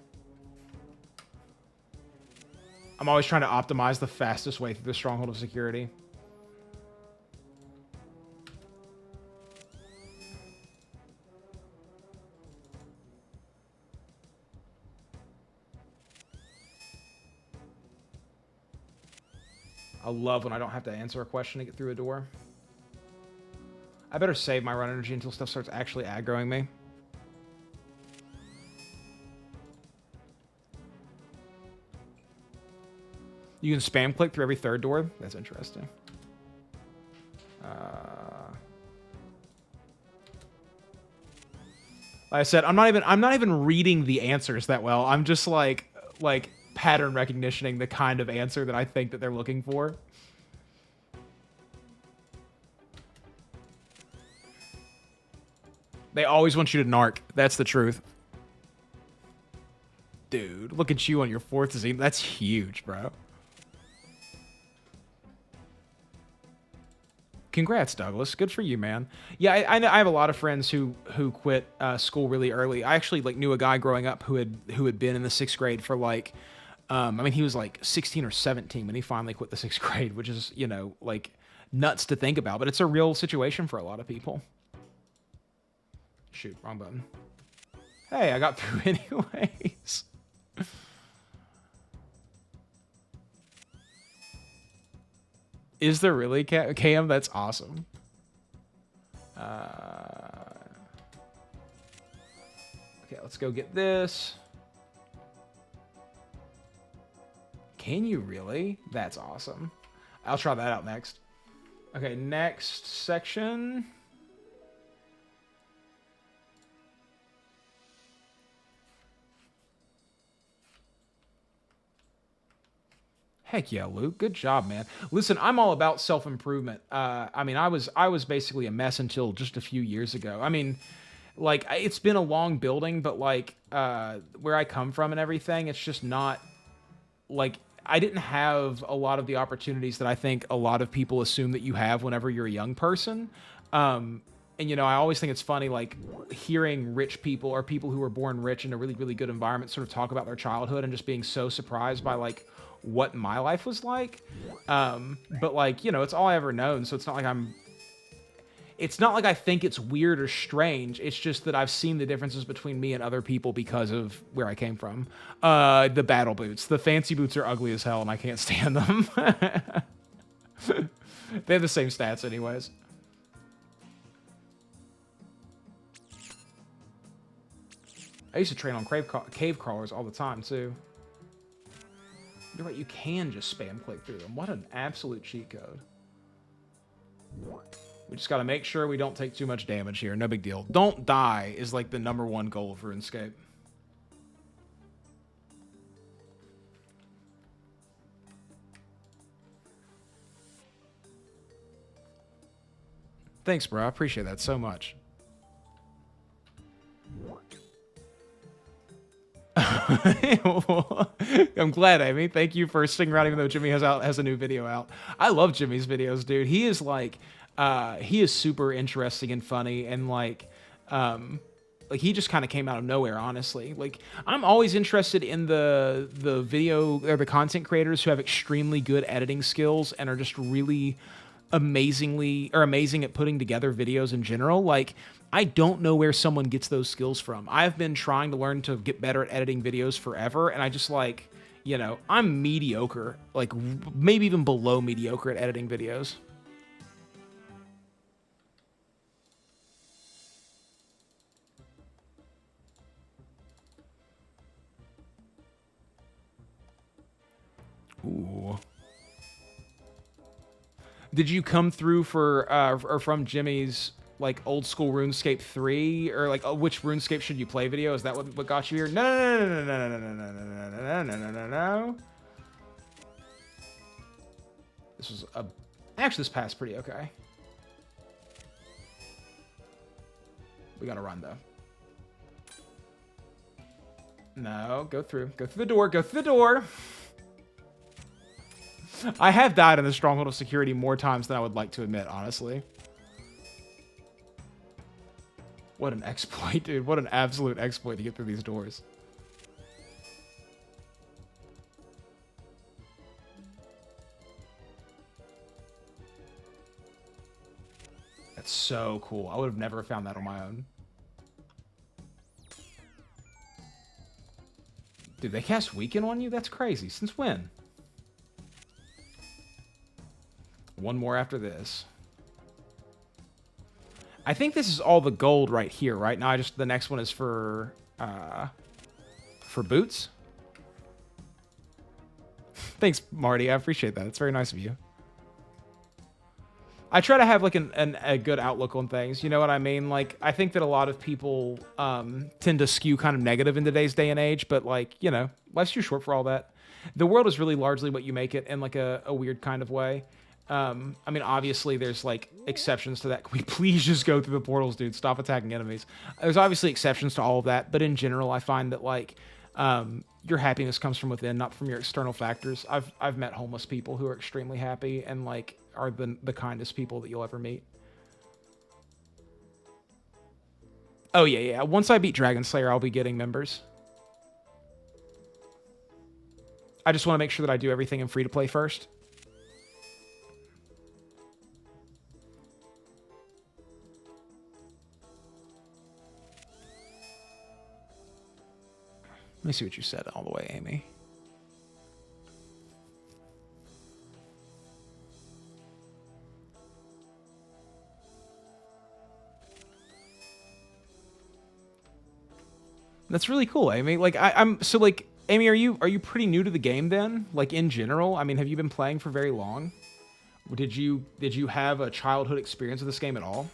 [SPEAKER 1] I'm always trying to optimize the fastest way through the Stronghold of Security. I love when I don't have to answer a question to get through a door. I better save my run energy until stuff starts actually aggroing me. You can spam click through every third door. That's interesting. Like I said, I'm not even reading the answers that well. I'm just like pattern recognitioning the kind of answer that I think that they're looking for. They always want you to narc. That's the truth. Dude, look at you on your 4th season. That's huge, bro. Congrats, Douglas. Good for you, man. Yeah, I have a lot of friends who quit school really early. I actually like knew a guy growing up who had been in the 6th grade for like, I mean, he was like 16 or 17 when he finally quit the 6th grade, which is, you know, like nuts to think about, but it's a real situation for a lot of people. Shoot, wrong button. Hey, I got through anyways. Is there really, Cam? That's awesome. Okay, let's go get this. Can you really? That's awesome. I'll try that out next. Okay, next section. Heck yeah, Luke. Good job, man. Listen, I'm all about self-improvement. I mean, I was basically a mess until just a few years ago. I mean, like, it's been a long building, but like, where I come from and everything, it's just not, like, I didn't have a lot of the opportunities that I think a lot of people assume that you have whenever you're a young person. And, you know, I always think it's funny, like, hearing rich people or people who were born rich in a really, really good environment sort of talk about their childhood and just being so surprised by, like, what my life was like. But, like, you know, it's all I ever known, so it's not like I think it's weird or strange. It's just that I've seen the differences between me and other people because of where I came from. The battle boots. The fancy boots are ugly as hell, and I can't stand them. They have the same stats anyways. I used to train on cave crawlers all the time, too. You're right, you can just spam click through them. What an absolute cheat code. We just gotta make sure we don't take too much damage here. No big deal. Don't die is like the #1 goal of RuneScape. Thanks, bro. I appreciate that so much. I'm glad, Amy. Thank you for sticking around, even though Jimmy has a new video out. I love Jimmy's videos, dude. He is like, he is super interesting and funny, and like he just kind of came out of nowhere, honestly. Like, I'm always interested in the video or the content creators who have extremely good editing skills and are just really amazing at putting together videos in general. Like, I don't know where someone gets those skills from. I've been trying to learn to get better at editing videos forever, and I just, like, you know, I'm mediocre, like maybe even below mediocre at editing videos. Ooh. Did you come through for or from Jimmy's like old school RuneScape 3, or like which RuneScape should you play video? Is that what got you here? No, no, no, no, no, no, no, no, no, no, no, no, no. This was actually, this passed pretty okay. We gotta run though. No, go through the door, go through the door. I have died in the Stronghold of Security more times than I would like to admit, honestly. What an exploit, dude. What an absolute exploit to get through these doors. That's so cool. I would have never found that on my own. Dude, they cast Weaken on you? That's crazy. Since when? One more after this. I think this is all the gold right here, right? Now the next one is for boots. Thanks, Marty. I appreciate that. It's very nice of you. I try to have like a good outlook on things. You know what I mean? Like, I think that a lot of people tend to skew kind of negative in today's day and age, but like, you know, life's too short for all that. The world is really largely what you make it in like a weird kind of way. I mean, obviously, there's, like, exceptions to that. Can we please just go through the portals, dude? Stop attacking enemies. There's obviously exceptions to all of that, but in general, I find that, like, your happiness comes from within, not from your external factors. I've met homeless people who are extremely happy and, like, are the kindest people that you'll ever meet. Oh, yeah. Once I beat Dragon Slayer, I'll be getting members. I just want to make sure that I do everything in free-to-play first. Let me see what you said all the way, Amy. That's really cool, Amy. Like I'm so like Amy, are you pretty new to the game then? Like in general? I mean, have you been playing for very long? Did you have a childhood experience with this game at all?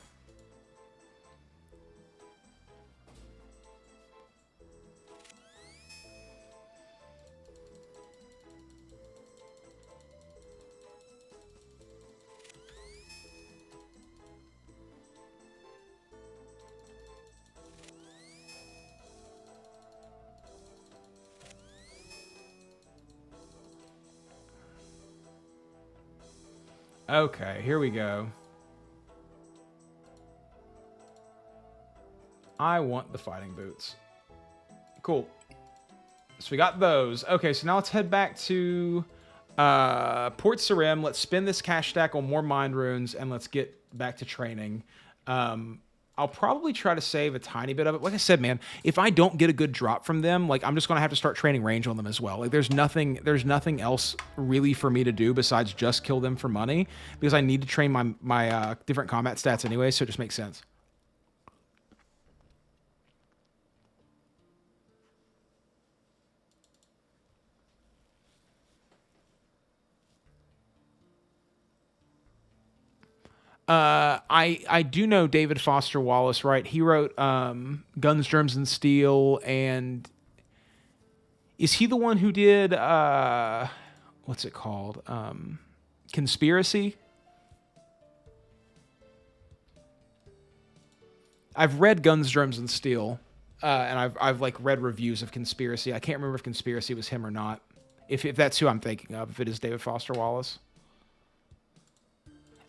[SPEAKER 1] Okay, here we go. I want the fighting boots. Cool. So we got those. Okay, so now let's head back to Port Sarim. Let's spend this cash stack on more mind runes, and let's get back to training. I'll probably try to save a tiny bit of it. Like I said, man, if I don't get a good drop from them, like I'm just gonna have to start training range on them as well. Like there's nothing else really for me to do besides just kill them for money, because I need to train my different combat stats anyway, so it just makes sense. I do know David Foster Wallace, right? He wrote Guns, Germs, and Steel, and is he the one who did what's it called? Conspiracy? I've read Guns, Germs, and Steel, and I've like read reviews of Conspiracy. I can't remember if Conspiracy was him or not. If that's who I'm thinking of, if it is David Foster Wallace.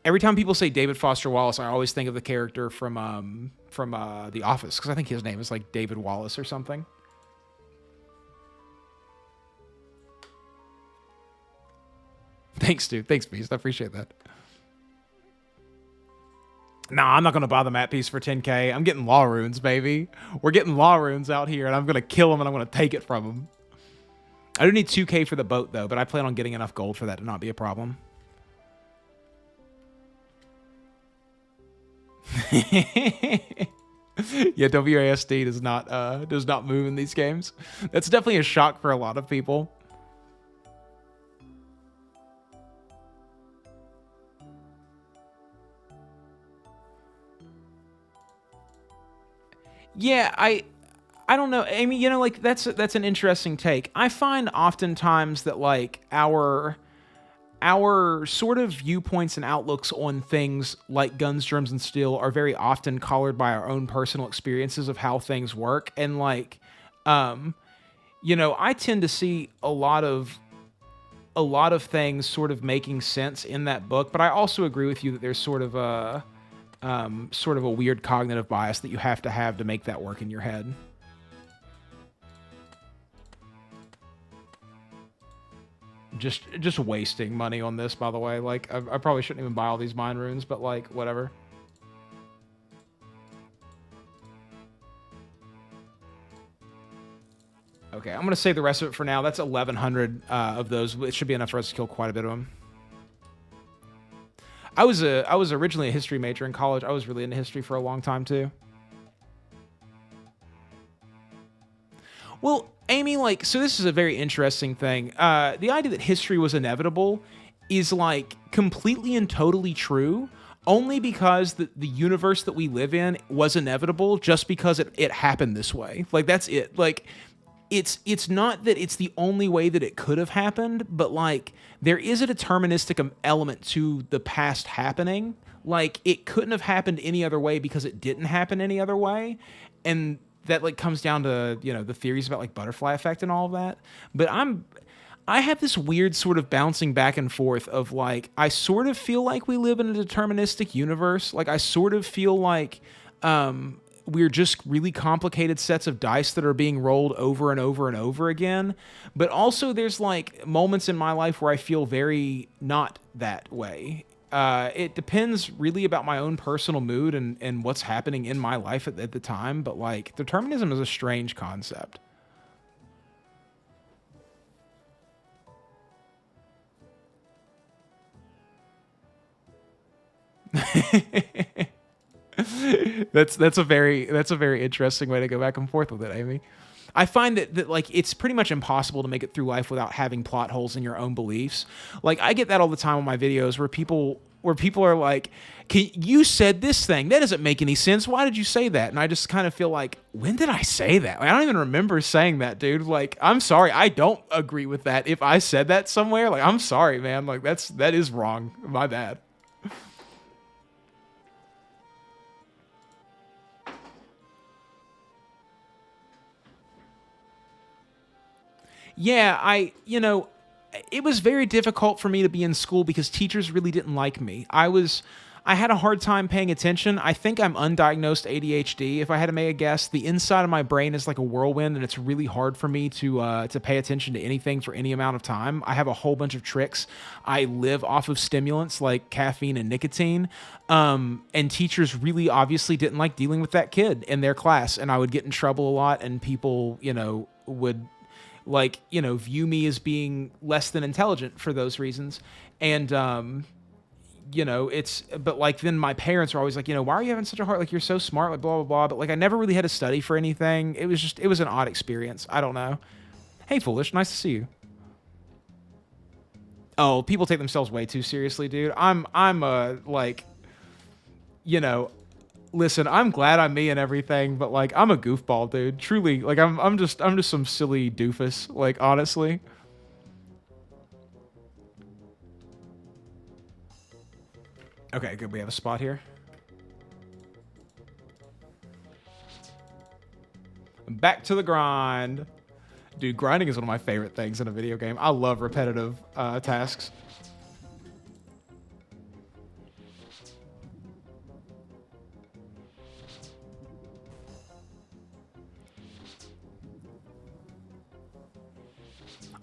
[SPEAKER 1] Every time people say David Foster Wallace, I always think of the character from The Office, because I think his name is like David Wallace or something. Thanks, dude. Thanks, Beast. I appreciate that. Nah, I'm not going to buy the map piece for 10k. I'm getting law runes, baby. We're getting law runes out here, and I'm going to kill them, and I'm going to take it from them. I do need 2k for the boat, though, but I plan on getting enough gold for that to not be a problem. Yeah, WASD does not move in these games. That's definitely a shock for a lot of people. Yeah, I don't know, Amy. You know, like that's an interesting take. I find oftentimes that like our sort of viewpoints and outlooks on things like Guns, Germs, and Steel are very often colored by our own personal experiences of how things work. And like, you know, I tend to see a lot of things sort of making sense in that book, but I also agree with you that there's sort of a weird cognitive bias that you have to make that work in your head. Just wasting money on this, by the way. Like, I probably shouldn't even buy all these mine runes, but like, whatever. Okay, I'm gonna save the rest of it for now. That's 1,100 of those. It should be enough for us to kill quite a bit of them. I was originally a history major in college. I was really into history for a long time too. Well, Amy, like, so this is a very interesting thing. The idea that history was inevitable is like completely and totally true, only because the universe that we live in was inevitable just because it happened this way. Like, that's it. Like, it's not that it's the only way that it could have happened, but like there is a deterministic element to the past happening. Like, it couldn't have happened any other way because it didn't happen any other way. And that like comes down to, you know, the theories about like butterfly effect and all of that. But I have this weird sort of bouncing back and forth of like, I sort of feel like we live in a deterministic universe. Like, I sort of feel like we're just really complicated sets of dice that are being rolled over and over and over again. But also, there's like moments in my life where I feel very not that way. It depends really about my own personal mood and what's happening in my life at the time. But like, determinism is a strange concept. That's a very interesting way to go back and forth with it, Amy. I find that like it's pretty much impossible to make it through life without having plot holes in your own beliefs. Like I get that all the time on my videos where people are like, you said this thing. That doesn't make any sense. Why did you say that? And I just kind of feel like, when did I say that? Like, I don't even remember saying that, dude. Like, I'm sorry. I don't agree with that. If I said that somewhere, like, I'm sorry, man. Like, that is wrong. My bad. Yeah, it was very difficult for me to be in school because teachers really didn't like me. I had a hard time paying attention. I think I'm undiagnosed ADHD. If I had to make a guess, the inside of my brain is like a whirlwind, and it's really hard for me to pay attention to anything for any amount of time. I have a whole bunch of tricks. I live off of stimulants like caffeine and nicotine, and teachers really obviously didn't like dealing with that kid in their class, and I would get in trouble a lot, and people, would like, view me as being less than intelligent for those reasons. And, but like, then my parents are always like, why are you having such a hard, like, you're so smart, like, blah, blah, blah. But like, I never really had to study for anything. It was an odd experience. I don't know. Hey, Foolish, nice to see you. Oh, people take themselves way too seriously, dude. Like, you know, listen, I'm glad I'm me and everything, but like I'm a goofball, dude. Truly, like I'm just some silly doofus, like honestly. Okay, good. We have a spot here. Back to the grind. Dude, grinding is one of my favorite things in a video game. I love repetitive tasks.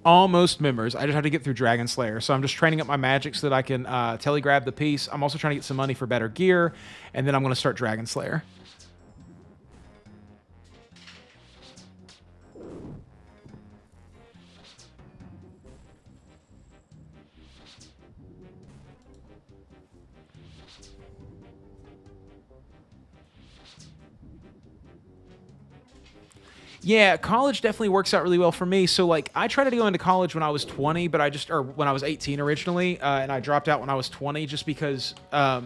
[SPEAKER 1] Almost members. I just had to get through Dragon Slayer. So I'm just training up my magic so that I can telegrab the piece. I'm also trying to get some money for better gear. And then I'm going to start Dragon Slayer. Yeah, college definitely works out really well for me. So like, I tried to go into college when I was 20, but or when I was 18 originally, and I dropped out when I was 20 just because I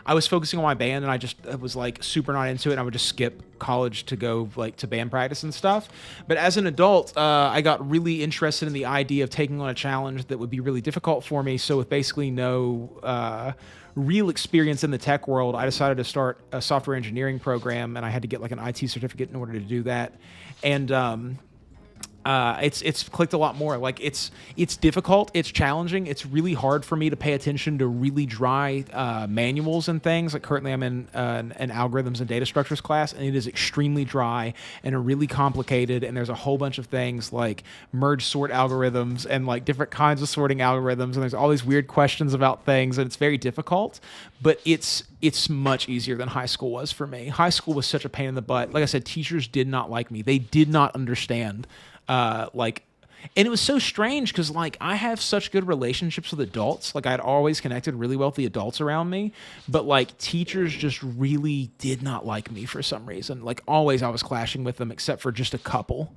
[SPEAKER 1] was focusing on my band and I was like super not into it. And I would just skip college to go like to band practice and stuff. But as an adult, I got really interested in the idea of taking on a challenge that would be really difficult for me. So with basically no real experience in the tech world, I decided to start a software engineering program, and I had to get like an IT certificate in order to do that. And it's clicked a lot more. Like it's difficult, it's challenging, it's really hard for me to pay attention to really dry manuals and things. Like currently I'm in an algorithms and data structures class, and it is extremely dry and really complicated, and there's a whole bunch of things like merge sort algorithms and like different kinds of sorting algorithms, and there's all these weird questions about things, and it's very difficult, but it's much easier than high school was for me. High school was such a pain in the butt. Like I said, teachers did not like me. They did not understand. And it was so strange because like I have such good relationships with adults. Like I'd always connected really well with the adults around me, but like teachers just really did not like me for some reason. Like always I was clashing with them except for just a couple.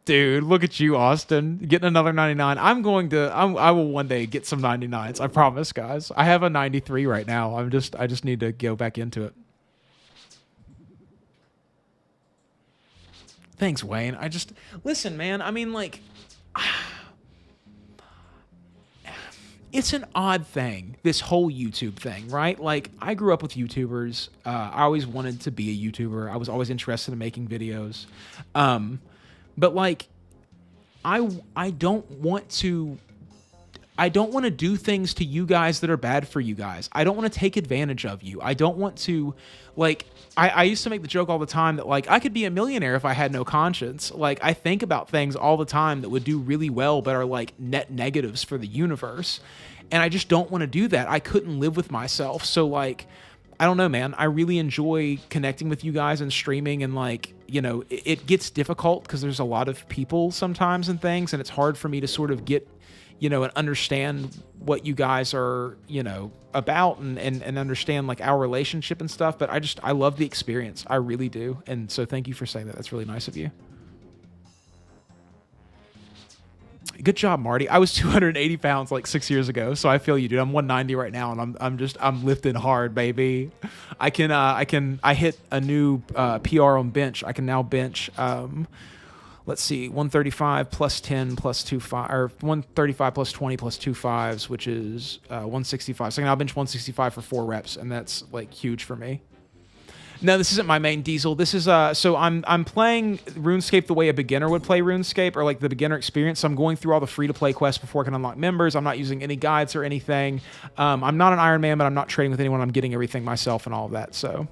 [SPEAKER 1] Dude, look at you, Austin, getting another 99. I will one day get some 99s. I promise, guys. I have a 93 right now. I just need to go back into it. Thanks, Wayne. Listen, man. I mean, like, it's an odd thing, this whole YouTube thing, right? Like, I grew up with YouTubers. I always wanted to be a YouTuber. I was always interested in making videos. But like, I don't want to. I don't want to do things to you guys that are bad for you guys. I don't want to take advantage of you. I don't want to, like, I used to make the joke all the time that, like, I could be a millionaire if I had no conscience. Like, I think about things all the time that would do really well but are, like, net negatives for the universe. And I just don't want to do that. I couldn't live with myself. So, like, I don't know, man. I really enjoy connecting with you guys and streaming, and, like, you know, it gets difficult because there's a lot of people sometimes and things, and it's hard for me to sort of get, you know, and understand what you guys are, you know, about, and understand like our relationship and stuff. But I love the experience. I really do. And so thank you for saying that. That's really nice of you. Good job, Marty. I was 280 pounds like 6 years ago, so I feel you, dude. I'm 190 right now, and I'm lifting hard, baby. I hit a new PR on bench. I can now bench. Let's see, 135 plus 10 plus 2 5, or 135 plus 20 plus 2 5s, which is 165. So I can now bench 165 for 4 reps, and that's like huge for me. No, this isn't my main diesel. This is so I'm playing RuneScape the way a beginner would play RuneScape, or like the beginner experience. So I'm going through all the free-to-play quests before I can unlock members. I'm not using any guides or anything. I'm not an Iron Man, but I'm not trading with anyone. I'm getting everything myself and all of that. So.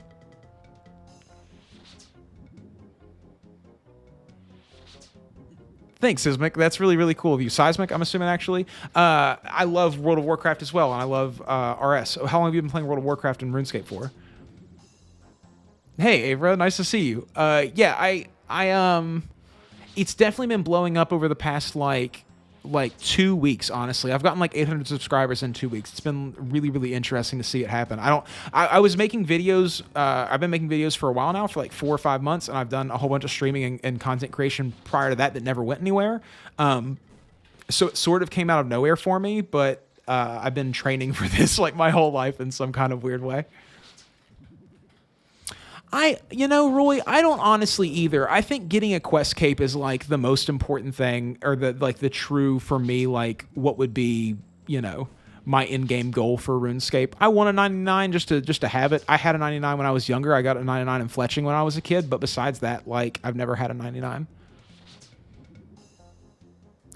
[SPEAKER 1] Thanks, Sismic. That's really, really cool of you. Seismic, I'm assuming, actually. I love World of Warcraft as well, and I love RS. How long have you been playing World of Warcraft and RuneScape for? Hey, Avra, nice to see you. Yeah, it's definitely been blowing up over the past, like 2 weeks, honestly. I've gotten like 800 subscribers in 2 weeks. It's been really, really interesting to see it happen. I was making videos. I've been making videos for a while now, for like 4 or 5 months, and I've done a whole bunch of streaming and content creation prior to that never went anywhere. So it sort of came out of nowhere for me, but I've been training for this like my whole life in some kind of weird way. You know, Roy, I don't honestly either. I think getting a quest cape is like the most important thing, or the true, for me, like what would be, you know, my in-game goal for RuneScape. I want a 99 just to have it. I had a 99 when I was younger. I got a 99 in fletching when I was a kid, but besides that, like, I've never had a 99.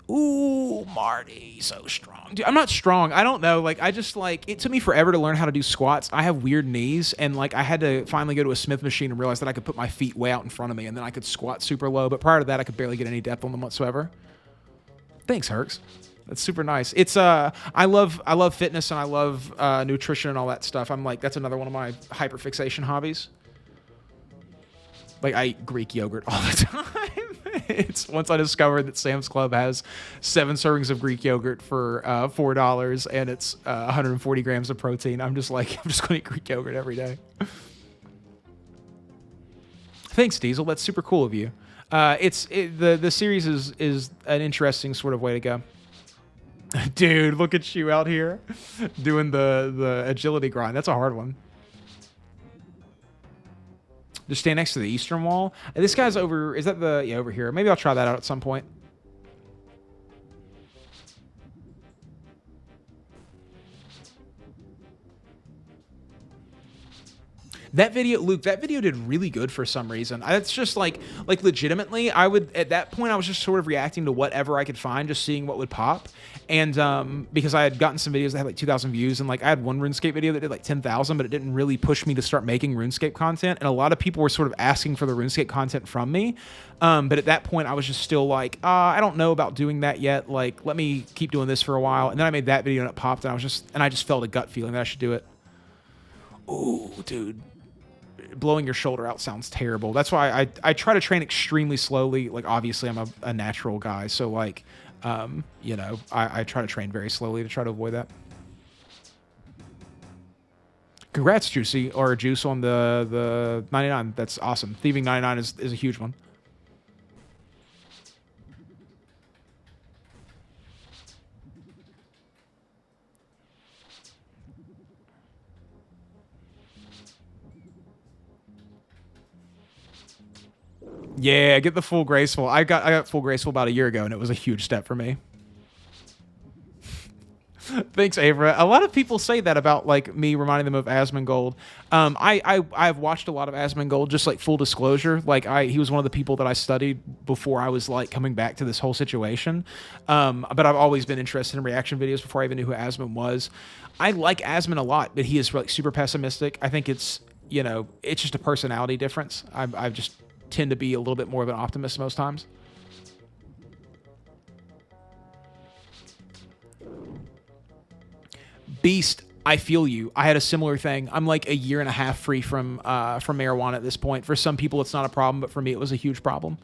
[SPEAKER 1] Ooh, Marty, so strong. Dude, I'm not strong. I don't know. Like, I just, like, it took me forever to learn how to do squats. I have weird knees, and, like, I had to finally go to a Smith machine and realize that I could put my feet way out in front of me, and then I could squat super low. But prior to that, I could barely get any depth on them whatsoever. Thanks, Herx. That's super nice. It's, I love fitness, and I love nutrition and all that stuff. I'm like, that's another one of my hyperfixation hobbies. Like, I eat Greek yogurt all the time. It's once I discovered that Sam's Club has 7 servings of Greek yogurt for $4, and it's 140 grams of protein. I'm just like, I'm just going to eat Greek yogurt every day. Thanks, Diesel. That's super cool of you. The series is an interesting sort of way to go. Dude, look at you out here doing the agility grind. That's a hard one. Just stay next to the eastern wall. This guy's over. Is that over here? Maybe I'll try that out at some point. That video, Luke, that video did really good for some reason. It's just like legitimately, at that point, I was just sort of reacting to whatever I could find, just seeing what would pop. And because I had gotten some videos that had like 2,000 views, and like I had one RuneScape video that did like 10,000, but it didn't really push me to start making RuneScape content. And a lot of people were sort of asking for the RuneScape content from me. But at that point, I was just still like, I don't know about doing that yet. Like, let me keep doing this for a while. And then I made that video and it popped, and I just felt a gut feeling that I should do it. Ooh, dude. Blowing your shoulder out sounds terrible. That's why I try to train extremely slowly. Like, obviously I'm a natural guy, so like, you know, I try to train very slowly to try to avoid that. Congrats, Juicy, or Juice, on the 99. That's awesome. Thieving 99 is a huge one. Yeah, get the full graceful. I got full graceful about a year ago, and it was a huge step for me. Thanks, Avra. A lot of people say that about like me reminding them of Asmongold. I've watched a lot of Asmongold, just like full disclosure. Like he was one of the people that I studied before I was like coming back to this whole situation. But I've always been interested in reaction videos before I even knew who Asmon was. I like Asmon a lot, but he is like super pessimistic. I think it's, you know, it's just a personality difference. I just tend to be a little bit more of an optimist most times. Beast, I feel you. I had a similar thing. I'm like a year and a half free from marijuana at this point. For some people, it's not a problem, but for me, it was a huge problem.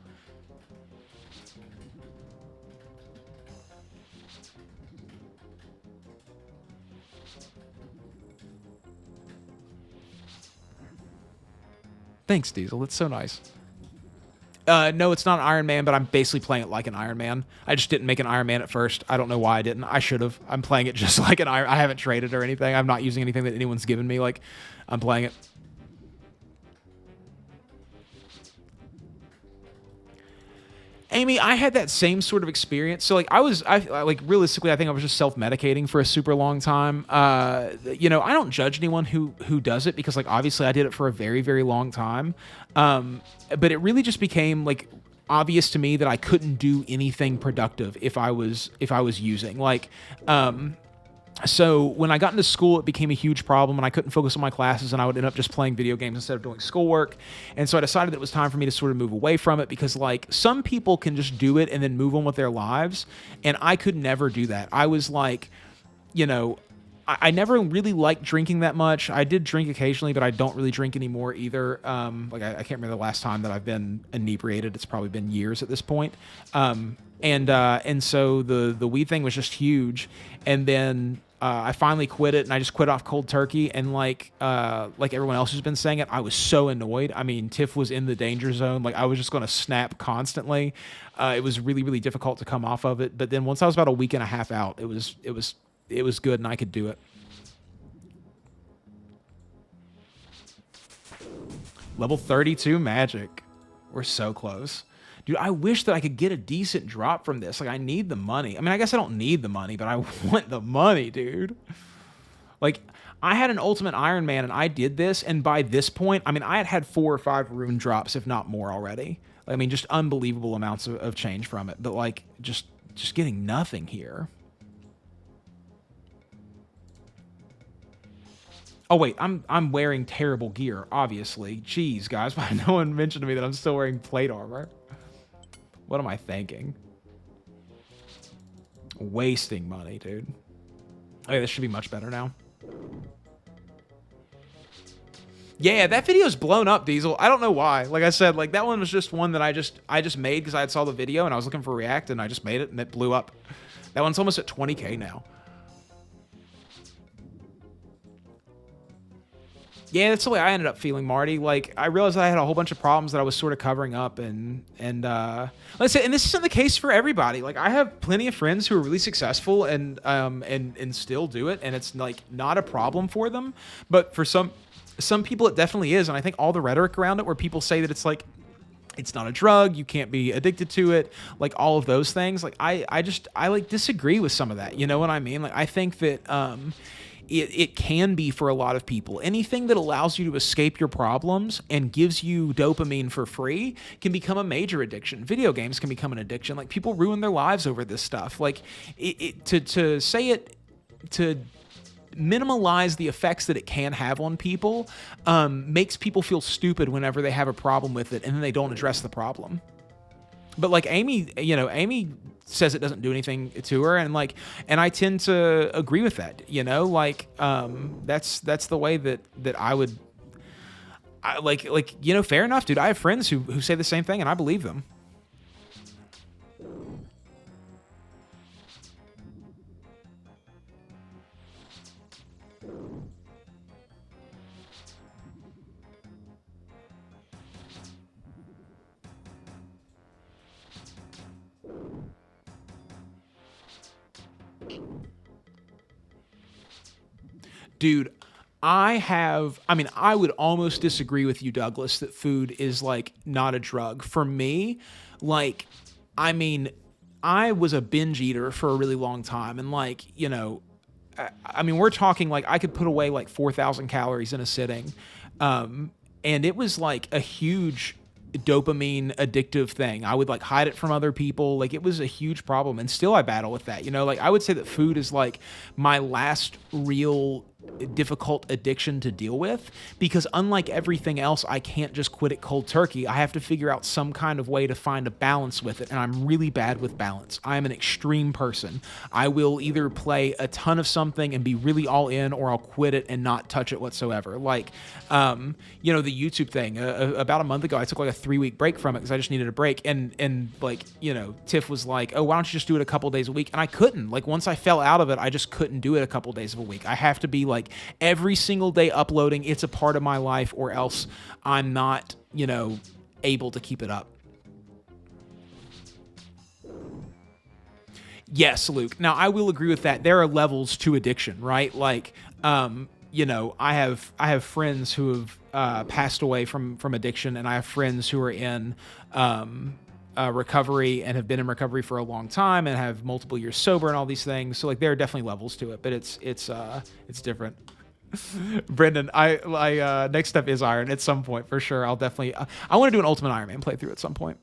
[SPEAKER 1] Thanks, Diesel. It's so nice. No, it's not an Iron Man, but I'm basically playing it like an Iron Man. I just didn't make an Iron Man at first. I don't know why I didn't. I should have. I'm playing it just like an Iron. I haven't traded or anything. I'm not using anything that anyone's given me. Like, I'm playing it. Amy, I had that same sort of experience. So, like, like, realistically, I think I was just self-medicating for a super long time. You know, I don't judge anyone who does it because, like, obviously I did it for a very, very long time. But it really just became, like, obvious to me that I couldn't do anything productive if I was using. Like, so when I got into school, it became a huge problem and I couldn't focus on my classes and I would end up just playing video games instead of doing schoolwork. And so I decided that it was time for me to sort of move away from it because, like, some people can just do it and then move on with their lives. And I could never do that. I was like, you know, I never really liked drinking that much. I did drink occasionally, but I don't really drink anymore either. Like, I can't remember the last time that I've been inebriated. It's probably been years at this point. And so the weed thing was just huge. And then I finally quit it, and I just quit off cold turkey. And like everyone else who's been saying it, I was so annoyed. I mean, Tiff was in the danger zone. Like, I was just going to snap constantly. It was really, really difficult to come off of it. But then once I was about a week and a half out, it was good, and I could do it. Level 32 magic. We're so close. Dude, I wish that I could get a decent drop from this. Like, I need the money. I mean, I guess I don't need the money, but I want the money, dude. Like, I had an Ultimate Iron Man, and I did this, and by this point, I mean, I had 4 or 5 rune drops, if not more already. I mean, just unbelievable amounts of change from it. But, like, just getting nothing here. Oh, wait, I'm wearing terrible gear, obviously. Jeez, guys, why no one mentioned to me that I'm still wearing plate armor? What am I thinking? Wasting money, dude. Okay, this should be much better now. Yeah, that video's blown up, Diesel. I don't know why. Like I said, like, that one was just one that I just made because I had saw the video and I was looking for React and I just made it and it blew up. That one's almost at 20K now. Yeah, that's the way I ended up feeling, Marty. Like, I realized I had a whole bunch of problems that I was sort of covering up, and let's say, and this isn't the case for everybody. Like, I have plenty of friends who are really successful and still do it, and it's like not a problem for them. But for some people, it definitely is, and I think all the rhetoric around it, where people say that it's like, it's not a drug, you can't be addicted to it, like all of those things. Like, I like disagree with some of that. You know what I mean? Like, I think that it can be for a lot of people. Anything that allows you to escape your problems and gives you dopamine for free can become a major addiction. Video games can become an addiction. Like, people ruin their lives over this stuff. Like, to minimize the effects that it can have on people makes people feel stupid whenever they have a problem with it and then they don't address the problem. But like Amy, you know, Amy says it doesn't do anything to her, and like, and I tend to agree with that. You know, like that's the way that I would, like you know, fair enough, dude. I have friends who say the same thing, and I believe them. Dude, I mean, I would almost disagree with you, Douglas, that food is like not a drug. For me, like, I mean, I was a binge eater for a really long time. And like, you know, I mean, we're talking like I could put away like 4,000 calories in a sitting. And it was like a huge dopamine addictive thing. I would like hide it from other people. Like it was a huge problem. And still I battle with that. You know, like I would say that food is like my last real difficult addiction to deal with, because unlike everything else, I can't just quit it cold turkey. I have to figure out some kind of way to find a balance with it, and I'm really bad with balance. I am an extreme person. I will either play a ton of something and be really all in, or I'll quit it and not touch it whatsoever. Like, you know, the YouTube thing. About a month ago, I took like a 3-week break from it because I just needed a break, and like, you know, Tiff was like, "Oh, why don't you just do it a couple days a week?" And I couldn't. Like, once I fell out of it, I just couldn't do it a couple days of a week. I have to be like every single day uploading. It's a part of my life, or else I'm not, you know, able to keep it up. Yes, Luke. Now, I will agree with that. There are levels to addiction, right? Like, you know, I have friends who have passed away from addiction, and I have friends who are in recovery and have been in recovery for a long time and have multiple years sober and all these things. So like there are definitely levels to it, but it's different. Brendan, I next step is Iron at some point for sure. I'll definitely I want to do an Ultimate Iron Man playthrough at some point.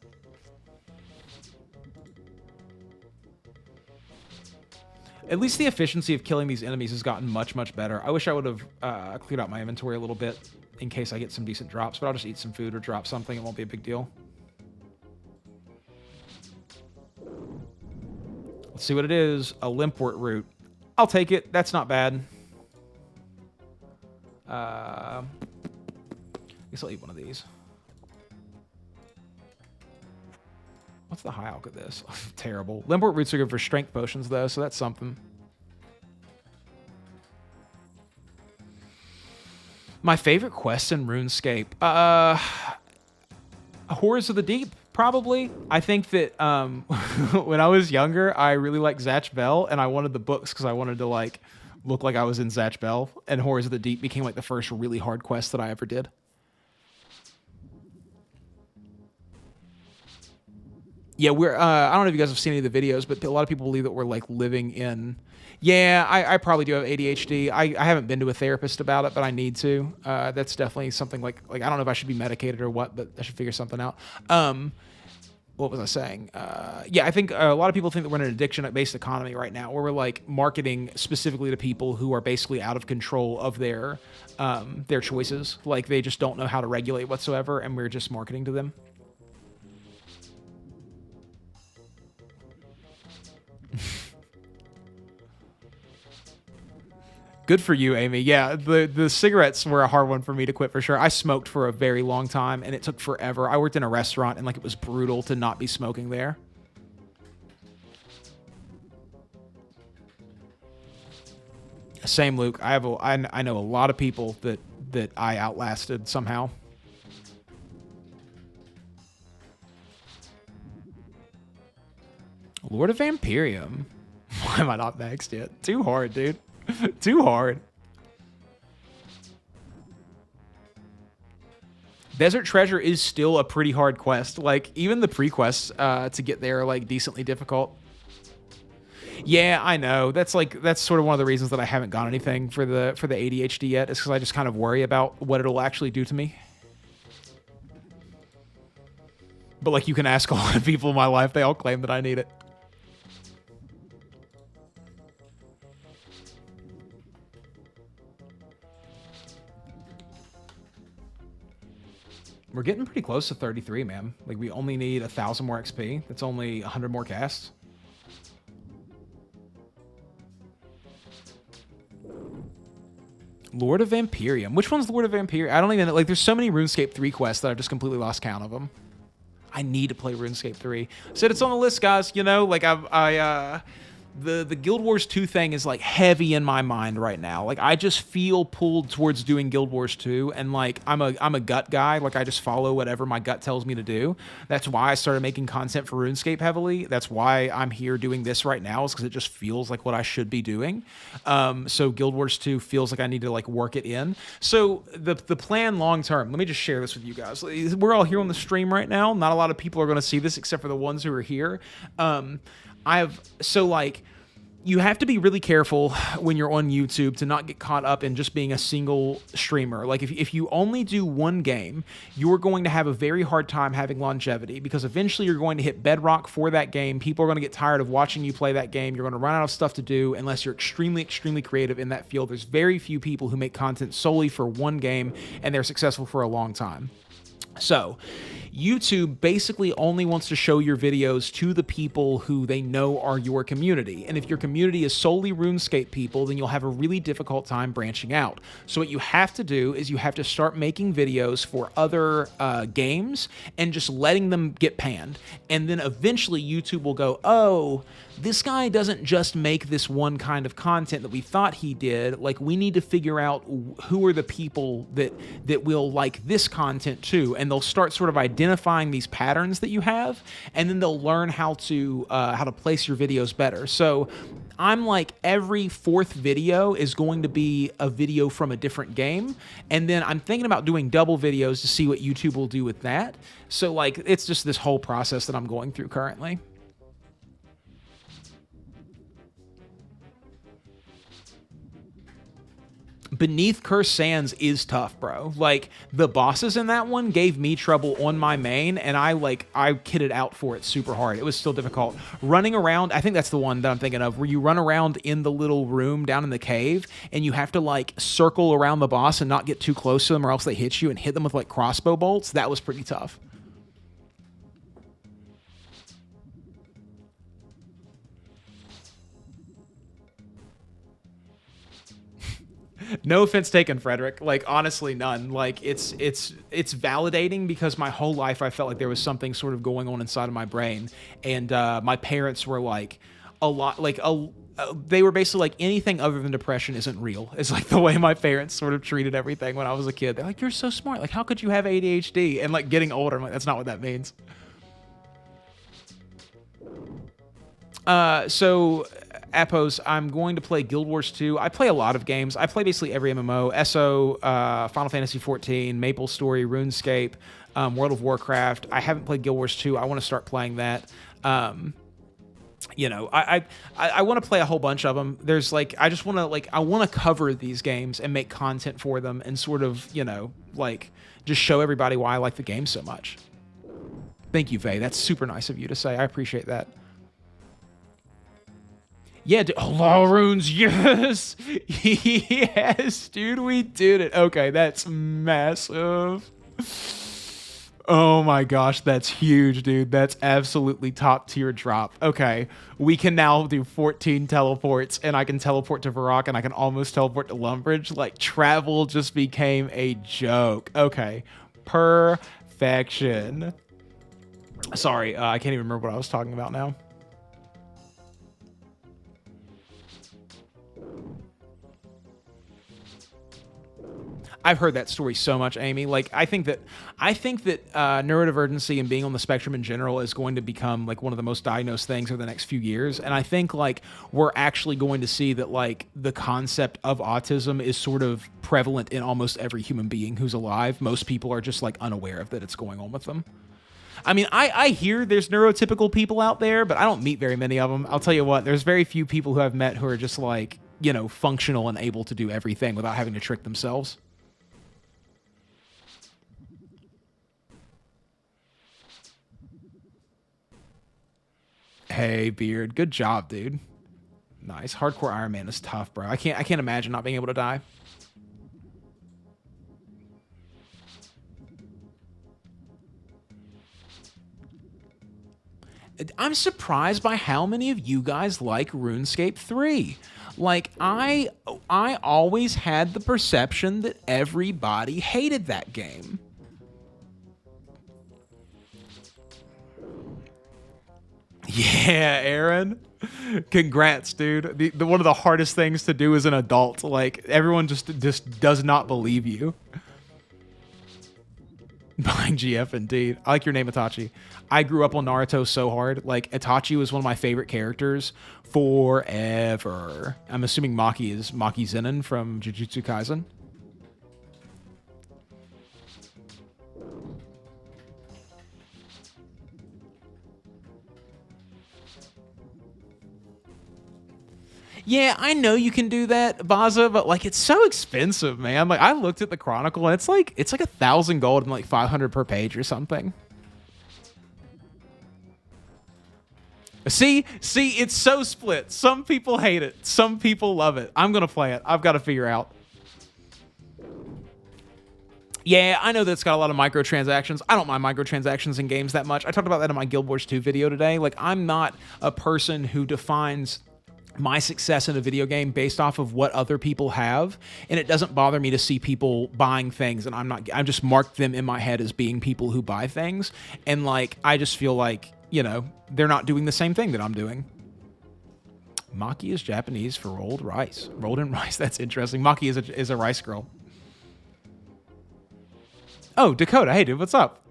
[SPEAKER 1] At least the efficiency of killing these enemies has gotten much better. I wish I would have cleared out my inventory a little bit in case I get some decent drops, but I'll just eat some food or drop something. It won't be a big deal. Let's see what it is. A limpwort root. I'll take it. That's not bad. I guess I'll eat one of these. What's the high alk of this? Terrible. Limpwort roots are good for strength potions, though, so that's something. My favorite quest in RuneScape? Horrors of the Deep, probably. I think that when I was younger, I really liked Zatch Bell, and I wanted the books because I wanted to like look like I was in Zatch Bell, and Horrors of the Deep became like the first really hard quest that I ever did. Yeah, we're I don't know if you guys have seen any of the videos, but a lot of people believe that we're like living in... Yeah, I probably do have ADHD. I haven't been to a therapist about it, but I need to. That's definitely something like I don't know if I should be medicated or what, but I should figure something out. What was I saying? Yeah, I think a lot of people think that we're in an addiction-based economy right now, where we're like marketing specifically to people who are basically out of control of their choices. Like they just don't know how to regulate whatsoever, and we're just marketing to them. Good for you, Amy. Yeah, the cigarettes were a hard one for me to quit for sure. I smoked for a very long time, and it took forever. I worked in a restaurant, and like it was brutal to not be smoking there. Same, Luke. I know a lot of people that I outlasted somehow. Lord of Vampirium. Why am I not maxed yet? Too hard, dude. Too hard. Desert Treasure is still a pretty hard quest. Like, even the pre-quests to get there are, like, decently difficult. Yeah, I know. That's sort of one of the reasons that I haven't got anything for the ADHD yet, is because I just kind of worry about what it'll actually do to me. But, like, you can ask a lot of people in my life, they all claim that I need it. We're getting pretty close to 33, man. Like, we only need 1,000 more XP. That's only 100 more casts. Lord of Vampirium. Which one's Lord of Vampirium? I don't even know. Like, there's so many RuneScape 3 quests that I've just completely lost count of them. I need to play RuneScape 3. Said it's on the list, guys. You know, like, the Guild Wars 2 thing is like heavy in my mind right now. Like I just feel pulled towards doing Guild Wars 2, and like I'm a gut guy. Like I just follow whatever my gut tells me to do. That's why I started making content for RuneScape heavily. That's why I'm here doing this right now, is because it just feels like what I should be doing. So Guild Wars 2 feels like I need to like work it in. So the plan long term, let me just share this with you guys. We're all here on the stream right now. Not a lot of people are going to see this except for the ones who are here. you have to be really careful when you're on YouTube to not get caught up in just being a single streamer. Like if you only do one game, you're going to have a very hard time having longevity, because eventually you're going to hit bedrock for that game. People are going to get tired of watching you play that game. You're going to run out of stuff to do unless you're extremely, extremely creative in that field. There's very few people who make content solely for one game and they're successful for a long time. So YouTube basically only wants to show your videos to the people who they know are your community. And if your community is solely RuneScape people, then you'll have a really difficult time branching out. So what you have to do is you have to start making videos for other games and just letting them get panned. And then eventually YouTube will go, oh, this guy doesn't just make this one kind of content that we thought he did. Like, we need to figure out who are the people that will like this content too. And they'll start sort of identifying these patterns that you have, and then they'll learn how to place your videos better. So I'm like, every fourth video is going to be a video from a different game. And then I'm thinking about doing double videos to see what YouTube will do with that. So like, it's just this whole process that I'm going through currently. Beneath Cursed Sands is tough, bro. Like, the bosses in that one gave me trouble on my main, and I kitted out for it super hard. It was still difficult. Running around, I think that's the one that I'm thinking of, where you run around in the little room down in the cave, and you have to, like, circle around the boss and not get too close to them, or else they hit you, and hit them with, like, crossbow bolts. That was pretty tough. No offense taken, Frederick. Like, honestly, none. Like, it's validating, because my whole life I felt like there was something sort of going on inside of my brain, and my parents were like, they were basically like, anything other than depression isn't real. It's like the way my parents sort of treated everything when I was a kid. They're like, you're so smart. Like, how could you have ADHD? And like, getting older, I'm like, that's not what that means. So Appos, I'm going to play Guild Wars 2. I play a lot of games. I play basically every MMO. SO, Final Fantasy 14, Maple Story, RuneScape, World of Warcraft. I haven't played Guild Wars 2. I want to start playing that. You know, I want to play a whole bunch of them. There's like, I just want to, like, I want to cover these games and make content for them and sort of, you know, like, just show everybody why I like the game so much. Thank you, Vay. That's super nice of you to say. I appreciate that. Yeah, law runes, yes! Yes, dude, we did it. Okay, that's massive. Oh my gosh, that's huge, dude. That's absolutely top tier drop. Okay, we can now do 14 teleports, and I can teleport to Varrock, and I can almost teleport to Lumbridge. Like, travel just became a joke. Okay, perfection. Sorry, I can't even remember what I was talking about now. I've heard that story so much, Amy. Like, I think that neurodivergency and being on the spectrum in general is going to become like one of the most diagnosed things over the next few years. And I think like we're actually going to see that like the concept of autism is sort of prevalent in almost every human being who's alive. Most people are just like unaware of that it's going on with them. I mean, I hear there's neurotypical people out there, but I don't meet very many of them. I'll tell you what, there's very few people who I've met who are just like, you know, functional and able to do everything without having to trick themselves. Hey, Beard. Good job, dude. Nice. Hardcore Iron Man is tough, bro. I can't imagine not being able to die. I'm surprised by how many of you guys like RuneScape 3. Like, I always had the perception that everybody hated that game. Yeah, Aaron. Congrats, dude. One of the hardest things to do as an adult. Like, everyone just does not believe you. Buying GF, indeed. I like your name, Itachi. I grew up on Naruto so hard. Like, Itachi was one of my favorite characters forever. I'm assuming Maki is Maki Zenin from Jujutsu Kaisen. Yeah, I know you can do that, Baza, but like it's so expensive, man. Like I looked at the Chronicle and it's like 1,000 gold and like 500 per page or something. See, it's so split. Some people hate it. Some people love it. I'm gonna play it. I've got to figure out. Yeah, I know that's got a lot of microtransactions. I don't mind microtransactions in games that much. I talked about that in my Guild Wars 2 video today. Like, I'm not a person who defines my success in a video game based off of what other people have, and it doesn't bother me to see people buying things, and I'm just marked them in my head as being people who buy things, and like I just feel like, you know, they're not doing the same thing that I'm doing. Maki is Japanese for rolled rice. Rolled in rice. That's interesting. Maki is a rice girl. Oh, Dakota. Hey, dude, what's up?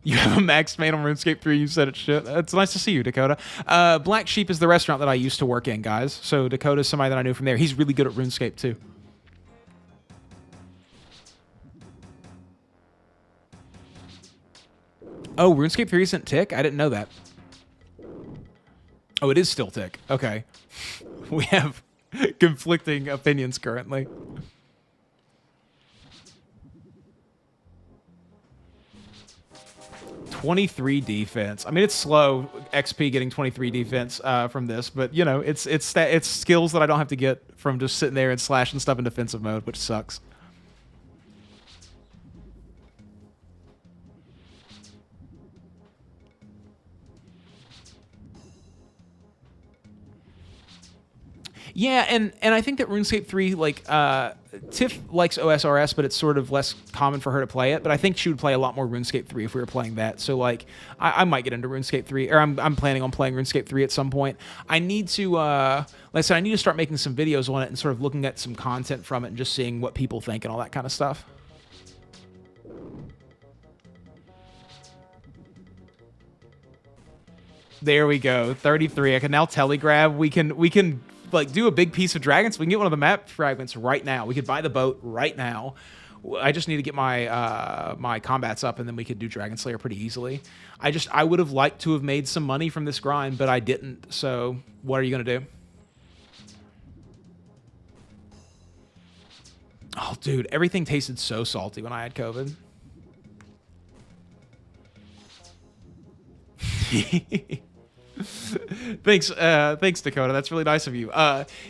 [SPEAKER 1] You have a max made on RuneScape 3. You said it shit. It's nice to see you, Dakota. Black Sheep is the restaurant that I used to work in, guys. So Dakota's somebody that I knew from there. He's really good at RuneScape, too. Oh, RuneScape 3 isn't tick? I didn't know that. Oh, it is still tick. Okay. We have conflicting opinions currently. .23 defense. I mean, it's slow XP getting 23 defense from this, but you know, it's skills that I don't have to get from just sitting there and slashing stuff in defensive mode, which sucks. Yeah, and I think that RuneScape 3, like, Tiff likes OSRS, but it's sort of less common for her to play it. But I think she would play a lot more RuneScape 3 if we were playing that. So, like, I might get into RuneScape 3, or I'm planning on playing RuneScape 3 at some point. I need to, like I said, I need to start making some videos on it and sort of looking at some content from it and just seeing what people think and all that kind of stuff. There we go, 33. I can now telegrab. We can like do a big piece of dragons. We can get one of the map fragments right now. We could buy the boat right now. I just need to get my my combats up, and then we could do Dragon Slayer pretty easily. I would have liked to have made some money from this grind, but I didn't. So what are you gonna do? Oh, dude, everything tasted so salty when I had COVID. Thanks, Dakota. That's really nice of you.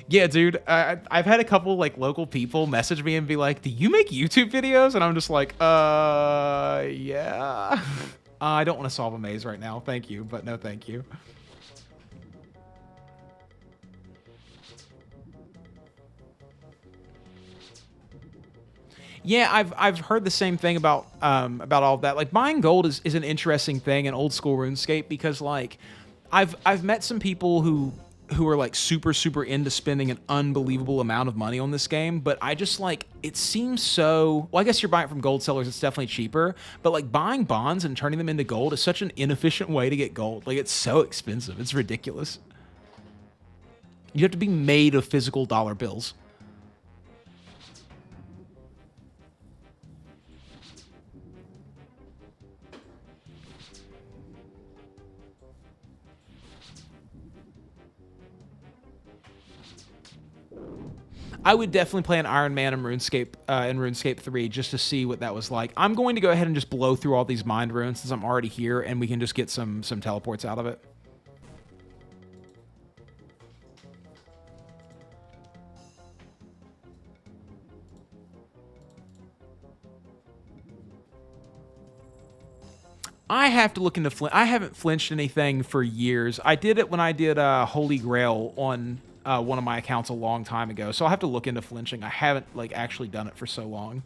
[SPEAKER 1] Yeah, dude, I've had a couple like local people message me and be like, "Do you make YouTube videos?" And I'm just like, yeah. I don't want to solve a maze right now. Thank you, but no, thank you. Yeah, I've heard the same thing about all of that. Like buying gold is an interesting thing in old school RuneScape because like I've met some people who are like super into spending an unbelievable amount of money on this game, but I just like it seems so well, I guess you're buying it from gold sellers, it's definitely cheaper, but like buying bonds and turning them into gold is such an inefficient way to get gold. Like it's so expensive. It's ridiculous. You have to be made of physical dollar bills. I would definitely play an Iron Man in RuneScape 3 just to see what that was like. I'm going to go ahead and just blow through all these mind runes since I'm already here, and we can just get some teleports out of it. I have to look into flinch. I haven't flinched anything for years. I did it when I did Holy Grail on one of my accounts a long time ago, so I'll have to look into flinching. I haven't like actually done it for so long,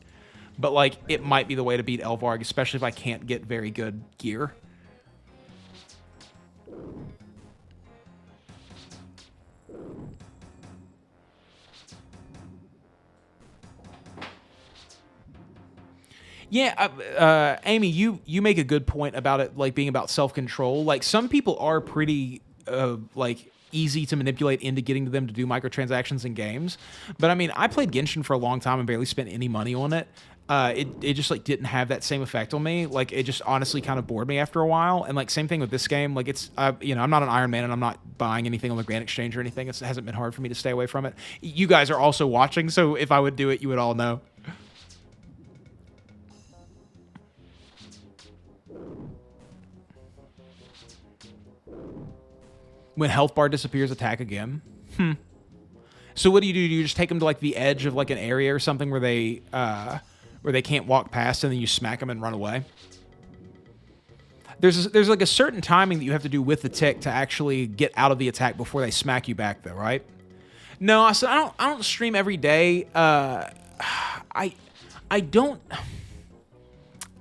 [SPEAKER 1] but like it might be the way to beat Elvarg, especially if I can't get very good gear. Yeah, Amy, you make a good point about it, like being about self-control. Like some people are pretty like easy to manipulate into getting them to do microtransactions in games. But I mean, I played Genshin for a long time and barely spent any money on it. it just like didn't have that same effect on me. Like it just honestly kind of bored me after a while. And like same thing with this game. Like it's you know, I'm not an Iron Man and I'm not buying anything on the Grand Exchange or anything. It hasn't been hard for me to stay away from it. You guys are also watching, so if I would do it, you would all know. When health bar disappears, attack again. So what do? Do you just take them to like the edge of like an area or something where they can't walk past, and then you smack them and run away? There's like a certain timing that you have to do with the tick to actually get out of the attack before they smack you back, though, right? No, so I don't stream every day. I don't.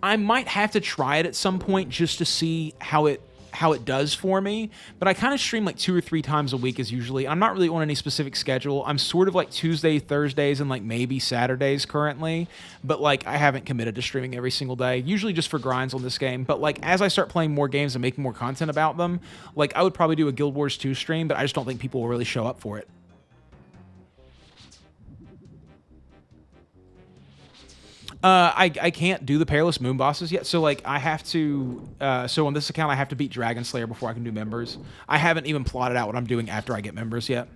[SPEAKER 1] I might have to try it at some point just to see how it does for me, but I kind of stream like 2 or 3 times a week is usually. I'm not really on any specific schedule. I'm sort of like Tuesday, Thursdays, and like maybe Saturdays currently, but like I haven't committed to streaming every single day, usually just for grinds on this game. But like as I start playing more games and making more content about them, like I would probably do a Guild Wars 2 stream, but I just don't think people will really show up for it. I can't do the Perilous Moon bosses yet, so like I have to. So on this account, I have to beat Dragon Slayer before I can do members. I haven't even plotted out what I'm doing after I get members yet.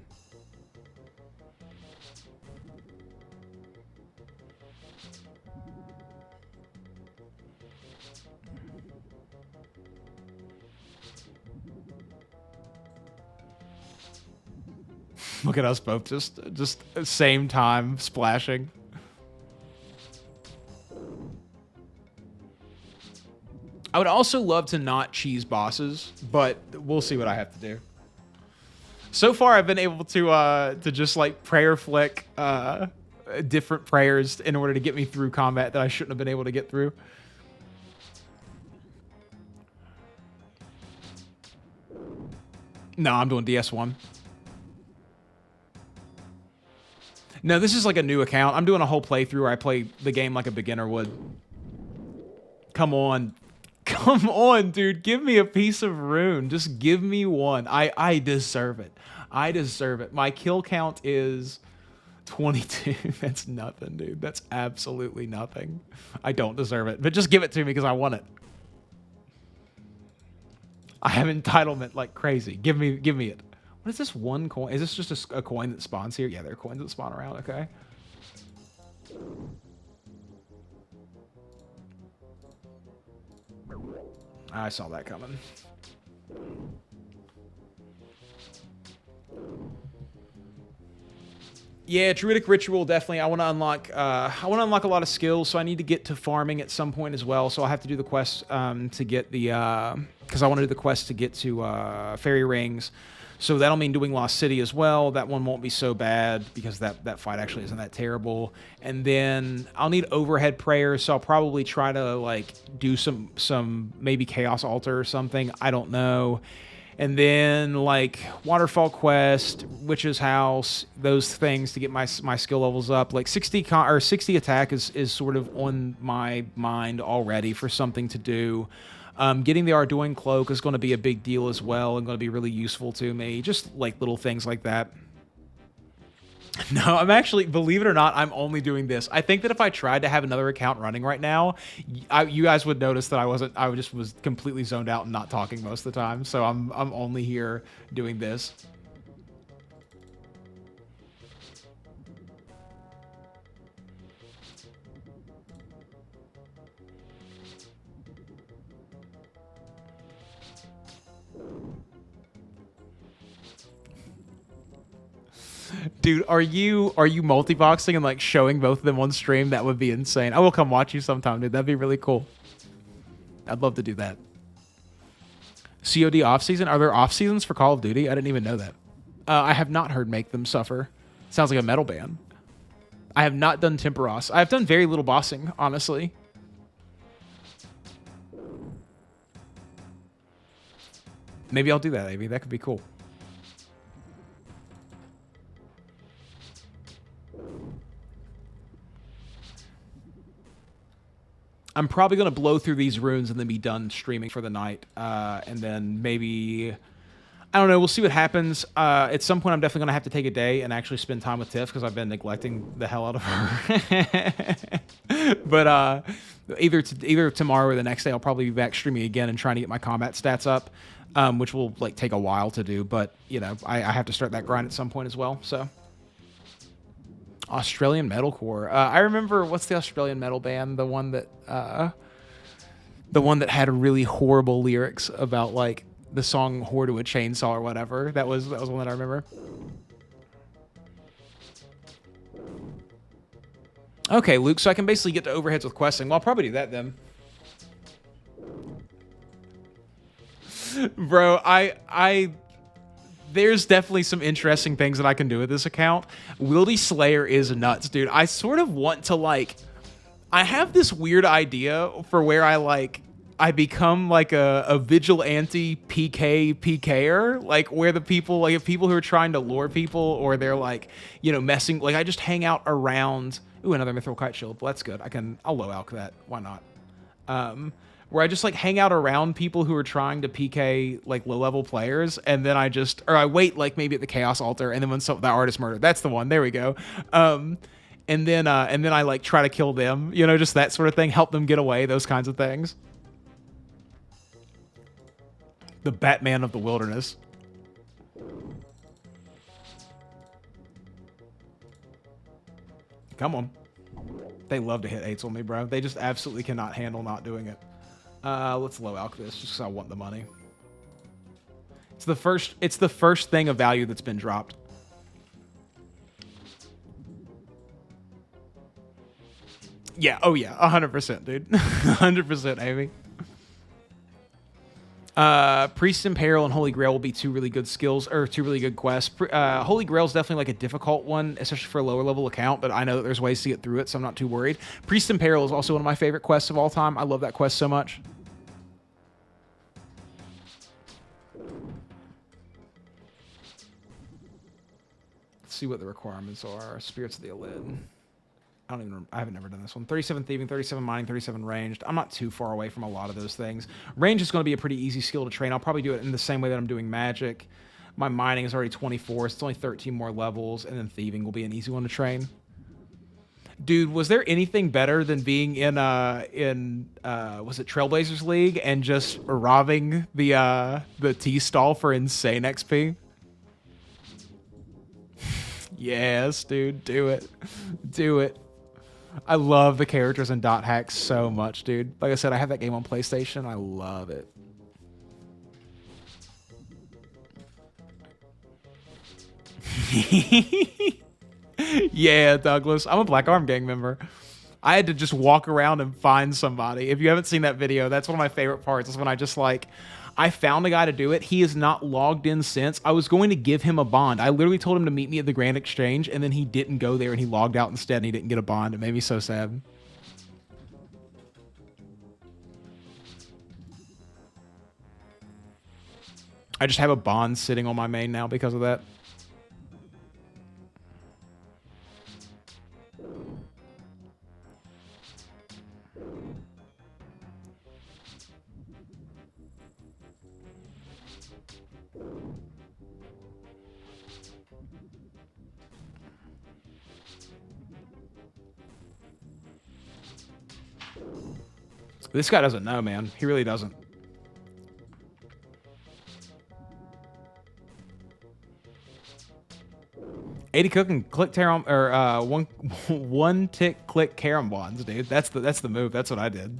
[SPEAKER 1] Look at us both, just same time splashing. I would also love to not cheese bosses, but we'll see what I have to do. So far, I've been able to just like prayer flick different prayers in order to get me through combat that I shouldn't have been able to get through. No, I'm doing DS1. No, this is like a new account. I'm doing a whole playthrough where I play the game like a beginner would. Come on. Come on, dude. Give me a piece of Rune. Just give me one. I deserve it. I deserve it. My kill count is 22. That's nothing, dude. That's absolutely nothing. I don't deserve it. But just give it to me because I want it. I have entitlement like crazy. Give me it. What is this one coin? Is this just a coin that spawns here? Yeah, there are coins that spawn around. Okay. I saw that coming. Yeah, Druidic Ritual, definitely. I want to unlock a lot of skills, so I need to get to farming at some point as well. So I'll have to do the quest to get the because I want to do the quest to get to Fairy Rings. So that'll mean doing Lost City as well. That one won't be so bad because that fight actually isn't that terrible. And then I'll need overhead prayers, so I'll probably try to like do some maybe Chaos Altar or something. I don't know. And then like Waterfall Quest, Witch's House, those things to get my skill levels up. Like 60 attack is sort of on my mind already for something to do. Getting the Arduin Cloak is going to be a big deal as well and going to be really useful to me. Just like little things like that. No, I'm actually, believe it or not, I'm only doing this. I think that if I tried to have another account running right now, you guys would notice that I just was completely zoned out and not talking most of the time. So I'm only here doing this. Dude, are you multi-boxing and like showing both of them on stream? That would be insane. I will come watch you sometime, dude. That'd be really cool. I'd love to do that. COD off season? Are there off seasons for Call of Duty? I didn't even know that. I have not heard Make Them Suffer. Sounds like a metal band. I have not done Temperos. I've done very little bossing, honestly. Maybe I'll do that, maybe. That could be cool. I'm probably going to blow through these runes and then be done streaming for the night. And then maybe I don't know. We'll see what happens. At some point, I'm definitely going to have to take a day and actually spend time with Tiff because I've been neglecting the hell out of her. But either tomorrow or the next day, I'll probably be back streaming again and trying to get my combat stats up, which will like take a while to do. But you know, I have to start that grind at some point as well. So Australian metalcore. I remember, what's the Australian metal band? The one that had really horrible lyrics about like the song "Whore to a Chainsaw" or whatever. That was one that I remember. Okay, Luke. So I can basically get to overheads with questing. Well, I'll probably do that then. Bro, there's definitely some interesting things that I can do with this account. Wildy Slayer is nuts, dude. I sort of want to like, I have this weird idea for where I become like a vigilante PKer, like where the people, like if people who are trying to lure people or they're like, you know, messing, like I just hang out around. Ooh, another mithril kite shield. Well, that's good. I'll low alch that. Why not? Where I just like hang out around people who are trying to PK like low level players, and then I wait like maybe at the chaos altar, and then when that artist murder, that's the one. There we go. And then I like try to kill them. You know, just that sort of thing. Help them get away. Those kinds of things. The Batman of the wilderness. Come on. They love to hit 8s on me, bro. They just absolutely cannot handle not doing it. Let's low alch this just because I want the money. It's the first thing of value that's been dropped. Yeah, oh yeah, 100%, dude. 100%, Amy. Priest in Peril and Holy Grail will be two really good skills, or two really good quests. Holy Grail is definitely like a difficult one, especially for a lower level account, but I know that there's ways to get through it, so I'm not too worried. Priest in Peril is also one of my favorite quests of all time. I love that quest so much. Let's see what the requirements are. Spirits of the Elid. I haven't never done this one. 37 thieving, 37 mining, 37 ranged. I'm not too far away from a lot of those things. Range is going to be a pretty easy skill to train. I'll probably do it in the same way that I'm doing magic. My mining is already 24. So it's only 13 more levels. And then thieving will be an easy one to train. Dude, was there anything better than being in was it Trailblazers League and just robbing the T-stall for insane XP? Yes, dude. Do it. Do it. I love the characters in Dot Hack so much, dude. Like I said, I have that game on PlayStation. I love it. Yeah, Douglas. I'm a Black Arm Gang member. I had to just walk around and find somebody. If you haven't seen that video, that's one of my favorite parts. Is when I just like, I found a guy to do it. He is not logged in since. I was going to give him a bond. I literally told him to meet me at the Grand Exchange, and then he didn't go there, and he logged out instead, and he didn't get a bond. It made me so sad. I just have a bond sitting on my main now because of that. This guy doesn't know, man. He really doesn't. $80 cook and click Tarom, or one tick click Karam bonds, dude. That's the move. That's what I did.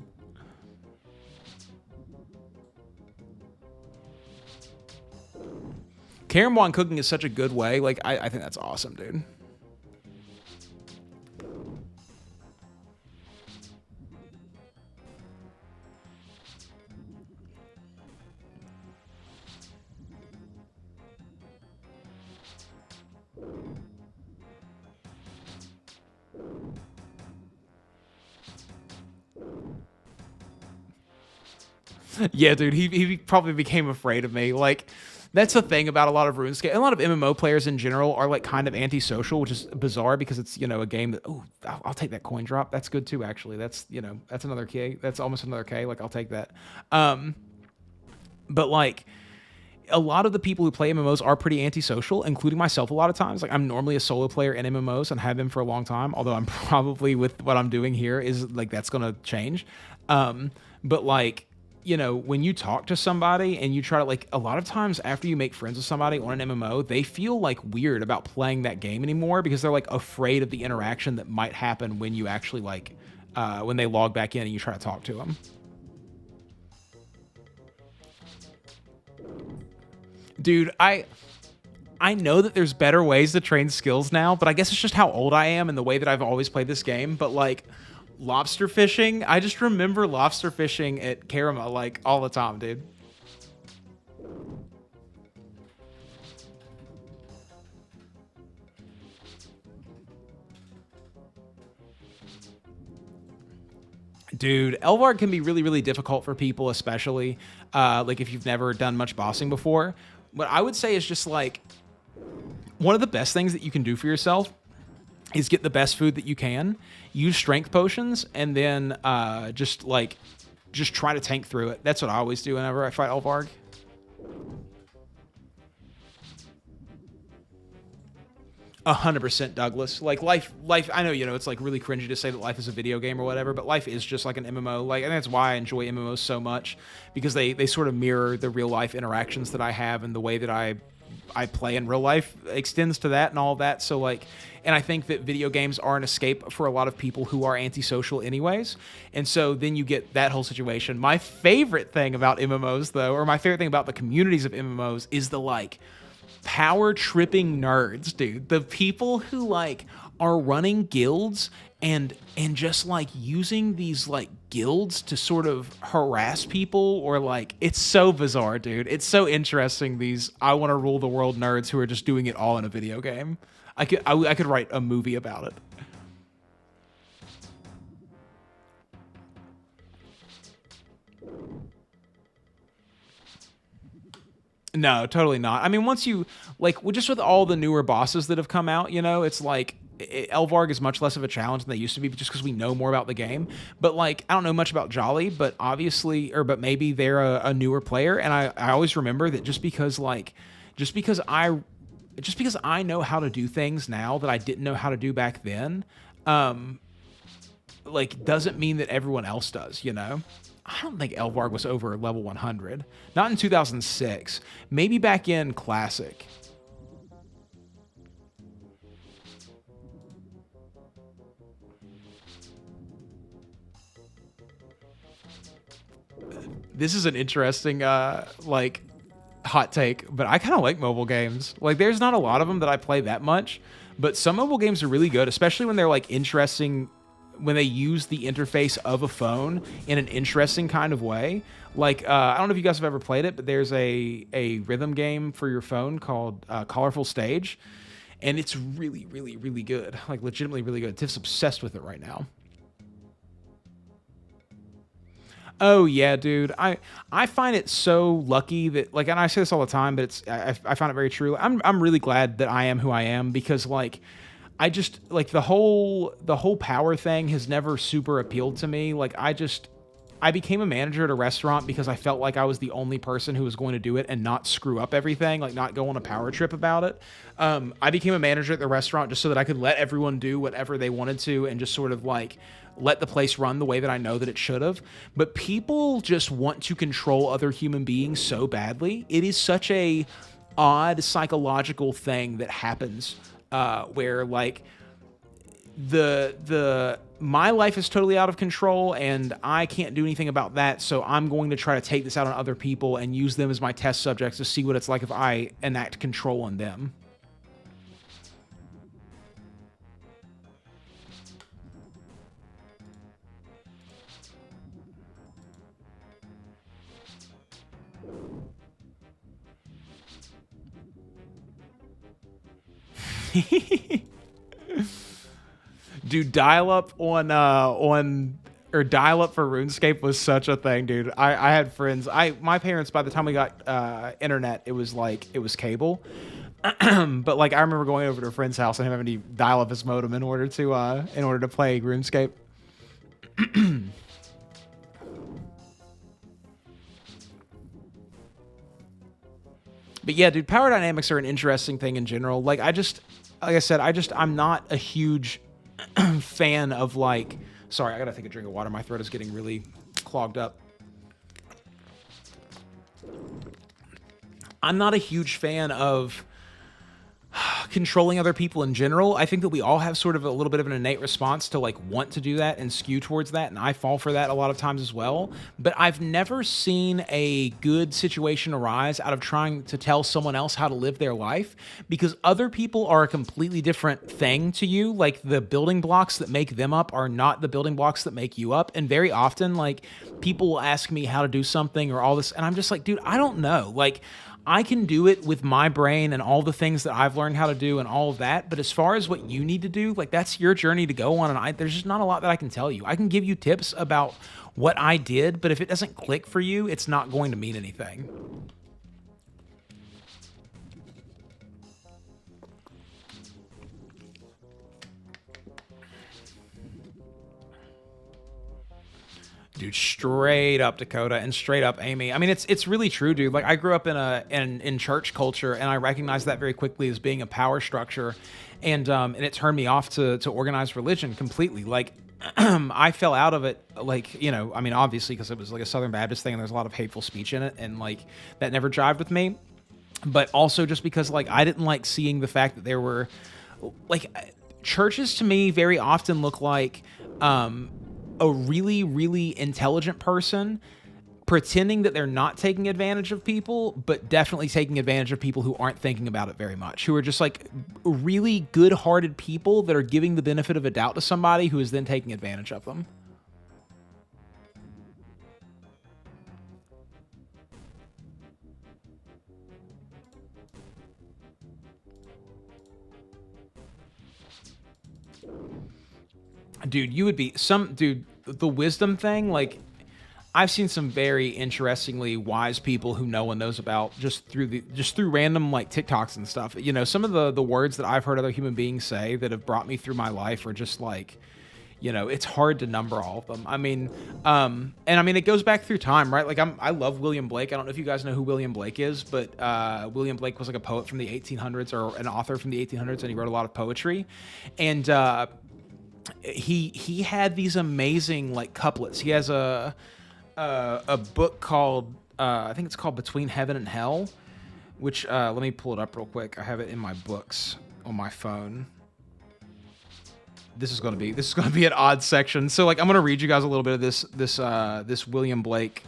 [SPEAKER 1] Karam bond cooking is such a good way. Like I think that's awesome, dude. Yeah, dude, he probably became afraid of me. Like, that's the thing about a lot of RuneScape. And a lot of MMO players in general are like kind of antisocial, which is bizarre because it's, you know, a game that, oh, I'll take that coin drop. That's good too, actually. That's, you know, that's another K. That's almost another K. Like, I'll take that. But like, a lot of the people who play MMOs are pretty antisocial, including myself a lot of times. Like, I'm normally a solo player in MMOs and have been for a long time, although I'm probably, with what I'm doing here, is like that's going to change. But like, when you talk to somebody and you try to, like, a lot of times after you make friends with somebody on an MMO, they feel like weird about playing that game anymore because they're like afraid of the interaction that might happen when you actually like, when they log back in and you try to talk to them. Dude, I know that there's better ways to train skills now, but I guess it's just how old I am and the way that I've always played this game. But like lobster fishing, I just remember lobster fishing at Karama like all the time, dude. Dude, Elvarg can be really, really difficult for people, especially like if you've never done much bossing before. What I would say is just like one of the best things that you can do for yourself is get the best food that you can, use strength potions, and then just try to tank through it. That's what I always do whenever I fight Elvarg. 100% Douglas. Like life. I know, it's like really cringy to say that life is a video game or whatever, but life is just like an MMO. Like, and that's why I enjoy MMOs so much, because they sort of mirror the real life interactions that I have, and the way that I play in real life extends to that and all of that. So like, and I think that video games are an escape for a lot of people who are antisocial anyways. And so then you get that whole situation. My favorite thing about MMOs though, or my favorite thing about the communities of MMOs, is the like power tripping nerds, dude. The people who like are running guilds and just like using these like guilds to sort of harass people, or like, it's so bizarre, dude. It's so interesting, these I want to rule the world nerds who are just doing it all in a video game. I could write a movie about it. No, totally not. I mean, once you like, just with all the newer bosses that have come out, it's like Elvarg is much less of a challenge than they used to be, just because we know more about the game. But like, I don't know much about Jolly, but obviously, but maybe they're a newer player, and I always remember that just because I know how to do things now that I didn't know how to do back then, like, doesn't mean that everyone else does, I don't think Elvarg was over level 100. Not in 2006. Maybe back in Classic. This is an interesting, like, hot take, but I kind of like mobile games. Like, there's not a lot of them that I play that much, but some mobile games are really good, especially when they're, like, interesting, when they use the interface of a phone in an interesting kind of way. Like, I don't know if you guys have ever played it, but there's a rhythm game for your phone called Colorful Stage, and it's really, really, really good. Like, legitimately really good. Tiff's obsessed with it right now. Oh yeah, dude. I find it so lucky that, like, and I say this all the time, but I find it very true. I'm really glad that I am who I am, because like, I just like the whole power thing has never super appealed to me. Like, I became a manager at a restaurant because I felt like I was the only person who was going to do it and not screw up everything, like not go on a power trip about it. I became a manager at the restaurant just so that I could let everyone do whatever they wanted to and just sort of like let the place run the way that I know that it should have. But people just want to control other human beings so badly. It is such a odd psychological thing that happens, where like the my life is totally out of control and I can't do anything about that, so I'm going to try to take this out on other people and use them as my test subjects to see what it's like if I enact control on them. Dude, dial up on or dial up for RuneScape was such a thing, dude. I had friends. My parents, by the time we got internet, it was cable. But like, I remember going over to a friend's house and having to dial up his modem in order to play RuneScape. But yeah, dude, power dynamics are an interesting thing in general. Like I said, I'm not a huge fan of like, sorry, I gotta take a drink of water. My throat is getting really clogged up. I'm not a huge fan of controlling other people in general. I think that we all have sort of a little bit of an innate response to like want to do that and skew towards that, and I fall for that a lot of times as well. But I've never seen a good situation arise out of trying to tell someone else how to live their life, because other people are a completely different thing to you. Like the building blocks that make them up are not the building blocks that make you up. And very often, like, people will ask me how to do something or all this, and I'm just like, dude, I don't know. Like, I can do it with my brain and all the things that I've learned how to do and all of that. But as far as what you need to do, like, that's your journey to go on. And there's just not a lot that I can tell you. I can give you tips about what I did, but if it doesn't click for you, it's not going to mean anything. Dude, straight up Dakota and straight up Amy. I mean, it's really true, dude. Like, I grew up in church culture, and I recognized that very quickly as being a power structure, and it turned me off to organized religion completely. Like, I fell out of it, like, you know, I mean, obviously because it was like a Southern Baptist thing, and there's a lot of hateful speech in it, and like that never jived with me. But also just because like I didn't like seeing the fact that there were like churches to me very often look like a really, really intelligent person pretending that they're not taking advantage of people, but definitely taking advantage of people who aren't thinking about it very much, who are just like really good-hearted people that are giving the benefit of a doubt to somebody who is then taking advantage of them. Dude, you would be dude, the wisdom thing, like, I've seen some very interestingly wise people who no one knows about just through random like TikToks and stuff. You know, some of the words that I've heard other human beings say that have brought me through my life are just like, you know, it's hard to number all of them. I mean, and I mean, it goes back through time, right? Like, I love William Blake. I don't know if you guys know who William Blake is, but William Blake was like a poet from the 1800s, or an author from the 1800s, and he wrote a lot of poetry. And he had these amazing like couplets. He has a book called I think it's called Between Heaven and Hell, which let me pull it up real quick. I have it in my books on my phone. This is gonna be an odd section. So like I'm gonna read you guys a little bit of this William Blake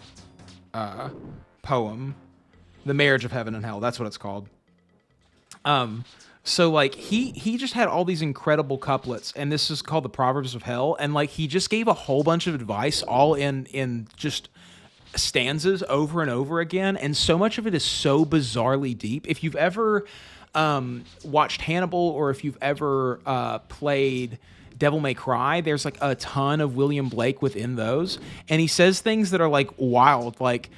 [SPEAKER 1] poem, The Marriage of Heaven and Hell. That's what it's called. So like he just had all these incredible couplets, and this is called the Proverbs of Hell, and like he just gave a whole bunch of advice all in just stanzas over and over again, and so much of it is so bizarrely deep. If you've ever watched Hannibal, or if you've ever played Devil May Cry, there's like a ton of William Blake within those, and he says things that are like wild, like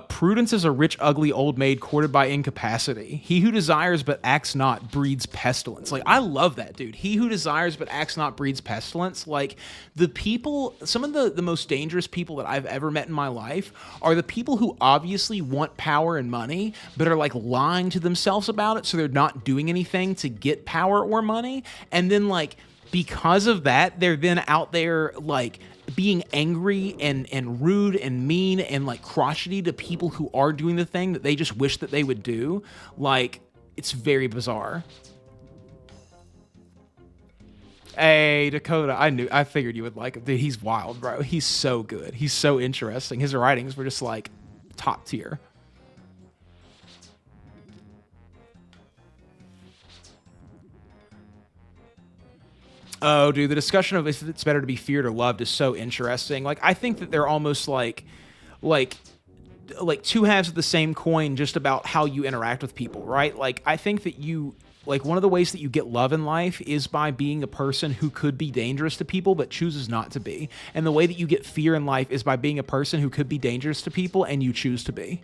[SPEAKER 1] prudence is a rich, ugly old maid courted by incapacity. He who desires but acts not breeds pestilence. Like, I love that, dude. He who desires but acts not breeds pestilence. Like, the people, some of the most dangerous people that I've ever met in my life are the people who obviously want power and money, but are like lying to themselves about it, so they're not doing anything to get power or money. And then like, because of that, they're then out there like being angry and rude and mean and like crotchety to people who are doing the thing that they just wish that they would do. Like, it's very bizarre. Hey, Dakota, I figured you would like him. Dude, he's wild, bro. He's so good. He's so interesting. His writings were just like top tier. Oh, dude, the discussion of if it's better to be feared or loved is so interesting. Like, I think that they're almost like two halves of the same coin, just about how you interact with people, right? Like, I think that like, one of the ways that you get love in life is by being a person who could be dangerous to people but chooses not to be. And the way that you get fear in life is by being a person who could be dangerous to people and you choose to be.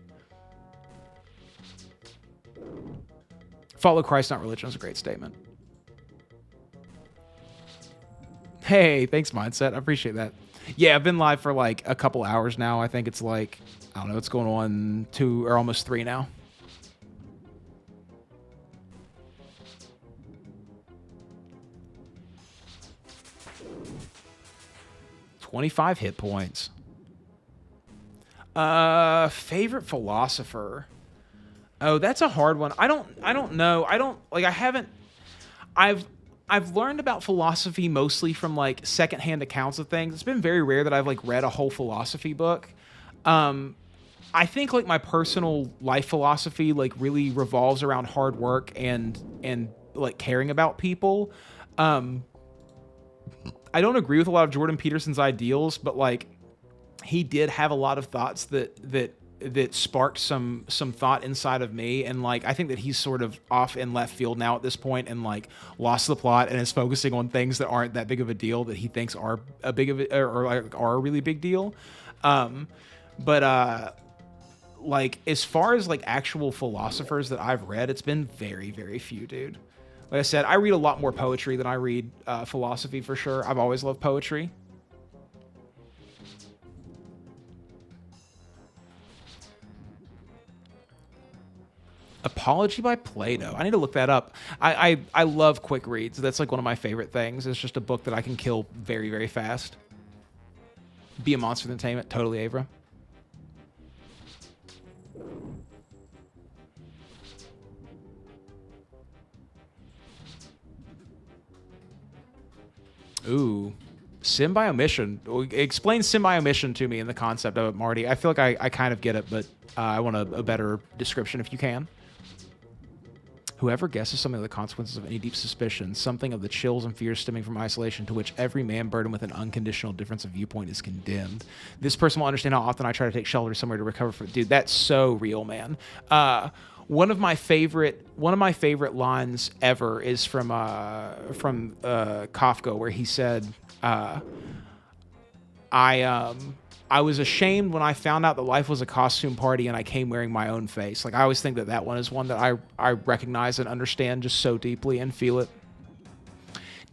[SPEAKER 1] Follow Christ, not religion is a great statement. Hey, thanks, Mindset. I appreciate that. Yeah, I've been live for like a couple hours now. I think it's like, I don't know, it's going on 2 or almost 3 now. 25 hit points. Favorite philosopher. Oh, that's a hard one. I don't know. I've learned about philosophy mostly from like secondhand accounts of things. It's been very rare that I've like read a whole philosophy book. I think like my personal life philosophy like really revolves around hard work and like caring about people. I don't agree with a lot of Jordan Peterson's ideals, but like he did have a lot of thoughts that sparked some thought inside of me, and like I think that he's sort of off in left field now at this point and like lost the plot and is focusing on things that aren't that big of a deal that he thinks are a big of it or like are a really big deal. But like as far as like actual philosophers that I've read, it's been very, very few, dude. Like I said, I read a lot more poetry than I read philosophy for sure. I've always loved poetry. Apology by Plato. I need to look that up. I love quick reads. That's like one of my favorite things. It's just a book that I can kill very, very fast. Be a Monster of Entertainment. Totally, Avra. Ooh. Sin by omission. Explain sin by omission to me in the concept of it, Marty. I feel like I kind of get it, but I want a better description if you can. Whoever guesses something of the consequences of any deep suspicion, something of the chills and fears stemming from isolation to which every man burdened with an unconditional difference of viewpoint is condemned. This person will understand how often I try to take shelter somewhere to recover from. Dude, that's so real, man. One of my favorite lines ever is from Kafka, where he said, I was ashamed when I found out that life was a costume party and I came wearing my own face. Like, I always think that that one is one that I recognize and understand just so deeply and feel it.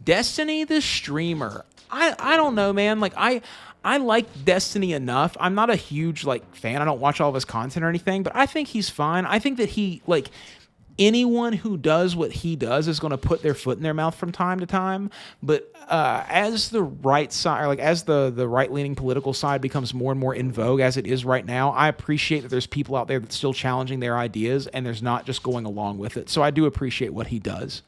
[SPEAKER 1] Destiny the streamer. I don't know, man. Like, I like Destiny enough. I'm not a huge, like, fan. I don't watch all of his content or anything, but I think he's fine. I think that he, like, anyone who does what he does is going to put their foot in their mouth from time to time. But as the right side, or like as the right-leaning political side becomes more and more in vogue, as it is right now, I appreciate that there's people out there that's still challenging their ideas and there's not just going along with it. So I do appreciate what he does.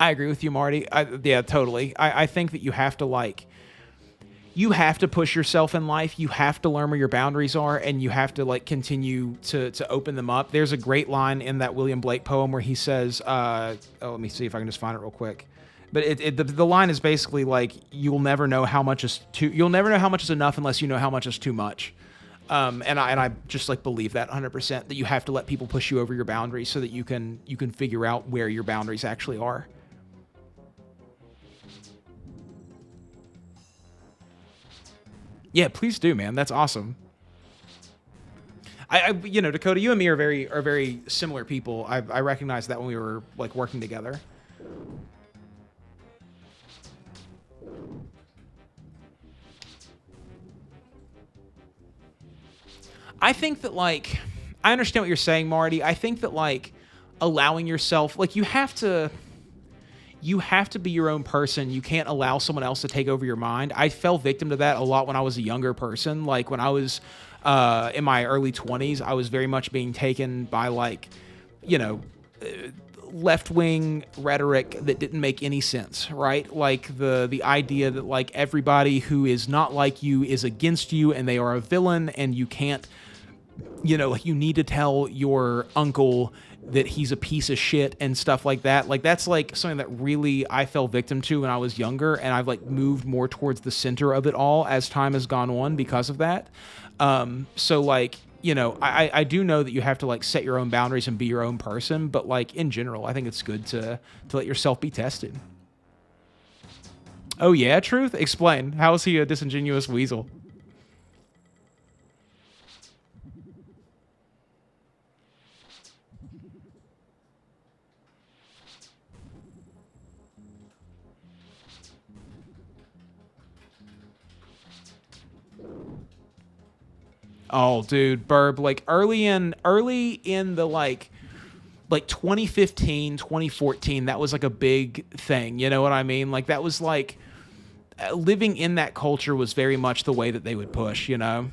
[SPEAKER 1] I agree with you, Marty. Yeah, totally. I think that you have to you have to push yourself in life. You have to learn where your boundaries are, and you have to like continue to open them up. There's a great line in that William Blake poem where he says, let me see if I can just find it real quick. But the line is basically like, you'll never know how much is enough unless you know how much is too much. And I just like believe that 100%, that you have to let people push you over your boundaries so that you can figure out where your boundaries actually are. Yeah, please do, man. That's awesome. Dakota, you and me are very similar people. I recognized that when we were like working together. I think that like I understand what you're saying, Marty. I think that like allowing yourself, like you have to be your own person. You can't allow someone else to take over your mind. I fell victim to that a lot when I was a younger person. Like when I was in my early 20s, I was very much being taken by like, left-wing rhetoric that didn't make any sense, right? Like the idea that like everybody who is not like you is against you and they are a villain, and you can't, like you need to tell your uncle that he's a piece of shit and stuff like that. Like that's like something that really I fell victim to when I was younger, and I've like moved more towards the center of it all as time has gone on because of that. So like, I do know that you have to like set your own boundaries and be your own person, but like in general, I think it's good to let yourself be tested. Oh yeah, Truth? Explain. How is he a disingenuous weasel? Oh, dude, Burb, like early in the like 2015, 2014, that was like a big thing. You know what I mean? Like that was like living in that culture was very much the way that they would push, you know?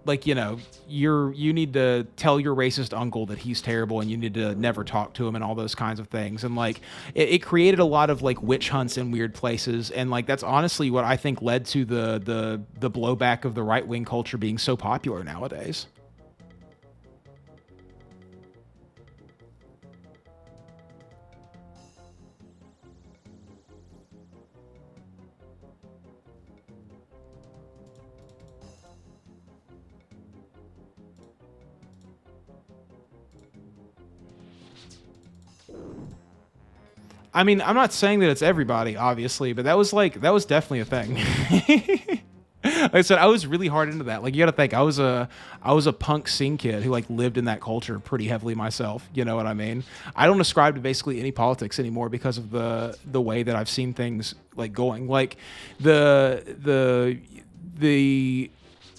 [SPEAKER 1] Like, you know, you need to tell your racist uncle that he's terrible and you need to never talk to him and all those kinds of things. And like it created a lot of like witch hunts in weird places, and like that's honestly what I think led to the blowback of the right-wing culture being so popular nowadays. I mean, I'm not saying that it's everybody, obviously, but that was definitely a thing. Like I said, I was really hard into that. Like you got to think, I was a punk scene kid who like lived in that culture pretty heavily myself. You know what I mean? I don't ascribe to basically any politics anymore because of the way that I've seen things like going. Like the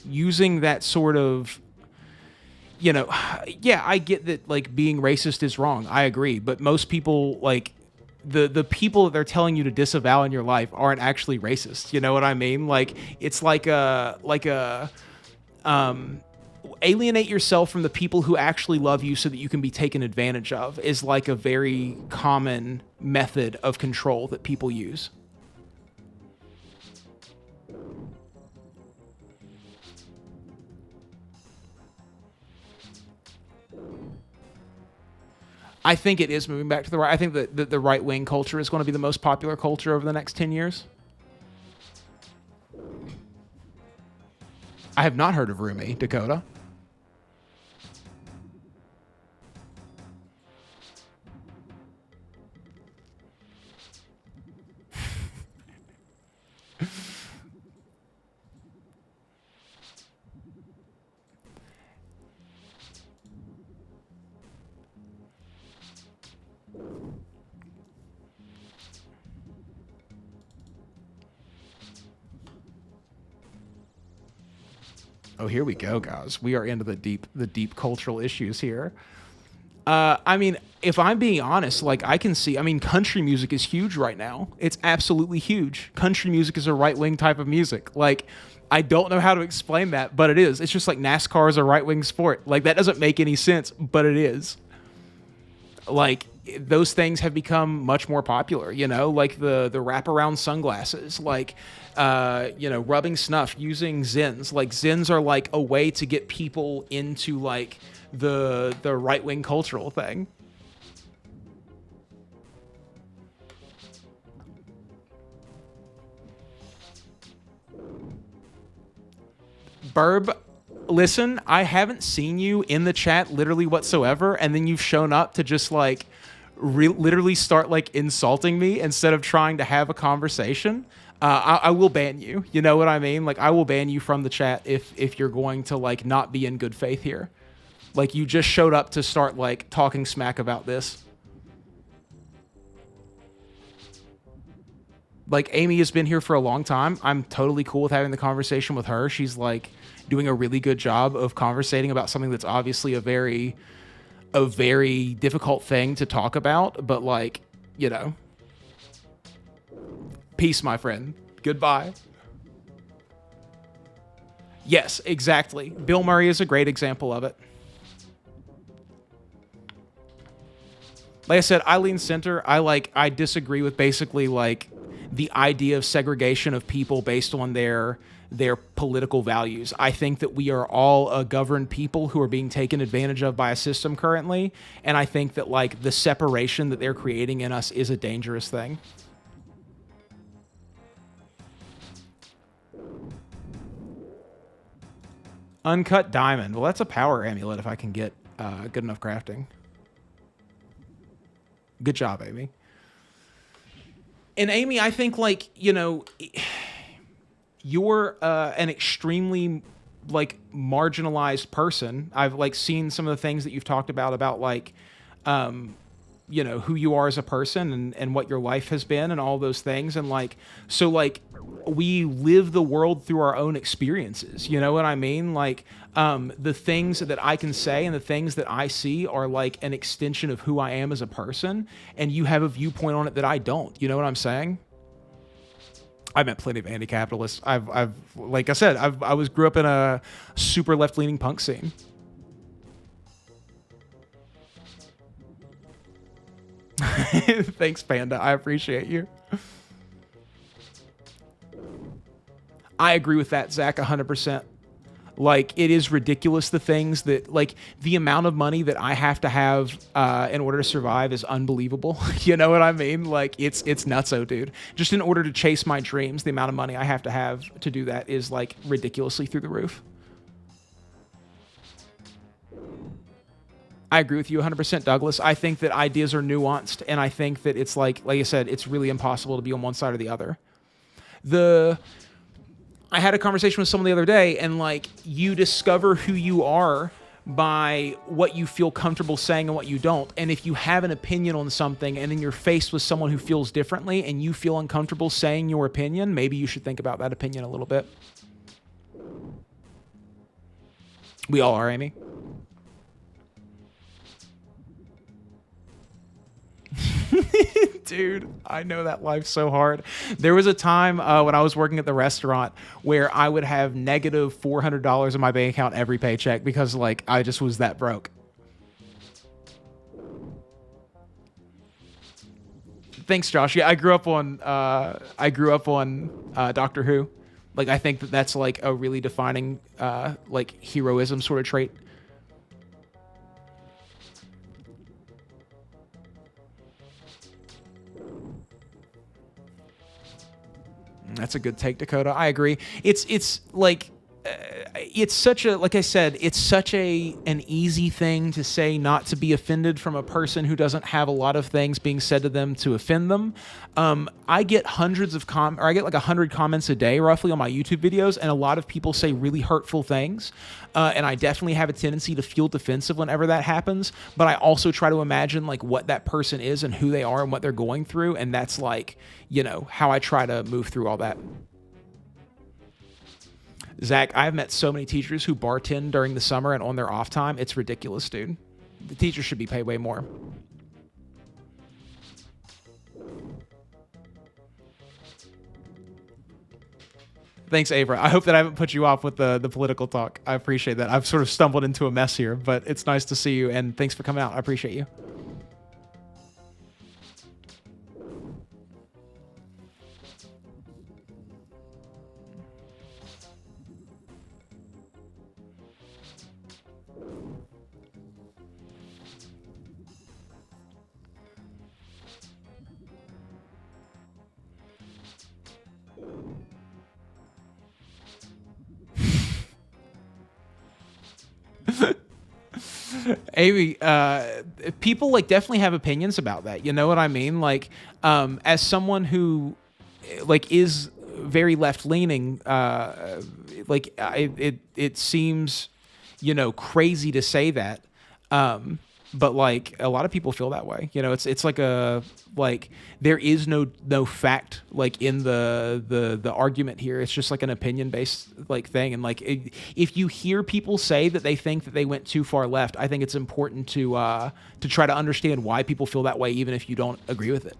[SPEAKER 1] using that sort of, you know, yeah, I get that like being racist is wrong. I agree, but most people like the people that they're telling you to disavow in your life aren't actually racist. You know what I mean? Like it's like a alienate yourself from the people who actually love you so that you can be taken advantage of is like a very common method of control that people use. I think it is moving back to the right. I think that the right wing culture is going to be the most popular culture over the next 10 years. I have not heard of Rumi, Dakota. Oh, here we go, guys. We are into the deep cultural issues here. I mean, if I'm being honest, like I can see, I mean, country music is huge right now. It's absolutely huge. Country music is a right wing type of music. Like, I don't know how to explain that, but it is. It's just like NASCAR is a right wing sport. Like, that doesn't make any sense, but it is. Like, those things have become much more popular, you know, like the wraparound sunglasses, like you know, rubbing snuff, using zins. Like zins are like a way to get people into like the right wing cultural thing. Burb, listen, I haven't seen you in the chat literally whatsoever, and then you've shown up to just like literally start like insulting me instead of trying to have a conversation. I will ban you. You know what I mean? Like I will ban you from the chat if you're going to like not be in good faith here. Like you just showed up to start like talking smack about this. Like Amy has been here for a long time. I'm totally cool with having the conversation with her. She's like doing a really good job of conversating about something that's obviously a very difficult thing to talk about, but like, you know, peace, my friend. Goodbye. Yes, exactly. Bill Murray is a great example of it. Like I said, Eileen Center, I disagree with basically like the idea of segregation of people based on their political values. I think that we are all a governed people who are being taken advantage of by a system currently, and I think that like the separation that they're creating in us is a dangerous thing. Uncut diamond. Well, that's a power amulet if I can get good enough crafting. Good job, Amy. And Amy, I think like, you know, you're an extremely like marginalized person. I've like seen some of the things that you've talked about like you know, who you are as a person and what your life has been and all those things. And like, so like we live the world through our own experiences. You know what I mean? Like, the things that I can say and the things that I see are like an extension of who I am as a person. And you have a viewpoint on it that I don't. You know what I'm saying? I met plenty of anti-capitalists. I've like I said, grew up in a super left-leaning punk scene. Thanks, Panda. I appreciate you. I agree with that, Zach, 100%. Like, it is ridiculous, the things that, like, the amount of money that I have to have in order to survive is unbelievable. You know what I mean? Like, it's nutso, dude. Just in order to chase my dreams, the amount of money I have to do that is, like, ridiculously through the roof. I agree with you 100%, Douglas. I think that ideas are nuanced, and I think that it's like I said, it's really impossible to be on one side or the other. I had a conversation with someone the other day, and like, you discover who you are by what you feel comfortable saying and what you don't. And if you have an opinion on something and then you're faced with someone who feels differently and you feel uncomfortable saying your opinion, maybe you should think about that opinion a little bit. We all are, Amy. Dude, I know that life so hard. There was a time when I was working at the restaurant where I would have negative $400 in my bank account every paycheck because, like, I just was that broke. Thanks, Josh. Yeah, I grew up on Doctor Who. Like, I think that that's like a really defining like heroism sort of trait. That's a good take, Dakota. I agree. It's like it's such a, like I said, it's such an easy thing to say not to be offended from a person who doesn't have a lot of things being said to them to offend them. I get hundreds of I get like 100 comments a day roughly on my YouTube videos, and a lot of people say really hurtful things. And I definitely have a tendency to feel defensive whenever that happens, but I also try to imagine like what that person is and who they are and what they're going through, and that's like, you know, how I try to move through all that. Zach, I've met so many teachers who bartend during the summer and on their off time. It's ridiculous, dude. The teachers should be paid way more. Thanks, Avra. I hope that I haven't put you off with the political talk. I appreciate that. I've sort of stumbled into a mess here, but it's nice to see you, and thanks for coming out. I appreciate you. Amy, people like definitely have opinions about that. You know what I mean? Like, as someone who like is very left leaning, like it seems, you know, crazy to say that. But like a lot of people feel that way. You know, it's like like there is no fact like in the argument here. It's just like an opinion based like thing. And like if you hear people say that they think that they went too far left, I think it's important to try to understand why people feel that way, even if you don't agree with it.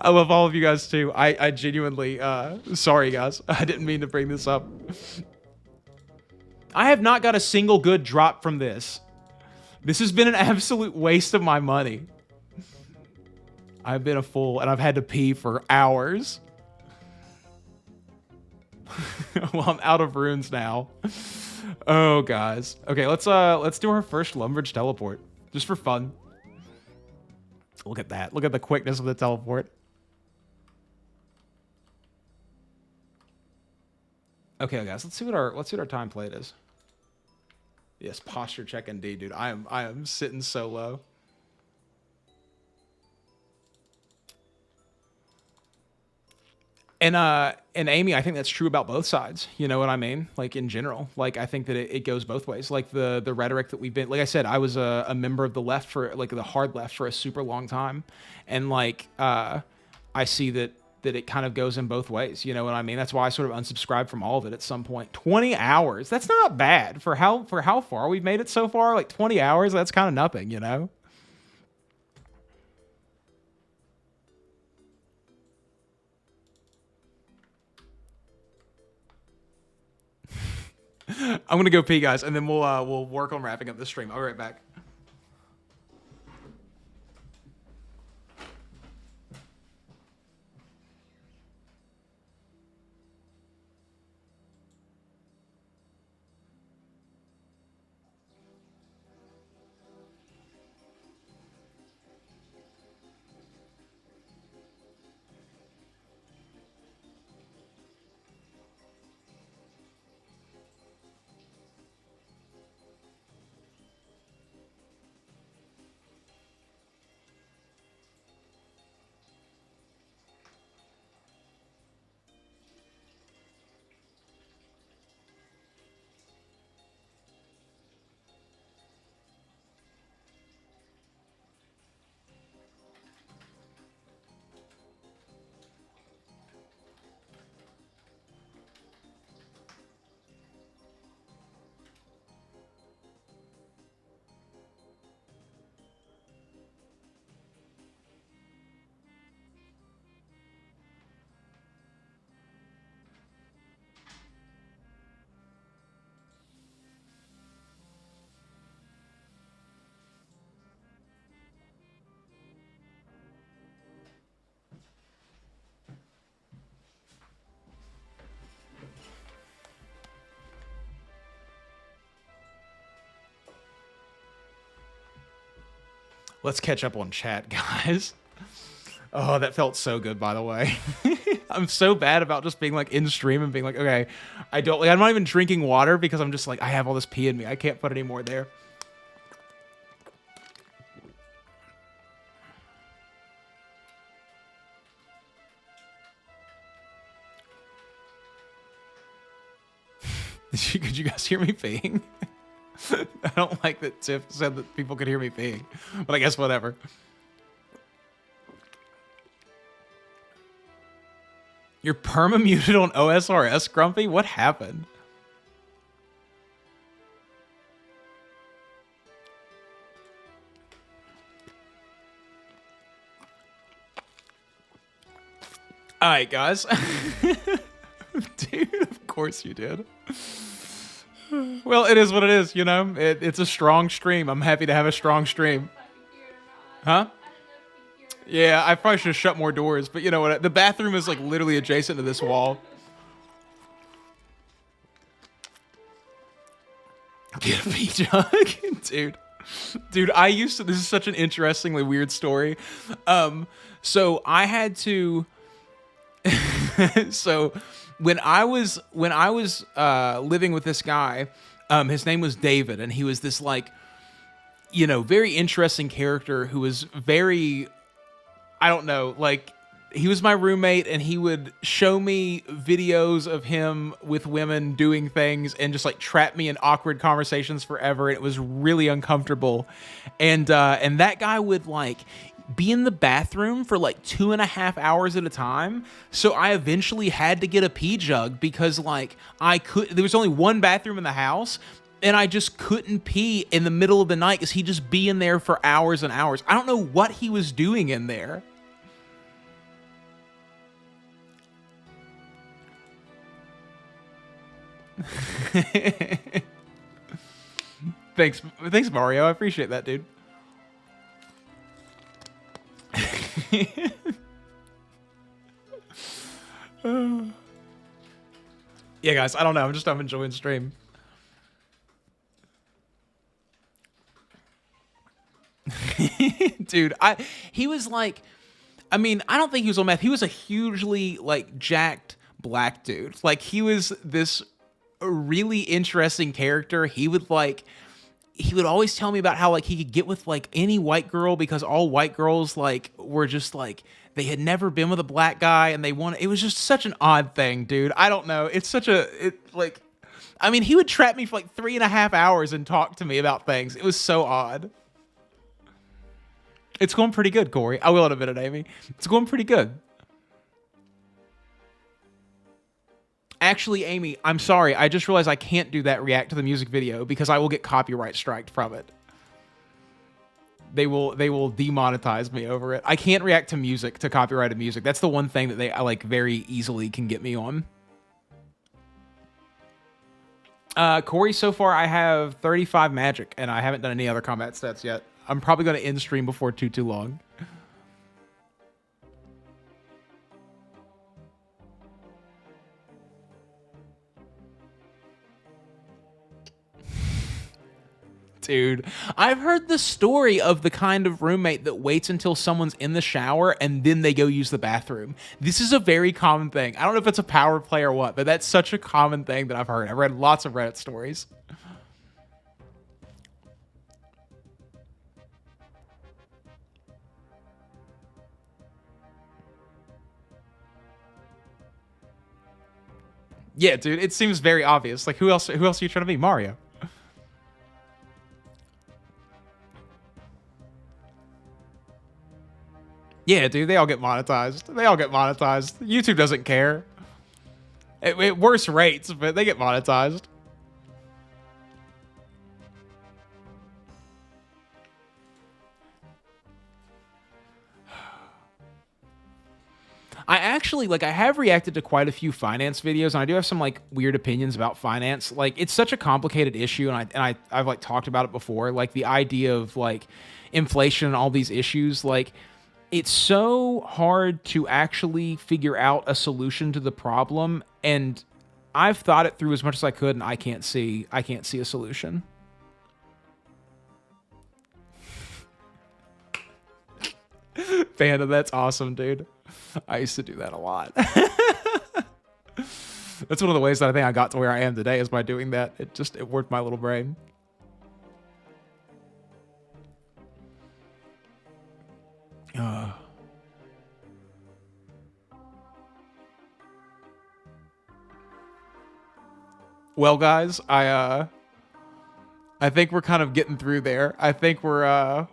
[SPEAKER 1] I love all of you guys too. I genuinely, sorry guys. I didn't mean to bring this up. I have not got a single good drop from this. This has been an absolute waste of my money. I've been a fool and I've had to pee for hours. Well, I'm out of runes now. Oh, guys. Okay, let's do our first Lumbridge teleport. Just for fun. Look at that. Look at the quickness of the teleport. Okay, guys, let's see what our time played is. Yes, posture check indeed, dude. I am sitting so low. And Amy, I think that's true about both sides. You know what I mean? Like in general, like I think that it goes both ways. Like the rhetoric that we've been, like I said, I was a member of the left for like the hard left for a super long time, and like I see that it kind of goes in both ways. You know what I mean? That's why I sort of unsubscribed from all of it at some point. 20 hours. That's not bad for how far we've made it so far. Like 20 hours, that's kind of nothing, you know? I'm going to go pee, guys, and then we'll work on wrapping up the stream. I'll be right back. Let's catch up on chat, guys. Oh, that felt so good, by the way. I'm so bad about just being like in stream and being like, okay, I'm not even drinking water because I'm just like, I have all this pee in me. I can't put any more there. Could you guys hear me peeing? I don't like that Tiff said that people could hear me peeing, but I guess whatever. You're perma-muted on OSRS, Grumpy? What happened? All right, guys. Dude, of course you did. Well, it is what it is, you know? It's a strong stream. I'm happy to have a strong stream. Huh? Yeah, I probably should have shut more doors, but you know what? The bathroom is like literally adjacent to this wall. Get a pee jug? Dude, I used to, this is such an interestingly weird story. So I had to, so when I was living with this guy, his name was David, and he was this like, you know, very interesting character who was very, I don't know, like, he was my roommate, and he would show me videos of him with women doing things and just like trap me in awkward conversations forever. And it was really uncomfortable. And that guy would like be in the bathroom for like 2.5 hours at a time. So I eventually had to get a pee jug because like there was only one bathroom in the house, and I just couldn't pee in the middle of the night because he'd just be in there for hours and hours. I don't know what he was doing in there. Thanks, Mario. I appreciate that, dude. Yeah, guys, I don't know. I'm enjoying stream. Dude, he was like, I mean, I don't think he was on meth. He was a hugely like jacked black dude. Like, he was this really interesting character. He would always tell me about how like he could get with like any white girl because all white girls like were just like, they had never been with a black guy and they wanted, it was just such an odd thing, dude. I don't know. It's such a, like, I mean, he would trap me for like 3.5 hours and talk to me about things. It was so odd. It's going pretty good, Corey. I will admit it, Amy. It's going pretty good. Actually, Amy, I'm sorry. I just realized I can't do that react to the music video because I will get copyright striked from it. They will demonetize me over it. I can't react to music, to copyrighted music. That's the one thing that they like very easily can get me on. Corey, so far I have 35 magic and I haven't done any other combat stats yet. I'm probably going to end stream before too long. Dude, I've heard the story of the kind of roommate that waits until someone's in the shower and then they go use the bathroom. This is a very common thing. I don't know if it's a power play or what, but that's such a common thing that I've heard. I've read lots of Reddit stories. Yeah, dude, it seems very obvious. Like, who else are you trying to be? Mario. Yeah, dude, they all get monetized. They all get monetized. YouTube doesn't care. At worse rates, but they get monetized. I actually, like, I have reacted to quite a few finance videos, and I do have some, like, weird opinions about finance. Like, it's such a complicated issue, and I've like, talked about it before. Like, the idea of, like, inflation and all these issues, like, it's so hard to actually figure out a solution to the problem, and I've thought it through as much as I could, and I can't see a solution. Panda, that's awesome, dude. I used to do that a lot. That's one of the ways that I think I got to where I am today is by doing that. It worked my little brain. Well, guys, I think we're kind of getting through there. I think we're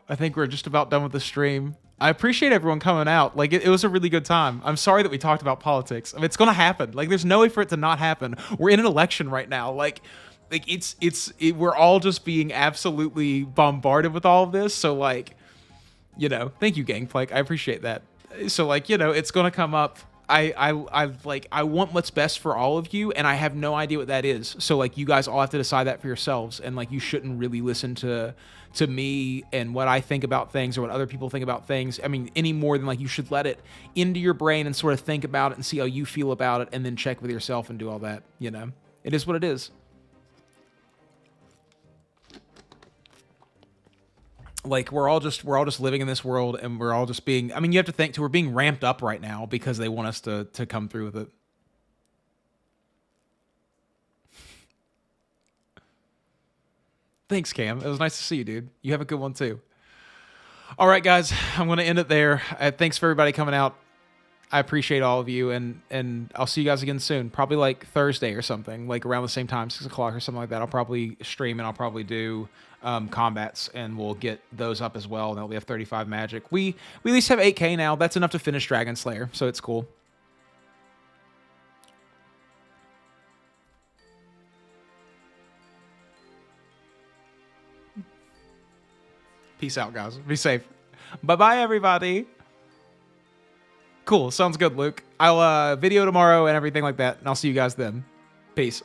[SPEAKER 1] just about done with the stream. I appreciate everyone coming out. Like, it was a really good time. I'm sorry that we talked about politics. I mean, it's gonna happen. Like, there's no way for it to not happen. We're in an election right now. Like we're all just being absolutely bombarded with all of this. So, like, you know, thank you, Gangplank. I appreciate that. So, like, you know, it's gonna come up. I want what's best for all of you, and I have no idea what that is. So, like, you guys all have to decide that for yourselves, and, like, you shouldn't really listen to me and what I think about things or what other people think about things. I mean, any more than, like, you should let it into your brain and sort of think about it and see how you feel about it, and then check with yourself and do all that. You know, it is what it is. Like, we're all just living in this world, and we're all just being, I mean, you have to think too, we're being ramped up right now because they want us to come through with it. Thanks, Cam. It was nice to see you, dude. You have a good one too. All right, guys, I'm going to end it there. Thanks for everybody coming out. I appreciate all of you, and I'll see you guys again soon. Probably like Thursday or something, like around the same time, 6 o'clock or something like that. I'll probably stream, and I'll probably do combats, and we'll get those up as well. And then we have 35 magic. We at least have 8K now. That's enough to finish Dragon Slayer, so it's cool. Peace out, guys. Be safe. Bye-bye, everybody. Cool. Sounds good, Luke. I'll video tomorrow and everything like that, and I'll see you guys then. Peace.